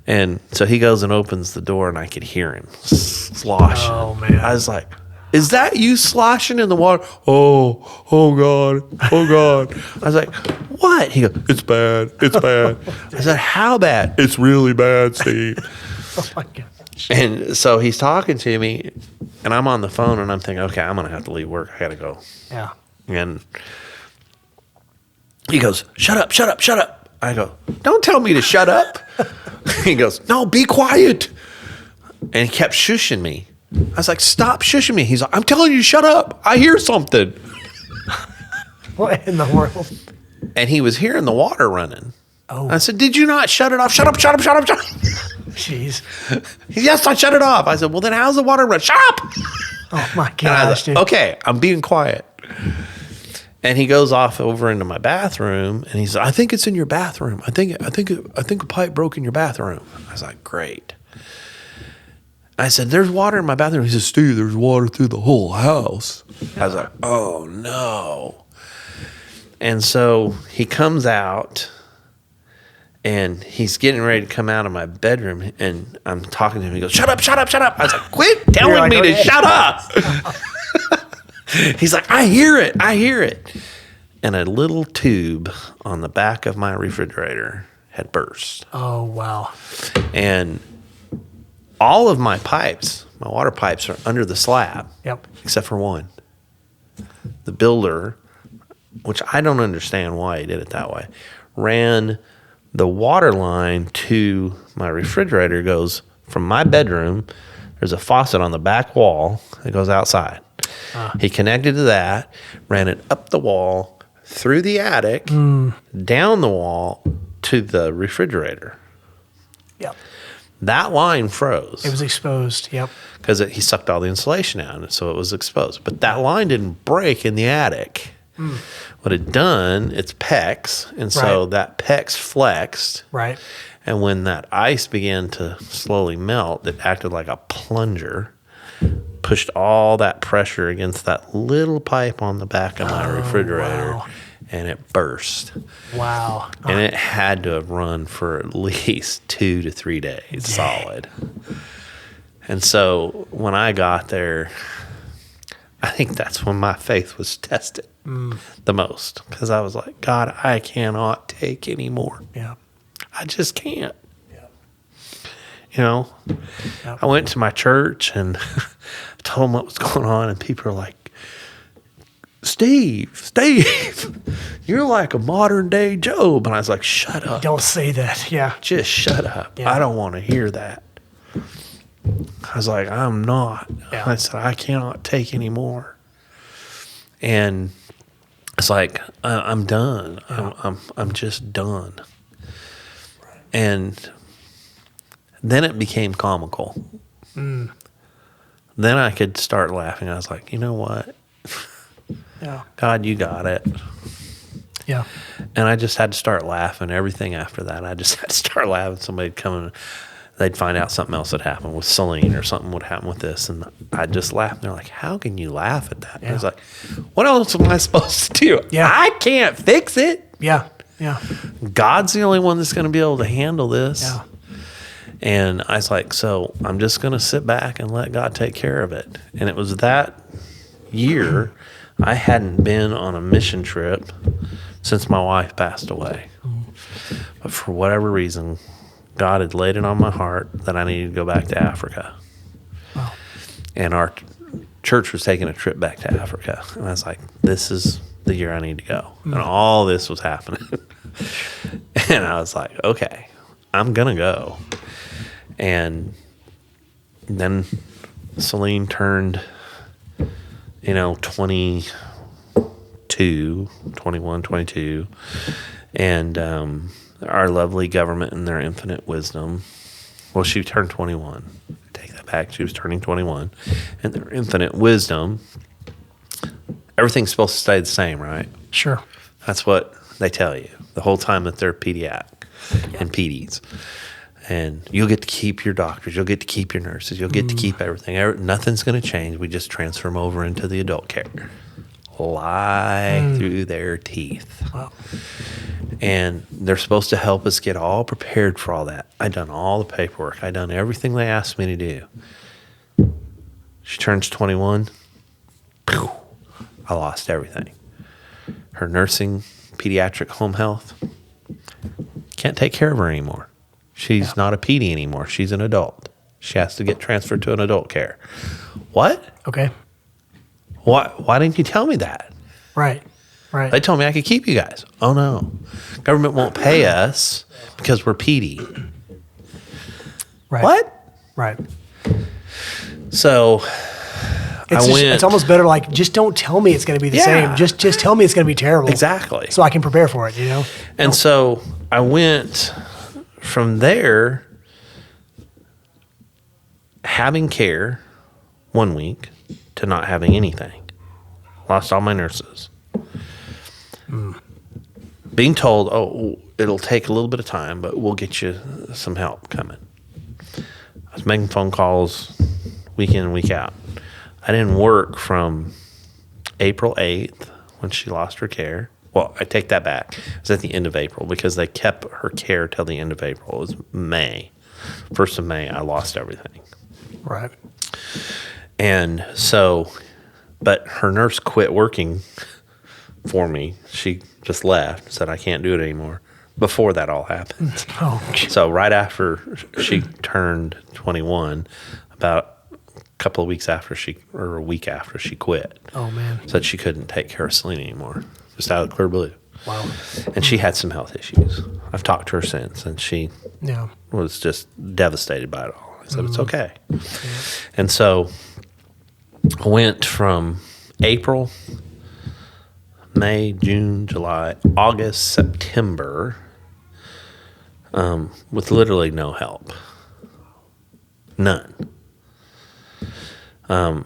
And so he goes and opens the door, and I could hear him sloshing. Oh, man. I was like, is that you sloshing in the water? Oh God. I was like, what? He goes, it's bad. I said, how bad? It's really bad, Steve. Oh, my gosh. And so he's talking to me, and I'm on the phone, and I'm thinking, okay, I'm going to have to leave work. I got to go. Yeah. And he goes, shut up. I go, don't tell me to shut up. He goes, no, be quiet. And he kept shushing me. I was like, stop shushing me. He's like, I'm telling you to shut up. I hear something. What in the world? And he was hearing the water running. Oh. I said, did you not shut it off? Shut up. Jeez. Yes, I shut it off. I said, well, then how's the water run? Shut up. Oh, my And I was gosh, like, dude. okay, I'm being quiet. And he goes off over into my bathroom, and he's like, I think it's in your bathroom. I think a pipe broke in your bathroom. I was like, great. I said, there's water in my bathroom. He says, Steve, there's water through the whole house. I was like, oh, no. And so he comes out, and he's getting ready to come out of my bedroom, and I'm talking to him. He goes, shut up. I was like, quit telling me to shut up. He's like, I hear it. And a little tube on the back of my refrigerator had burst. Oh, wow. And all of my pipes, my water pipes, are under the slab. Yep. Except for one. The builder, which I don't understand why he did it that way, ran the water line to my refrigerator. Goes from my bedroom. There's a faucet on the back wall that goes outside. He connected to that, ran it up the wall, through the attic, down the wall to the refrigerator. Yep. That line froze. It was exposed. Yep. Because he sucked all the insulation out, and so it was exposed. But that line didn't break in the attic. What it done, it's PEX, and so that PEX flexed. Right. And when that ice began to slowly melt, it acted like a plunger, pushed all that pressure against that little pipe on the back of my refrigerator, wow. and it burst. Wow. And it had to have run for at least 2 to 3 days solid. And so when I got there, I think that's when my faith was tested the most, because I was like, God, I cannot take anymore. Yeah. I just can't. Yeah. You know, Yep. I went to my church and told them what was going on, and people are like, Steve, you're like a modern day Job. And I was like, shut up. Don't say that. Yeah. Just shut up. Yeah. I don't want to hear that. I was like, I'm not. Yeah. I said, I cannot take any more. And it's like, I'm done. Yeah. I'm just done. And then it became comical. Then I could start laughing. I was like, you know what? Yeah. God, you got it. Yeah. And I just had to start laughing. Everything after that, I just had to start laughing. Somebody'd come and they'd find out something else had happened with Celine, or something would happen with this. And I'd just laugh. And they're like, how can you laugh at that? And I was like, what else am I supposed to do? Yeah. I can't fix it. Yeah. Yeah. God's the only one that's going to be able to handle this. Yeah. And I was like, so I'm just going to sit back and let God take care of it. And it was that year I hadn't been on a mission trip since my wife passed away. But for whatever reason, God had laid it on my heart that I needed to go back to Africa. Wow. And our church was taking a trip back to Africa. And I was like, this is the year I need to go. And all this was happening. And I was like, okay, I'm going to go. And then Celine turned, 21, 22. And our lovely government in their infinite wisdom, well, she turned 21. Take that back. She was turning 21. And their infinite wisdom, everything's supposed to stay the same, right? Sure. That's what they tell you the whole time that they're pediatric and peds. And you'll get to keep your doctors. You'll get to keep your nurses. You'll get to keep everything. Nothing's going to change. We just transfer them over into the adult care. Lie through their teeth. Wow. And they're supposed to help us get all prepared for all that. I done all the paperwork. I done everything they asked me to do. She turns 21. Pew, I lost everything. Her nursing, pediatric home health, can't take care of her anymore. She's not a PD anymore. She's an adult. She has to get transferred to an adult care. What? Okay. Why didn't you tell me that? Right. Right. They told me I could keep you guys. Oh, no. Government won't pay us because we're PD. Right. What? Right. So It's almost better, like, just don't tell me it's going to be the Yeah. same. Just tell me it's going to be terrible. Exactly. So I can prepare for it, And so I went from there having care 1 week to not having anything. Lost all my nurses. Being told, oh, it'll take a little bit of time, but we'll get you some help coming. I was making phone calls week in and week out. I didn't work from April 8th when she lost her care. Well, I take that back. It was at the end of April because they kept her care till the end of April. It was May. 1st of May, I lost everything. Right. And so, but her nurse quit working for me. She just left, said, I can't do it anymore. before that all happened. Oh, So right after she turned 21, about a couple of weeks after or a week after she quit, oh man. said she couldn't take care of Selena anymore, just out of the clear blue. Wow. And she had some health issues. I've talked to her since, and she Yeah. was just devastated by it all. I said, it's okay. And so I went from April, May, June, July, August, September, with literally no help. None. I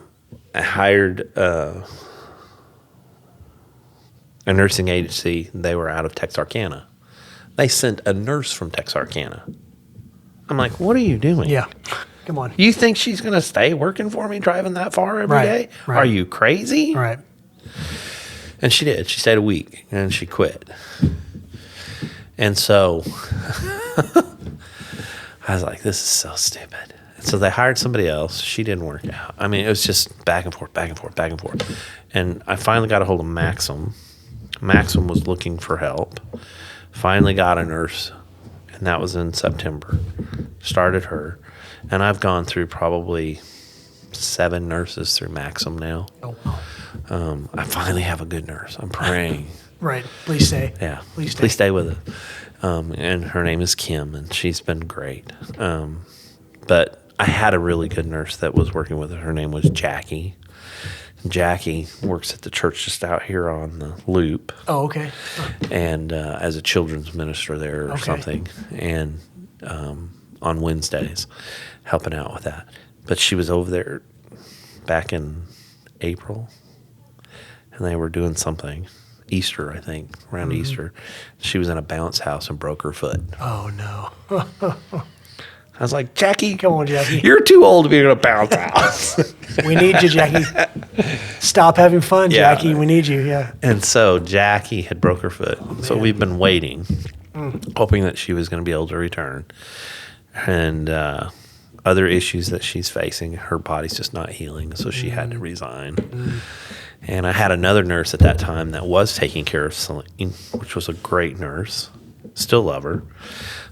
hired a nursing agency. They were out of Texarkana. They sent a nurse from Texarkana. I'm like, what are you doing? Yeah. Come on. You think she's going to stay working for me driving that far every day? Right. Are you crazy? All right. And she did. She stayed a week and she quit. And so I was like, this is so stupid. And so they hired somebody else. She didn't work out. I mean, it was just back and forth, back and forth, back and forth. And I finally got a hold of Maxim. Maxim was looking for help. Finally got a nurse, and that was in September. Started her. And I've gone through probably 7 nurses through Maxim now. Oh, wow. I finally have a good nurse. I'm praying. Right. Please stay. Yeah. Please stay. Please stay with it. And her name is Kim, and she's been great. But I had a really good nurse that was working with her. Her name was Jackie. Jackie works at the church just out here on the Loop. Oh, okay. And as a children's minister there or something. And on Wednesdays, helping out with that. But she was over there back in April, and they were doing something. Easter, I think, around Easter. She was in a bounce house and broke her foot. Oh, no. I was like, Jackie, Come on, Jackie. you're too old to be in a bounce house. We need you, Jackie. Stop having fun, Yeah. Jackie. We need you. Yeah. And so Jackie had broke her foot. So we've been waiting, hoping that she was going to be able to return. And other issues that she's facing, her body's just not healing, so she had to resign. And I had another nurse at that time that was taking care of Celine, which was a great nurse. Still love her.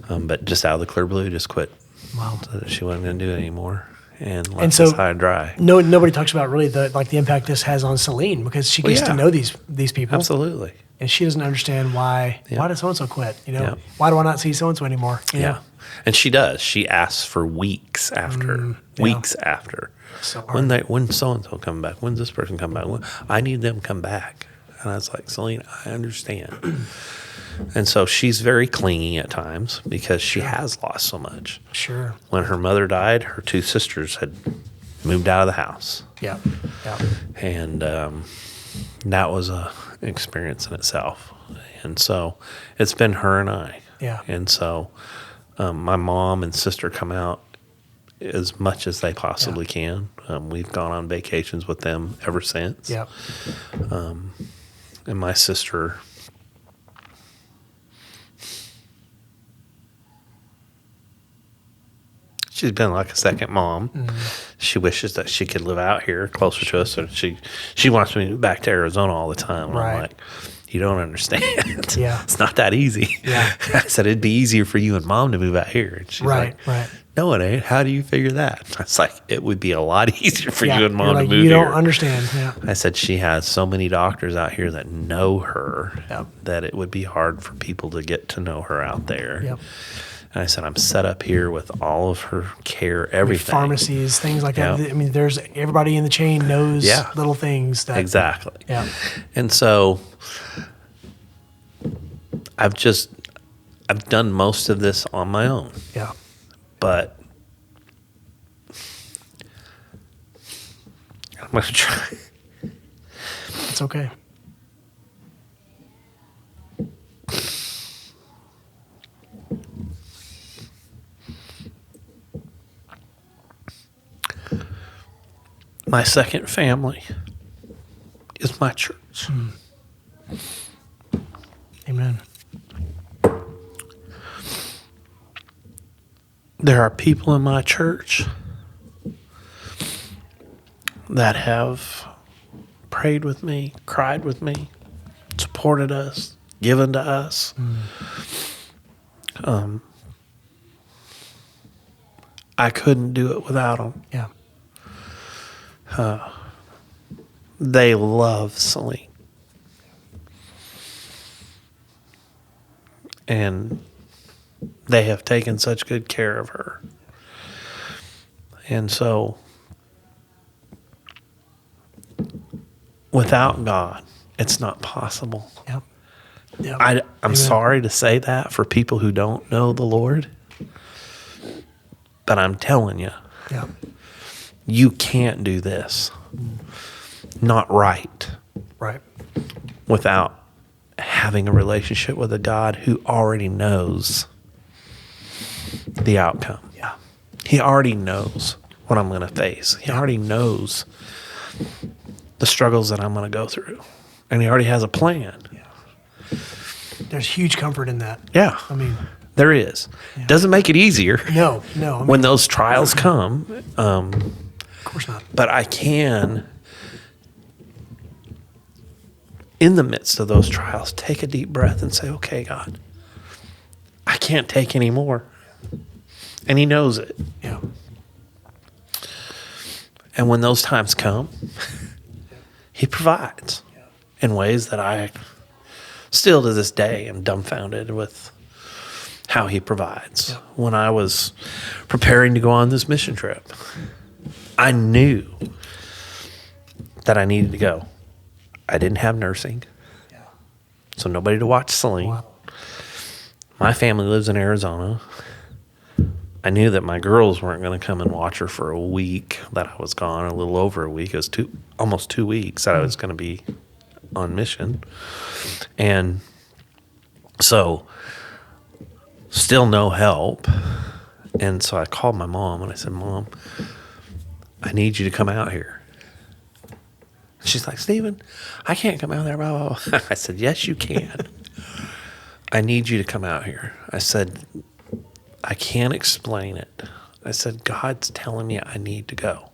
But just out of the clear blue, just quit. Wow. So that she wasn't going to do it anymore. And left so- us high and dry. No, nobody talks about really the impact this has on Celine, because she gets yeah. to know these people. Absolutely. And she doesn't understand why did so-and-so quit? You know, Yeah. why do I not see so-and-so anymore? You know? Yeah. And she does. She asks for weeks after. Weeks after. So hard. When's so-and-so come back? When's this person come back? I need them to come back. And I was like, Celine, I understand. And so she's very clingy at times because she has lost so much. Sure. When her mother died, her 2 sisters had moved out of the house. Yeah. Yeah. And that was a experience in itself. And so it's been her and I. Yeah. And so my mom and sister come out as much as they possibly can. We've gone on vacations with them ever since. Yeah. And my sister, she's been like a second mom. She wishes that she could live out here closer to us. So she wants me to move back to Arizona all the time. And I'm Right. like, you don't understand. Yeah. It's not that easy. Yeah. I said, it'd be easier for you and mom to move out here. And she's Right. like, Right. no, it ain't. How do you figure that? I was like, it would be a lot easier for Yeah. you and mom You're to like, move you here. don't understand. Yeah. I said she has so many doctors out here that know her Yep. that it would be hard for people to get to know her out there. Yep. And I said, I'm set up here with all of her care, everything. Pharmacies, things like that. Yeah. I mean, there's everybody in the chain knows Yeah. little things that Exactly. Yeah. And so I've done most of this on my own, Yeah. but I'm going to try. It's okay. My second family is my church. Amen. There are people in my church that have prayed with me, cried with me, supported us, given to us. I couldn't do it without them. Yeah. They love Celine. And they have taken such good care of her. And so, without God, it's not possible. Yep. Yep. I'm Amen. sorry to say that for people who don't know the Lord, but I'm telling you, Yeah. you can't do this. Not right. Right. Without having a relationship with a God who already knows the outcome. Yeah. He already knows what I'm going to face. He already knows the struggles that I'm going to go through. And he already has a plan. There's huge comfort in that. Yeah. I mean, There is. Doesn't make it easier no. I mean, when those trials come. of course not. But I can, in the midst of those trials, take a deep breath and say, okay, God, I can't take any more. And he knows it. Yeah. And when those times come, he provides in ways that I still to this day am dumbfounded with how he provides. Yeah. When I was preparing to go on this mission trip, I knew that I needed to go. I didn't have nursing, so nobody to watch Celine. Wow. My family lives in Arizona. I knew that my girls weren't going to come and watch her for a week that I was gone, a little over a week. It was almost 2 weeks that I was going to be on mission. And so still no help. And so I called my mom and I said, Mom, I need you to come out here. She's like, Steven, I can't come out there, blah, blah, blah. I said, yes, you can. I need you to come out here. I said, I can't explain it. I said, God's telling me I need to go.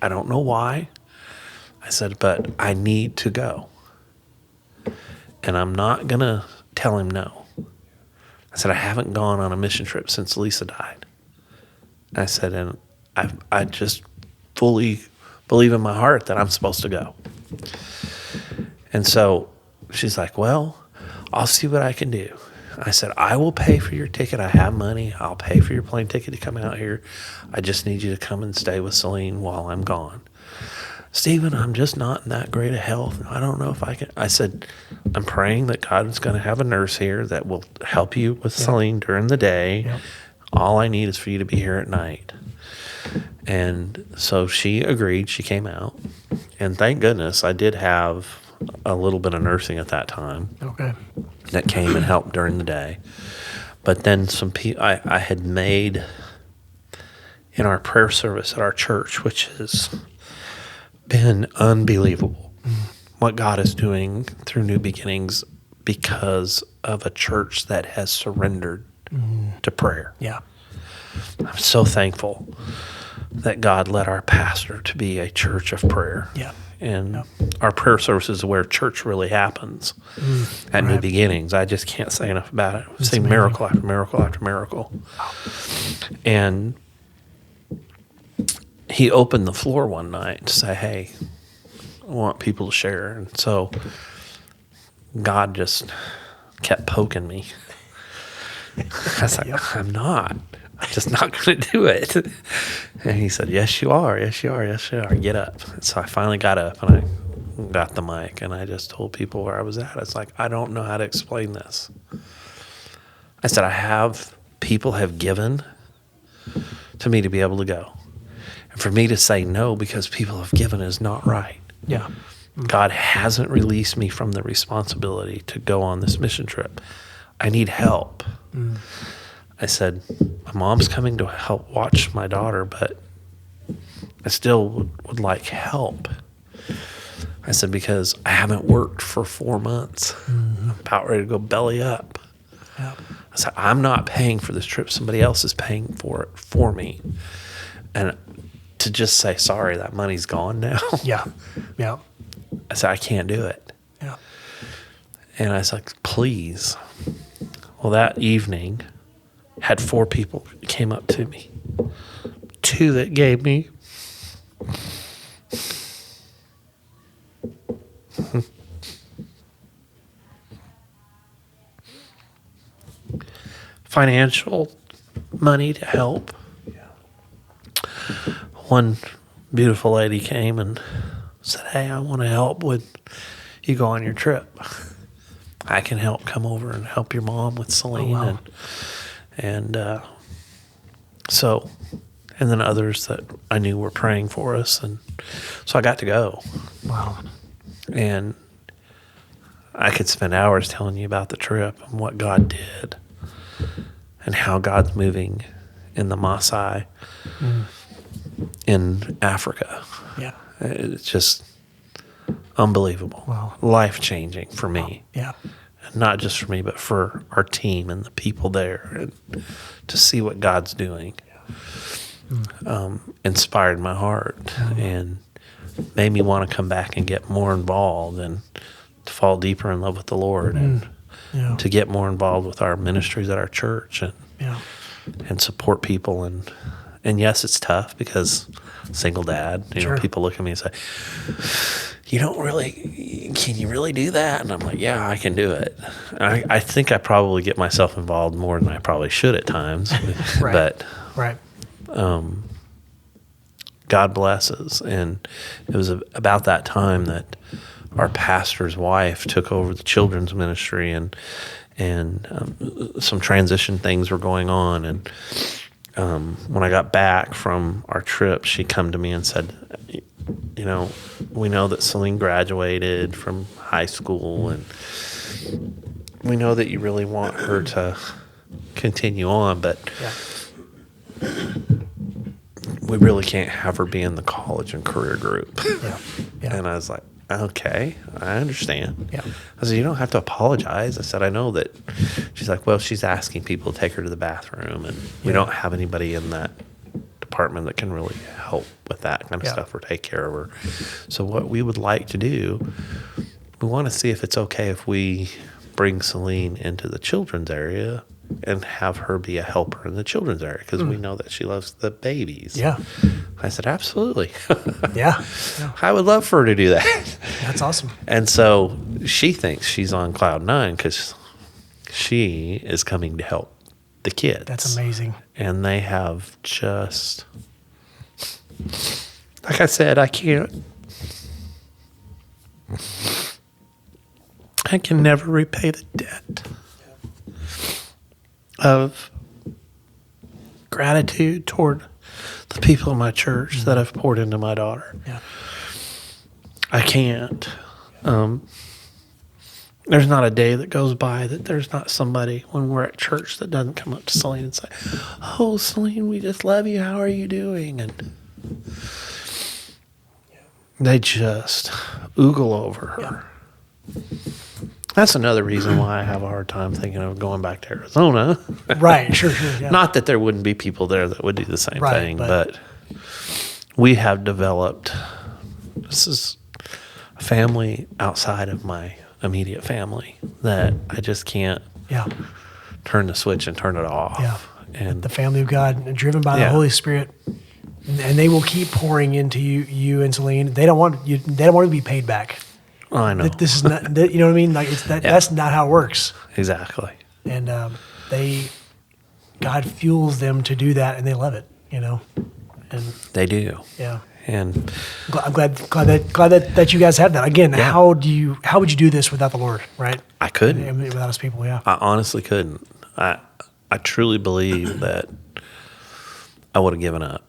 I don't know why. I said, but I need to go. And I'm not going to tell him no. I said, I haven't gone on a mission trip since Lisa died. I said, and I just fully believe in my heart that I'm supposed to go. And so she's like, well, I'll see what I can do. I said, I will pay for your ticket. I have money. I'll pay for your plane ticket to come out here. I just need you to come and stay with Celine while I'm gone. Steven, I'm just not in that great of health. I don't know if I can. I said, I'm praying that God is going to have a nurse here that will help you with Celine during the day. Yep. All I need is for you to be here at night. And so she agreed. She came out. And thank goodness I did have a little bit of nursing at that time. Okay. That came and helped during the day. But then some people I had made in our prayer service at our church, which has been unbelievable, what God is doing through New Beginnings because of a church that has surrendered to prayer. Yeah. I'm so thankful that God led our pastor to be a church of prayer. Yeah. And our prayer service is where church really happens at New right. Beginnings. I just can't say enough about it. We've seen amazing. miracle after miracle after miracle. And he opened the floor one night to say, hey, I want people to share. And so God just kept poking me. I was like, I'm just not going to do it. And he said, yes, you are. Yes, you are. Yes, you are. Get up. And so I finally got up and I got the mic and I just told people where I was at. It's like, I don't know how to explain this. I said, people have given to me to be able to go. And for me to say no because people have given is not right. Yeah. God hasn't released me from the responsibility to go on this mission trip. I need help. I said, my mom's coming to help watch my daughter, but I still would like help. I said, because I haven't worked for 4 months. I'm about ready to go belly up. Yeah. I said, I'm not paying for this trip. Somebody else is paying for it for me. And to just say, sorry, that money's gone now. Yeah. Yeah. I said, I can't do it. Yeah. And I was like, please, Well, that evening, had 4 people came up to me. 2 that gave me financial money to help. One beautiful lady came and said, "Hey, I want to help when you go on your trip. I can help come over and help your mom with Celine." wow. And and then others that I knew were praying for us. And so I got to go. Wow. And I could spend hours telling you about the trip and what God did and how God's moving in the Maasai in Africa. Yeah. It's just unbelievable. Wow. Life-changing for me. Yeah. And not just for me, but for our team and the people there. And to see what God's doing inspired my heart and made me want to come back and get more involved and to fall deeper in love with the Lord and Yeah. to get more involved with our ministries at our church Yeah. and support people. And yes, it's tough because single dad, Sure. people look at me and say, can you really do that? And I'm like, yeah, I can do it. I think I probably get myself involved more than I probably should at times, Right. but Right. God blesses. And it was about that time that our pastor's wife took over the children's ministry and some transition things were going on. And when I got back from our trip, she come to me and said, we know that Celine graduated from high school and we know that you really want her to continue on, but we really can't have her be in the college and career group. Yeah. Yeah. And I was like, okay, I understand. Yeah. I said, you don't have to apologize. I said, I know that. She's like, well, she's asking people to take her to the bathroom, and we don't have anybody in that department that can really help with that kind of stuff or take care of her. So what we would like to do, we want to see if it's okay if we bring Celine into the children's area and have her be a helper in the children's area because we know that she loves the babies. Yeah. I said, absolutely. Yeah. I would love for her to do that. That's awesome. And so she thinks she's on cloud 9 because she is coming to help the kids. That's amazing. And they have just, like I said, I can never repay the debt of gratitude toward the people in my church that have poured into my daughter. Yeah. I can't. There's not a day that goes by that there's not somebody when we're at church that doesn't come up to Celine and say, "Oh, Celine, we just love you. How are you doing?" And they just oogle over her. Yeah. That's another reason why I have a hard time thinking of going back to Arizona. Right, sure. Yeah. Not that there wouldn't be people there that would do the same thing, but we have developed, this is a family outside of my immediate family that I just can't turn the switch and turn it off. Yeah. And the family of God, driven by the Holy Spirit, and they will keep pouring into you and Celine. They don't want you. They don't want to be paid back. I know. This is not. You know what I mean? Like that's not how it works. Exactly. And God fuels them to do that, and they love it. And they do. Yeah. And I'm glad that you guys have that. Again, how would you do this without the Lord? Right? I couldn't. And without His people. Yeah. I honestly couldn't. I truly believe that I would have given up.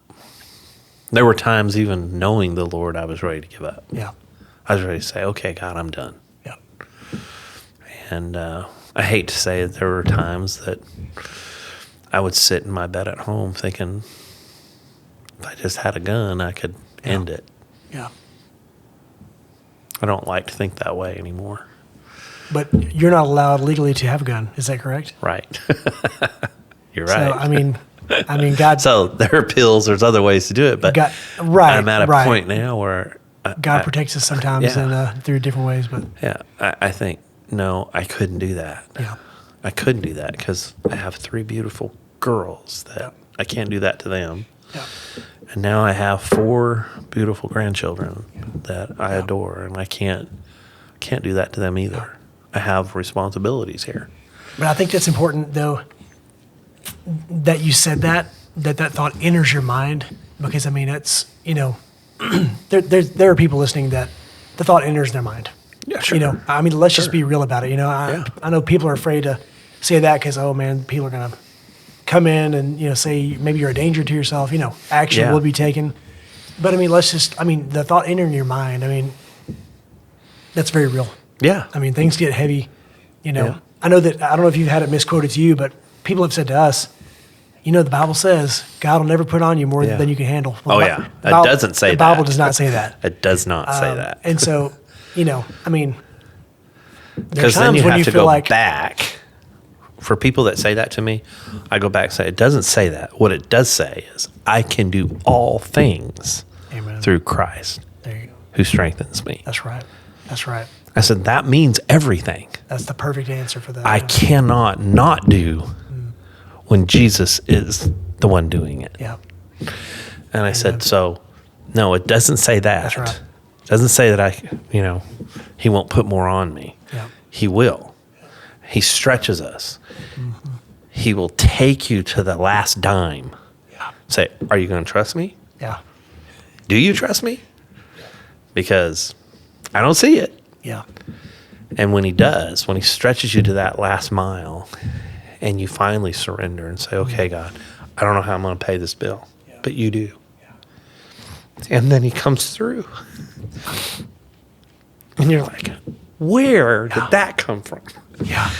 There were times, even knowing the Lord, I was ready to give up. Yeah. I was ready to say, "Okay, God, I'm done." Yeah. And I hate to say it, there were times that I would sit in my bed at home thinking, if I just had a gun, I could end it. Yeah. I don't like to think that way anymore. But you're not allowed legally to have a gun. Is that correct? Right. You're right. So I mean, God. So there are pills. There's other ways to do it, but I'm at a point now where God protects us sometimes and through different ways. But I think no, I couldn't do that. Yeah. I couldn't do that because I have 3 beautiful girls that I can't do that to them. Yeah. And now I have 4 beautiful grandchildren that I adore, and I can't do that to them either. I have responsibilities here. But I think that's important, though, that you said that thought enters your mind, because I mean, it's, you know, there are people listening that the thought enters their mind. Yeah, sure. You know, I mean, let's just be real about it. You know, I know people are afraid to say that because, oh man, people are going to come in and, you know, say maybe you're a danger to yourself. You know, action will be taken. But I mean, the thought entering your mind, I mean, that's very real. Yeah. I mean, things get heavy, you know. Yeah. I don't know if you've had it misquoted to you, but people have said to us, you know, the Bible says God will never put on you more than you can handle. Well, It doesn't say that. The Bible does not say that. It does not say that. And so, you know, I mean, there's Because then times you when have you to feel go like, back. For people that say that to me, I go back and say, it doesn't say that. What it does say is, I can do all things Amen. through Christ There you go. who strengthens me. That's right. That's right. I said, that means everything. That's the perfect answer for that. I cannot not do when Jesus is the one doing it. Yeah. And I said, so, no, it doesn't say that. That's right. It doesn't say that he won't put more on me. Yeah. He will. He stretches us. Mm-hmm. He will take you to the last dime. Yeah. Say, are you going to trust me? Yeah. Do you trust me? Because I don't see it. Yeah. And when he does, when he stretches you to that last mile and you finally surrender and say, okay, God, I don't know how I'm going to pay this bill, but you do. And then he comes through. And you're like, where did that come from? Yeah.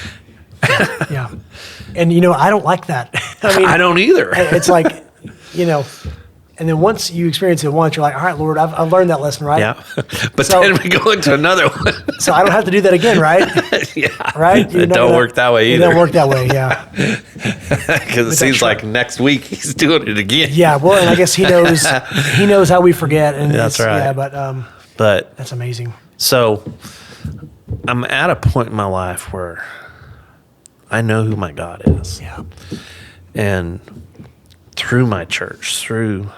Yeah. And, you know, I don't like that. I mean, I don't either. It's like, you know, and then once you experience it once, you're like, all right, Lord, I've learned that lesson, right? Yeah. But So- then we go into another one. So I don't have to do that again, right? Yeah. Right? It don't work that way It either. don't work that way, yeah. Because it seems like next week he's doing it again. Yeah, well, and I guess he knows how we forget. And That's right. Yeah, but But that's amazing. so I'm at a point in my life where I know who my God is. Yeah. And through my church, through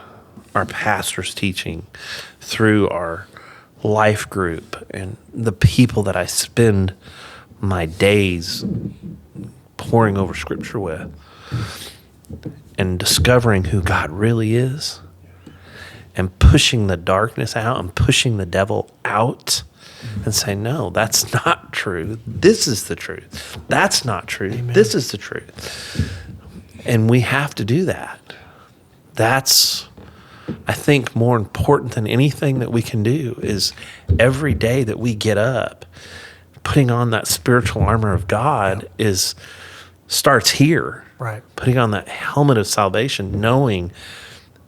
our pastor's teaching, through our life group, and the people that I spend my days poring over scripture with, and discovering who God really is, and pushing the darkness out and pushing the devil out, and say, no, that's not true. This is the truth. That's not true. Amen. This is the truth. And we have to do that. That's, I think, more important than anything that we can do is every day that we get up, putting on that spiritual armor of God starts here. Right. Putting on that helmet of salvation, knowing,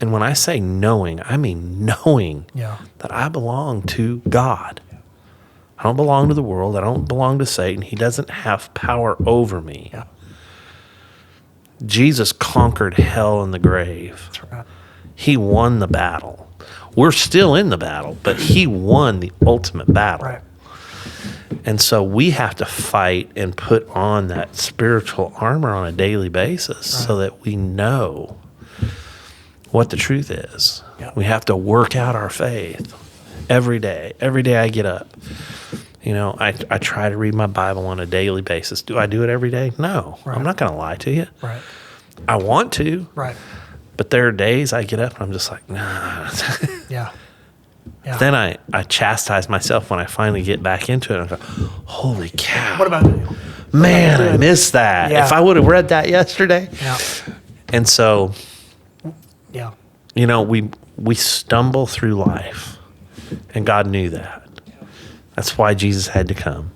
and when I say knowing, I mean knowing that I belong to God. I don't belong to the world. I don't belong to Satan. He doesn't have power over me. Yeah. Jesus conquered hell and the grave. That's right. He won the battle. We're still in the battle, but he won the ultimate battle. Right. And so we have to fight and put on that spiritual armor on a daily basis so that we know what the truth is. Yeah. We have to work out our faith every day. Every day I get up. You know, I try to read my Bible on a daily basis. Do I do it every day? No. Right. I'm not going to lie to you. Right. I want to. Right. But there are days I get up and I'm just like, nah. Yeah. Yeah. Then I chastise myself when I finally get back into it. I go, holy cow. What about you? Man, I missed that. Yeah. If I would have read that yesterday. Yeah. And so, Yeah. you know, we stumble through life. And God knew that. That's why Jesus had to come.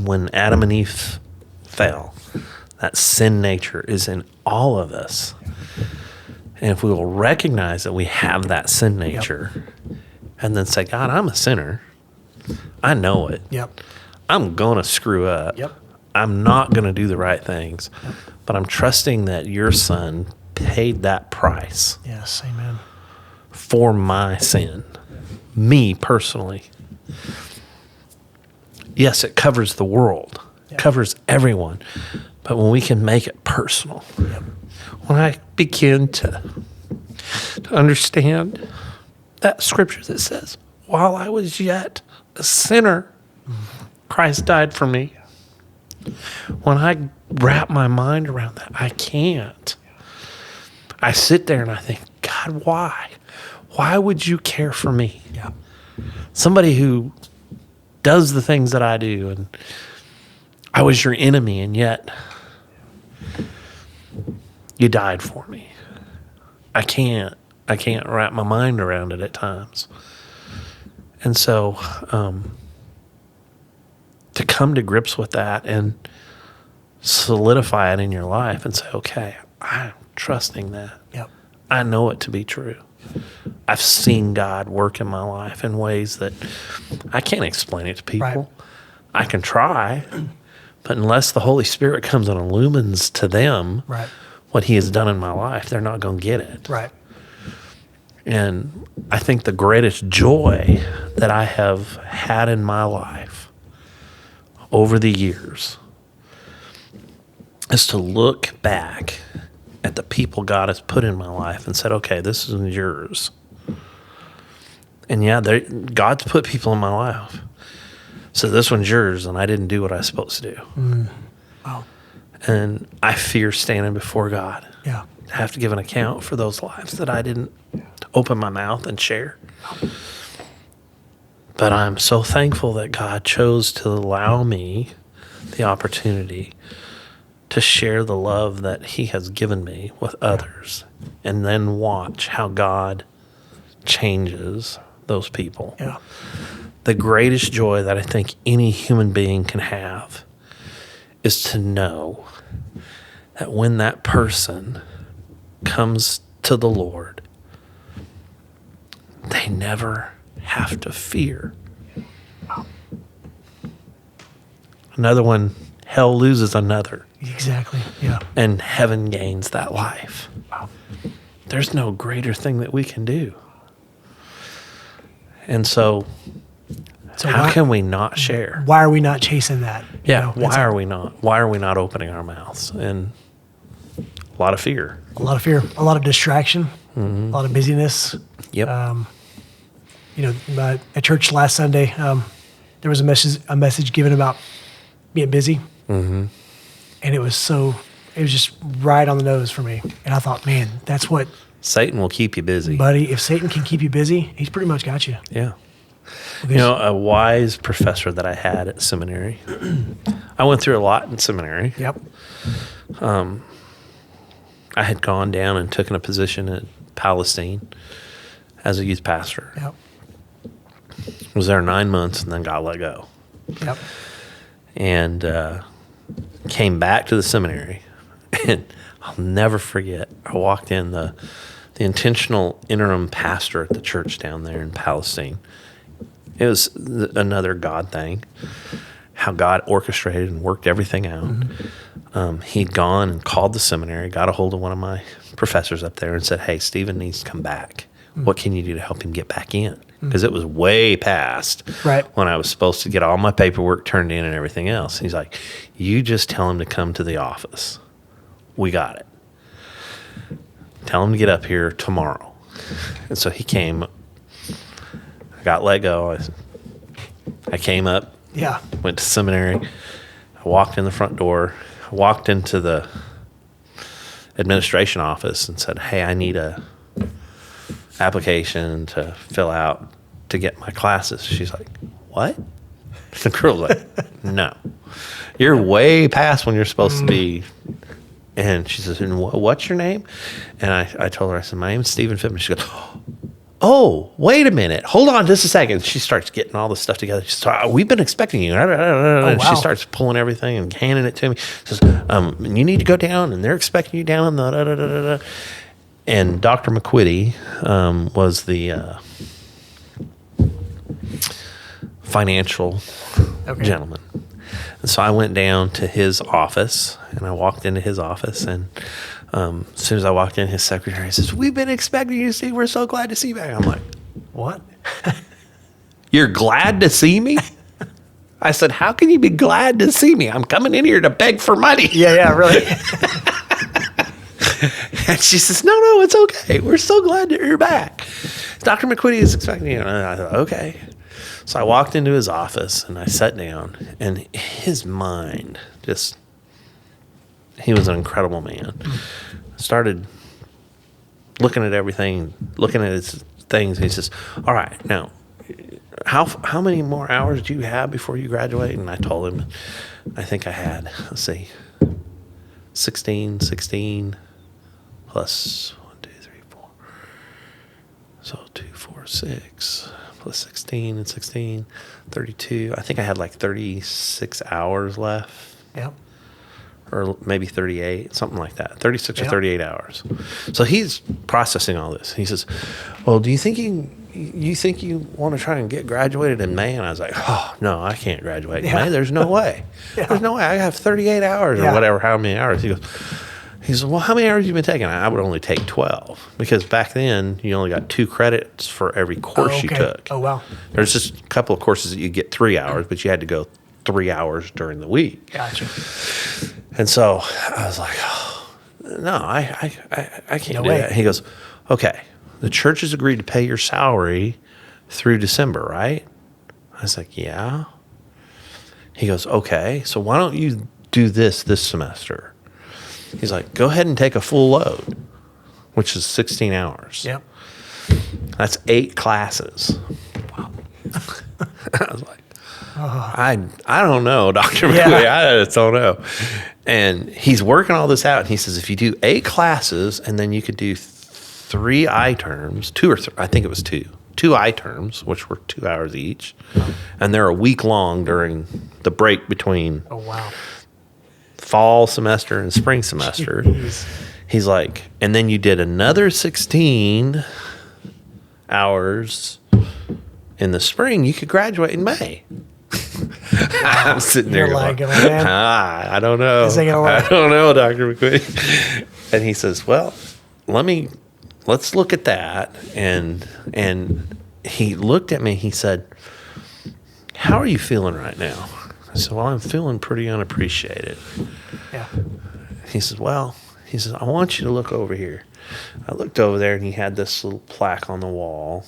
When Adam and Eve fell, that sin nature is in all of us. And if we will recognize that we have that sin nature and then say, God, I'm a sinner. I know it. Yep. I'm going to screw up. Yep. I'm not going to do the right things. But I'm trusting that your son paid that price Yes. Amen. for my sin. Me personally. Yes, it covers the world. covers everyone. But when we can make it personal, when I begin to understand that scripture that says, while I was yet a sinner, Christ died for me. When I wrap my mind around that, I can't. I sit there and I think, God, why? Why would you care for me? Yeah. Somebody who does the things that I do, and I was your enemy, and yet you died for me. I can't wrap my mind around it at times. And so to come to grips with that and solidify it in your life and say, okay, I'm trusting that. Yep. I know it to be true. I've seen God work in my life in ways that I can't explain it to people. Right. I can try, but unless the Holy Spirit comes and illumines to them Right. what he has done in my life, they're not going to get it. Right. And I think the greatest joy that I have had in my life over the years is to look back at the people God has put in my life and said, okay, this is yours. And yeah, God's put people in my life. So this one's yours, and I didn't do what I was supposed to do. Wow. And I fear standing before God. Yeah. I have to give an account for those lives that I didn't open my mouth and share. But I'm so thankful that God chose to allow me the opportunity to share the love that he has given me with others, and then watch how God changes those people. Yeah. The greatest joy that I think any human being can have is to know that when that person comes to the Lord, they never have to fear. Another one, hell loses another, Exactly. Yeah. and heaven gains that life. There's no greater thing that we can do. And so how can we not share? Why are we not chasing that? Yeah, why are we not? Why are we not opening our mouths? And a lot of fear. A lot of fear, a lot of distraction, a lot of busyness. Yep. At church last Sunday, there was a message given about being busy, and it was just right on the nose for me. And I thought, man, that's what, Satan will keep you busy. buddy. If Satan can keep you busy, he's pretty much got you. Yeah. You know, a wise professor that I had at seminary, I went through a lot in seminary. Yep. I had gone down and taken a position in Palestine as a youth pastor. Yep. Was there 9 months and then got let go. Yep. And came back to the seminary. And I'll never forget, I walked in, the intentional interim pastor at the church down there in Palestine. It was another God thing, how God orchestrated and worked everything out. He'd gone and called the seminary, got a hold of one of my professors up there and said, hey, Steven needs to come back. What can you do to help him get back in? Because it was way past when I was supposed to get all my paperwork turned in and everything else. He's like, you just tell him to come to the office. We got it. Tell him to get up here tomorrow. And so he came. I got let go. I came up. Yeah. Went to seminary. I walked in the front door. I walked into the administration office and said, hey, I need a application to fill out to get my classes. She's like, what? The girl's like, no. You're way past when you're supposed to be. And she says, and what's your name? And I told her, I said, my name is Steven Phippen. She goes, oh, wait a minute. Hold on just a second. She starts getting all this stuff together. She says, we've been expecting you. And she starts pulling everything and handing it to me. She says, you need to go down, and they're expecting you down. And Dr. McQuitty was the financial gentleman. And so I went down to his office, and I walked into his office, and as soon as I walked in, his secretary says, we've been expecting you to see. We're so glad to see you back. I'm like, What? you're glad to see me? I said, how can you be glad to see me? I'm coming in here to beg for money. Yeah, really. And she says, no, it's okay. We're so glad that you're back. Dr. McQuitty is expecting you. And I thought, okay. So I walked into his office and I sat down, and his mind just, he was an incredible man. Started looking at everything, looking at his things. He says, all right, now, how many more hours do you have before you graduate? And I told him, I think I had, let's see, 16 plus 1, 2, 3, 4. So 2, 4, 6 plus 16 and 16, 32. I think I had like 36 hours left. Yep. Or maybe 38, something like that, 36 Yep. or 38 hours. So he's processing all this. He says, well, do you think you want to try and get graduated in May? And I was like, oh, no, I can't graduate in May. There's no way. Yeah. There's no way. I have 38 hours or whatever, how many hours. He says, well, how many hours have you been taking? I would only take 12 because back then you only got 2 credits for every course you took. Oh, wow. There's just a couple of courses that you get 3 hours, but you had to go 3 hours during the week. Gotcha. And so I was like, oh, no, I can't No do way. that. He goes, okay, the church has agreed to pay your salary through December, right? I was like, yeah. He goes, okay, so why don't you do this semester? He's like, go ahead and take a full load, which is 16 hours. Yep. That's 8 classes. Wow. I was like, I don't know, Dr. Yeah. McQueen. I just don't know. And he's working all this out. And he says, if you do 8 classes and then you could do 3 I terms, 2 or 3, I think it was 2 I terms, which were 2 hours each. And they're a week long during the break between Oh, wow. fall semester and spring semester. Jeez. He's like, and then you did another 16 hours in the spring, you could graduate in May. I'm sitting there You're going, like, oh, man. I don't know. This ain't gonna work. I don't know, Dr. McQueen. And he says, well, let's look at that. And he looked at me, he said, how are you feeling right now? I said, well, I'm feeling pretty unappreciated. Yeah. He says, I want you to look over here. I looked over there, and he had this little plaque on the wall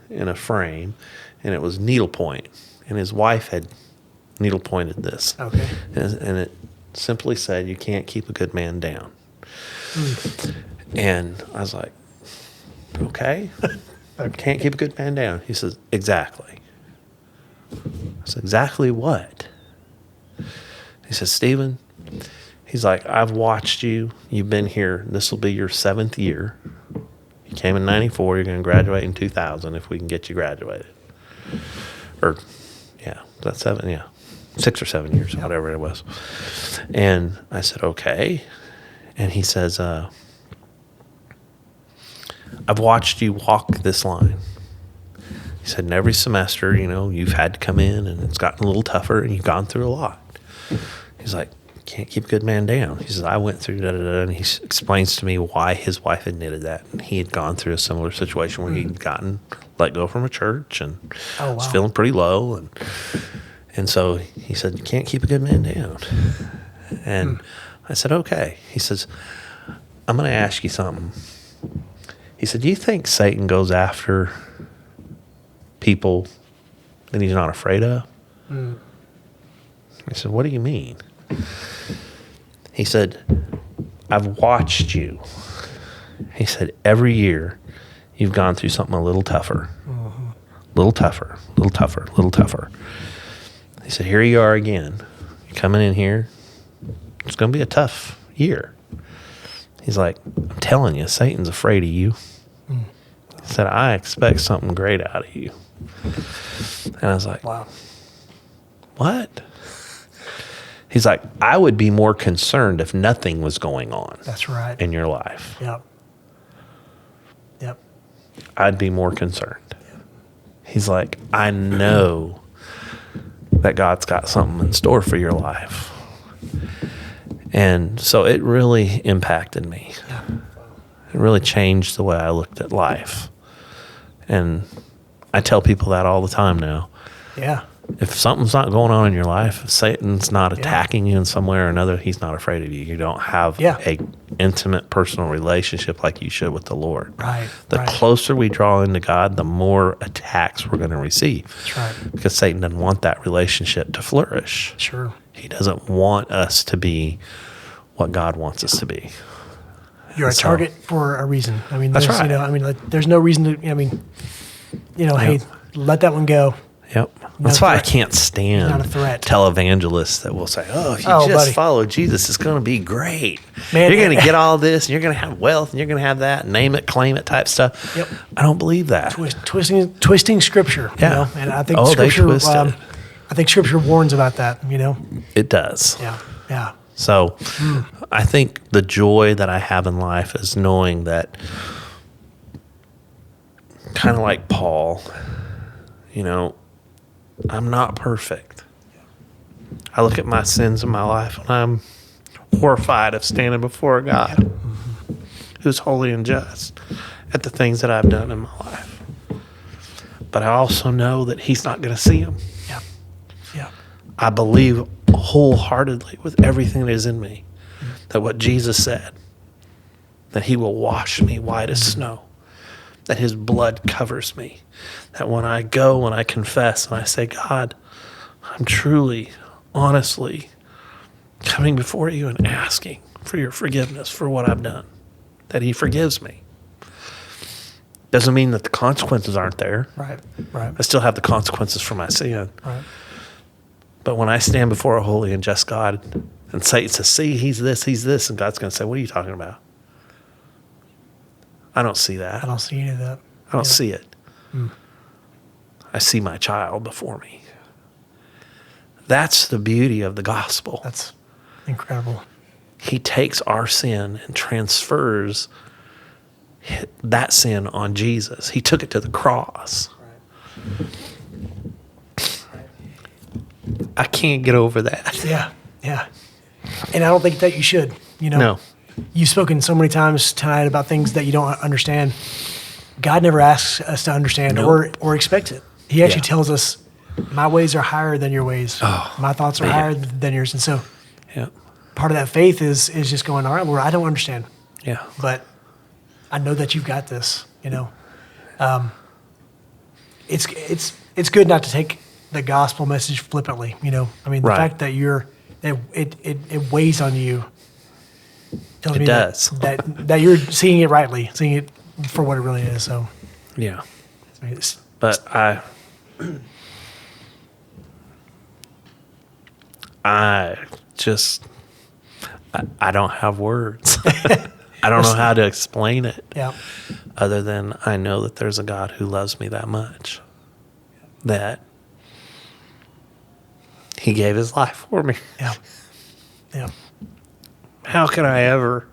in a frame, and it was needlepoint. And his wife had needlepointed this. Okay. And it simply said, you can't keep a good man down. And I was like, okay. Can't keep a good man down. He says, exactly. I said, exactly what? He says, Steven, he's like, I've watched you. You've been here. This will be your 7th year. You came in 94. You're going to graduate in 2000 if we can get you graduated. Or, yeah, that's 7, yeah. 6 or 7 years, whatever it was. And I said, okay. And he says, I've watched you walk this line. He said, in every semester, you've had to come in and it's gotten a little tougher and you've gone through a lot. He's like, can't keep a good man down. He says, I went through da-da-da, and he explains to me why his wife admitted that. And he had gone through a similar situation where he'd gotten let go from a church and was feeling pretty low. And so he said, you can't keep a good man down. And I said, okay. He says, I'm going to ask you something. He said, do you think Satan goes after people that he's not afraid of? I said, what do you mean? He said, I've watched you. He said, every year you've gone through something a little tougher. Little tougher, little tougher, little tougher. He said, here you are again. You're coming in here. It's going to be a tough year. He's like, I'm telling you, Satan's afraid of you. He said, I expect something great out of you. And I was like, Wow. What? He's like, I would be more concerned if nothing was going on That's right. in your life. Yep. Yep. I'd be more concerned. He's like, I know that God's got something in store for your life. And so it really impacted me. Yeah. It really changed the way I looked at life. And I tell people that all the time now. Yeah. If something's not going on in your life, if Satan's not attacking you in some way or another, he's not afraid of you. You don't have a intimate personal relationship like you should with the Lord. Right. The closer we draw into God, the more attacks we're going to receive. That's right. Because Satan doesn't want that relationship to flourish. Sure. He doesn't want us to be what God wants us to be. You're a target for a reason. I mean, That's there's, right. Like, there's no reason to, hey, let that one go. Yep. That's why I can't stand Not a threat. televangelists that will say, if you just buddy. follow Jesus, it's going to be great. Man, you're going to get all this, and you're going to have wealth, and you're going to have that, name it, claim it type stuff. Yep. I don't believe that. Twisting scripture. Yeah. And I think They scripture, twist it. I think scripture warns about that, It does. Yeah. Yeah. So I think the joy that I have in life is knowing that, kind of like Paul, I'm not perfect. I look at my sins in my life and I'm horrified of standing before a God who's holy and just at the things that I've done in my life. But I also know that he's not going to see them. Yeah. Yeah. I believe wholeheartedly with everything that is in me that what Jesus said, that he will wash me white as snow, that his blood covers me, that when I go and I confess and I say, God, I'm truly, honestly coming before you and asking for your forgiveness for what I've done, that he forgives me. Doesn't mean that the consequences aren't there. Right. I still have the consequences for my sin. Right. But when I stand before a holy and just God and Satan says, see, he's this, and God's going to say, what are you talking about? I don't see that. I don't see any of that. I don't see it. I see my child before me. That's the beauty of the gospel. That's incredible. He takes our sin and transfers that sin on Jesus. He took it to the cross. I can't get over that. Yeah. Yeah. And I don't think that you should, No. You've spoken so many times tonight about things that you don't understand. God never asks us to understand or expects it. He actually tells us, my ways are higher than your ways. My thoughts are higher than yours. And so part of that faith is just going, all right, Lord, I don't understand. Yeah. But I know that you've got this, It's good not to take the gospel message flippantly, the fact that it weighs on you tells me that you're seeing it rightly, seeing it for what it really is. So yeah. it's But I don't have words. I don't know how to explain it. Yeah. Other than I know that there's a God who loves me that much, that he gave his life for me. Yeah. Yeah. How could I ever,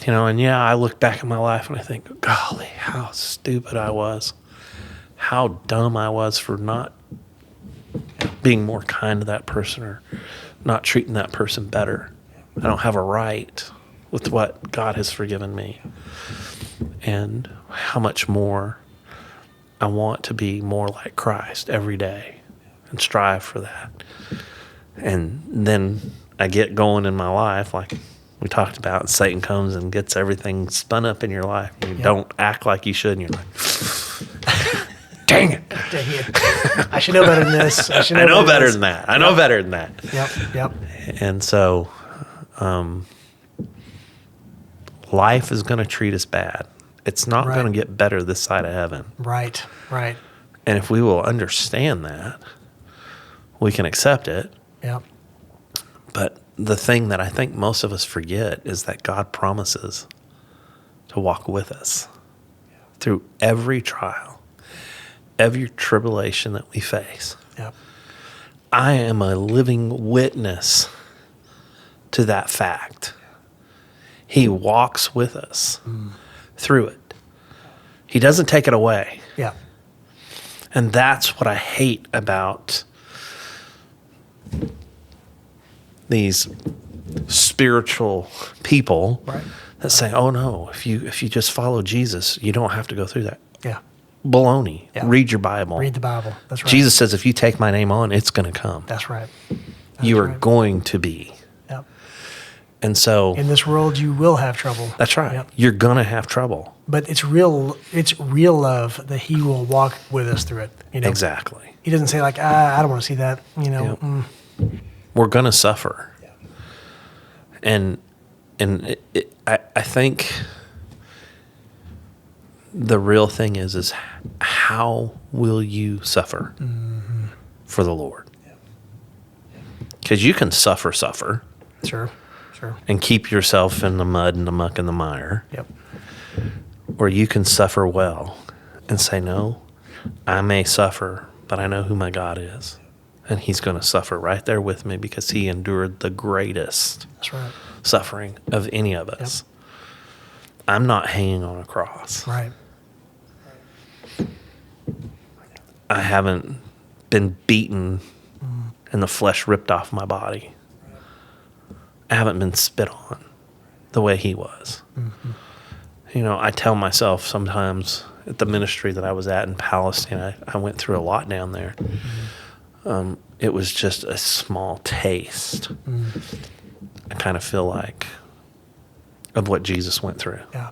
I look back at my life and I think, golly, how stupid I was. How dumb I was for not being more kind to that person or not treating that person better. I don't have a right with what God has forgiven me. And how much more I want to be more like Christ every day and strive for that. And then I get going in my life, like we talked about, and Satan comes and gets everything spun up in your life. You don't act like you should, and you're like, dang it. I should know better than this. I know better than that. I know better than that. Yep. And so life is going to treat us bad. It's not going to get better this side of heaven. Right. And if we will understand that, we can accept it. Yep. But the thing that I think most of us forget is that God promises to walk with us through every trial, every tribulation that we face. Yep. I am a living witness to that fact. He walks with us through it. He doesn't take it away. Yeah. And that's what I hate about these spiritual people that say, "Oh no, if you just follow Jesus, you don't have to go through that." Yeah. baloney. Yeah. Read your Bible. Read the Bible. That's right. Jesus says, if you take my name on, it's going to come. That's right. You are right. going to be. Yep. And so In this world, you will have trouble. that's right. Yep. You're going to have trouble. But it's real love that he will walk with us through it. Exactly. He doesn't say like, I don't want to see that. Yep. We're going to suffer. Yeah. And I think the real thing is how will you suffer for the Lord? Because you can suffer, Sure. and keep yourself in the mud and the muck and the mire, Yep. or you can suffer well and say, no, I may suffer, but I know who my God is. And he's going to suffer right there with me because he endured the greatest That's right. suffering of any of us. I'm not hanging on a cross. Right. I haven't been beaten and the flesh ripped off my body. I haven't been spit on the way he was. I tell myself sometimes at the ministry that I was at in Palestine, I went through a lot down there. It was just a small taste. I kind of feel like of what Jesus went through. Yeah.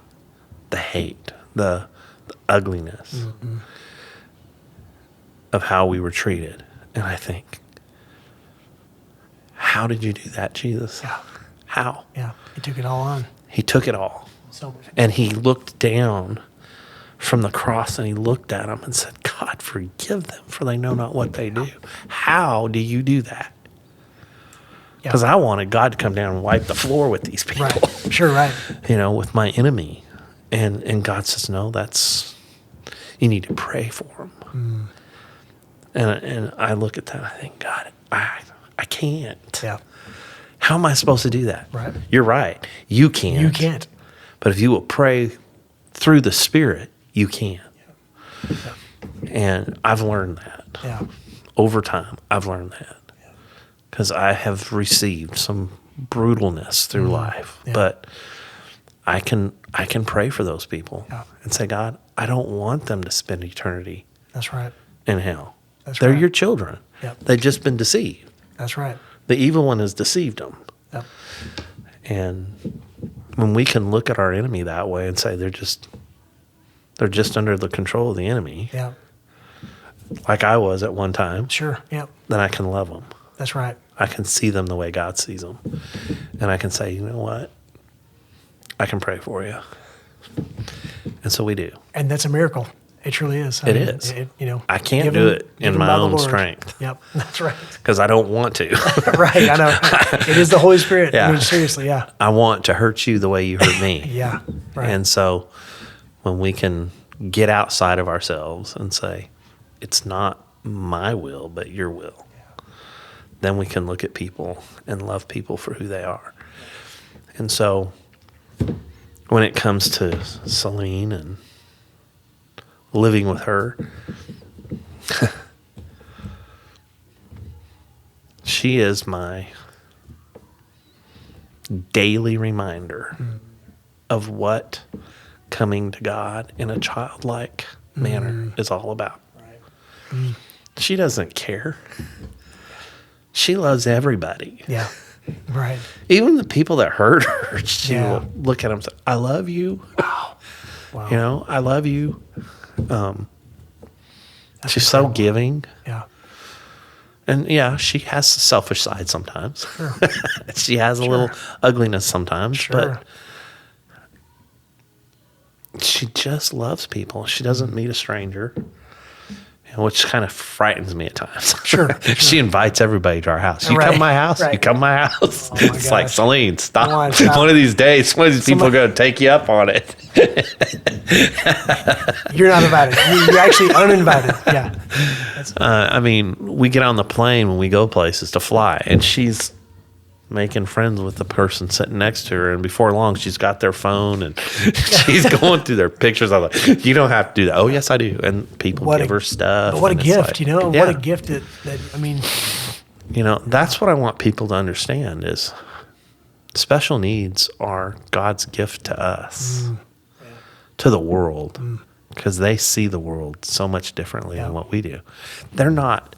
The hate, the ugliness of how we were treated. And I think, how did you do that, Jesus? Yeah. How? Yeah. He took it all on. He took it all. So much. And he looked down from the cross and he looked at them and said, God, forgive them, for they know not what they do. How do you do that? Yeah. Because I wanted God to come down and wipe the floor with these people. Right. Sure. Right. With my enemy. And God says, no, you need to pray for them. And I look at that and I think, God, I can't. Yeah. How am I supposed to do that? Right. You're right. You can't. You can't. But if you will pray through the Spirit, you can. Yeah. And I've learned that. Yeah. Over time, I've learned that. Because I have received some brutalness through life. Yeah. But I can pray for those people and say, God, I don't want them to spend eternity That's right. in hell. That's They're right. your children. Yep. They've just been deceived. That's right. The evil one has deceived them. Yep. And when we can look at our enemy that way and say they're just under the control of the enemy, Yeah. like I was at one time, Sure. Yep. then I can love them. That's right. I can see them the way God sees them. And I can say, you know what? I can pray for you. And so we do. And that's a miracle. It truly is. It is. I can't do it in given my by the own Lord. strength. Yep. That's right. Because I don't want to. Right. I know. It is the Holy Spirit. Yeah. I mean, seriously. Yeah. I want to hurt you the way you hurt me. Yeah. Right. And so when we can get outside of ourselves and say, it's not my will, but your will, then we can look at people and love people for who they are. And so when it comes to Celine and living with her, she is my daily reminder of what coming to God in a childlike manner is all about. Right. She doesn't care. She loves everybody. Yeah. Right. Even the people that hurt her, she Yeah. will look at them and say, I love you. Wow. I love you. That's She's so incredible. giving. Yeah. And yeah, she has a selfish side sometimes. Sure. She has a little ugliness sometimes, Sure. but she just loves people. She doesn't meet a stranger, which kind of frightens me at times. Sure. She invites everybody to our house. You Right. come to my house. Right. You come to my house. my It's like, gosh. Celine, stop. Come on, stop. One of these days, one of these people are going to take you up on it. You're not invited. You're actually uninvited. Yeah. We get on the plane when we go places to fly, and she's making friends with the person sitting next to her, and before long she's got their phone and she's going through their pictures. I'm like, you don't have to do that. Oh yes, I do. And people give her stuff. But what a and it's gift, like, What yeah. a gift that I mean, That's what I want people to understand is special needs are God's gift to us, to the world, because they see the world so much differently than what we do. They're not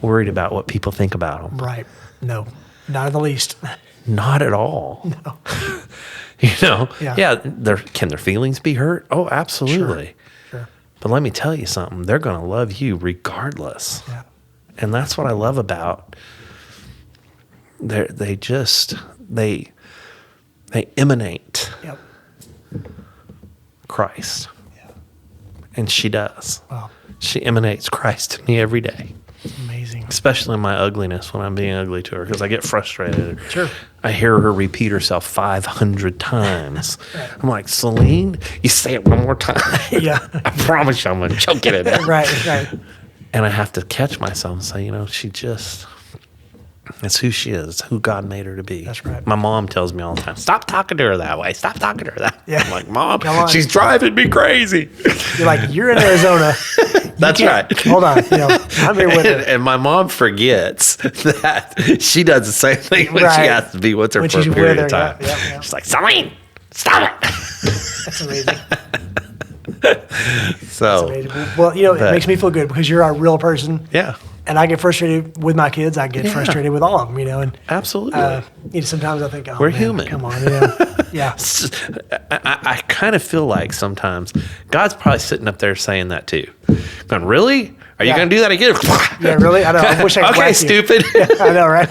worried about what people think about them. Right. No, not in the least. Not at all. No. Yeah. Can their feelings be hurt? Oh, absolutely. Sure. But let me tell you something. They're going to love you regardless. Yeah. And that's what I love about. They emanate Yep. Christ. Yeah. And she does. Wow. She emanates Christ to me every day. Amazing. Especially in my ugliness when I'm being ugly to her, because I get frustrated. Sure. I hear her repeat herself 500 times. I'm like, Celine, you say it one more time. Yeah. I promise you I'm going to choke it in there. Right. And I have to catch myself and say, it's who she is. It's who God made her to be. That's right. My mom tells me all the time, stop talking to her that way. Stop talking to her that way. Yeah. I'm like, Mom, Come on. she's driving me crazy. You're like, you're in Arizona. That's right. Hold on. I'm here with her. And my mom forgets that she does the same thing when she Right. has to be with her When for a she's period with of her, time. yeah. She's like, Celine, stop it. That's amazing. So, Amazing. Well, it makes me feel good because you're a real person. yeah, And I get frustrated with my kids. I get frustrated with all of them, and absolutely. sometimes I think, oh, We're man, human. Come on, yeah. I kind of feel like sometimes God's probably sitting up there saying that too. Going, really? Are you Yeah. going to do that again? Yeah, really? I know. I wish I could Okay, whack you. stupid. I know, right?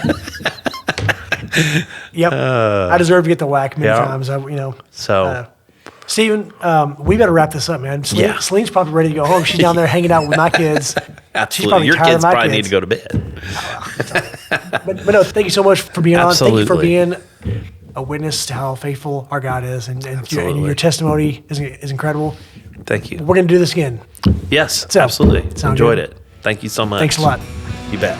Yep. I deserve to get the whack many yeah. times. So, Steven, we better wrap this up, man. Celine's probably ready to go home. She's down there hanging out with my kids. absolutely. Your tired of kids my probably kids. need to go to bed. But no, thank you so much for being on. Thank you for Absolutely. being a witness to how faithful our God is. And Absolutely. your testimony is incredible. Thank you. We're going to do this again. Yes, So, absolutely. sound Enjoyed good? it. Thank you so much. Thanks a lot. You bet.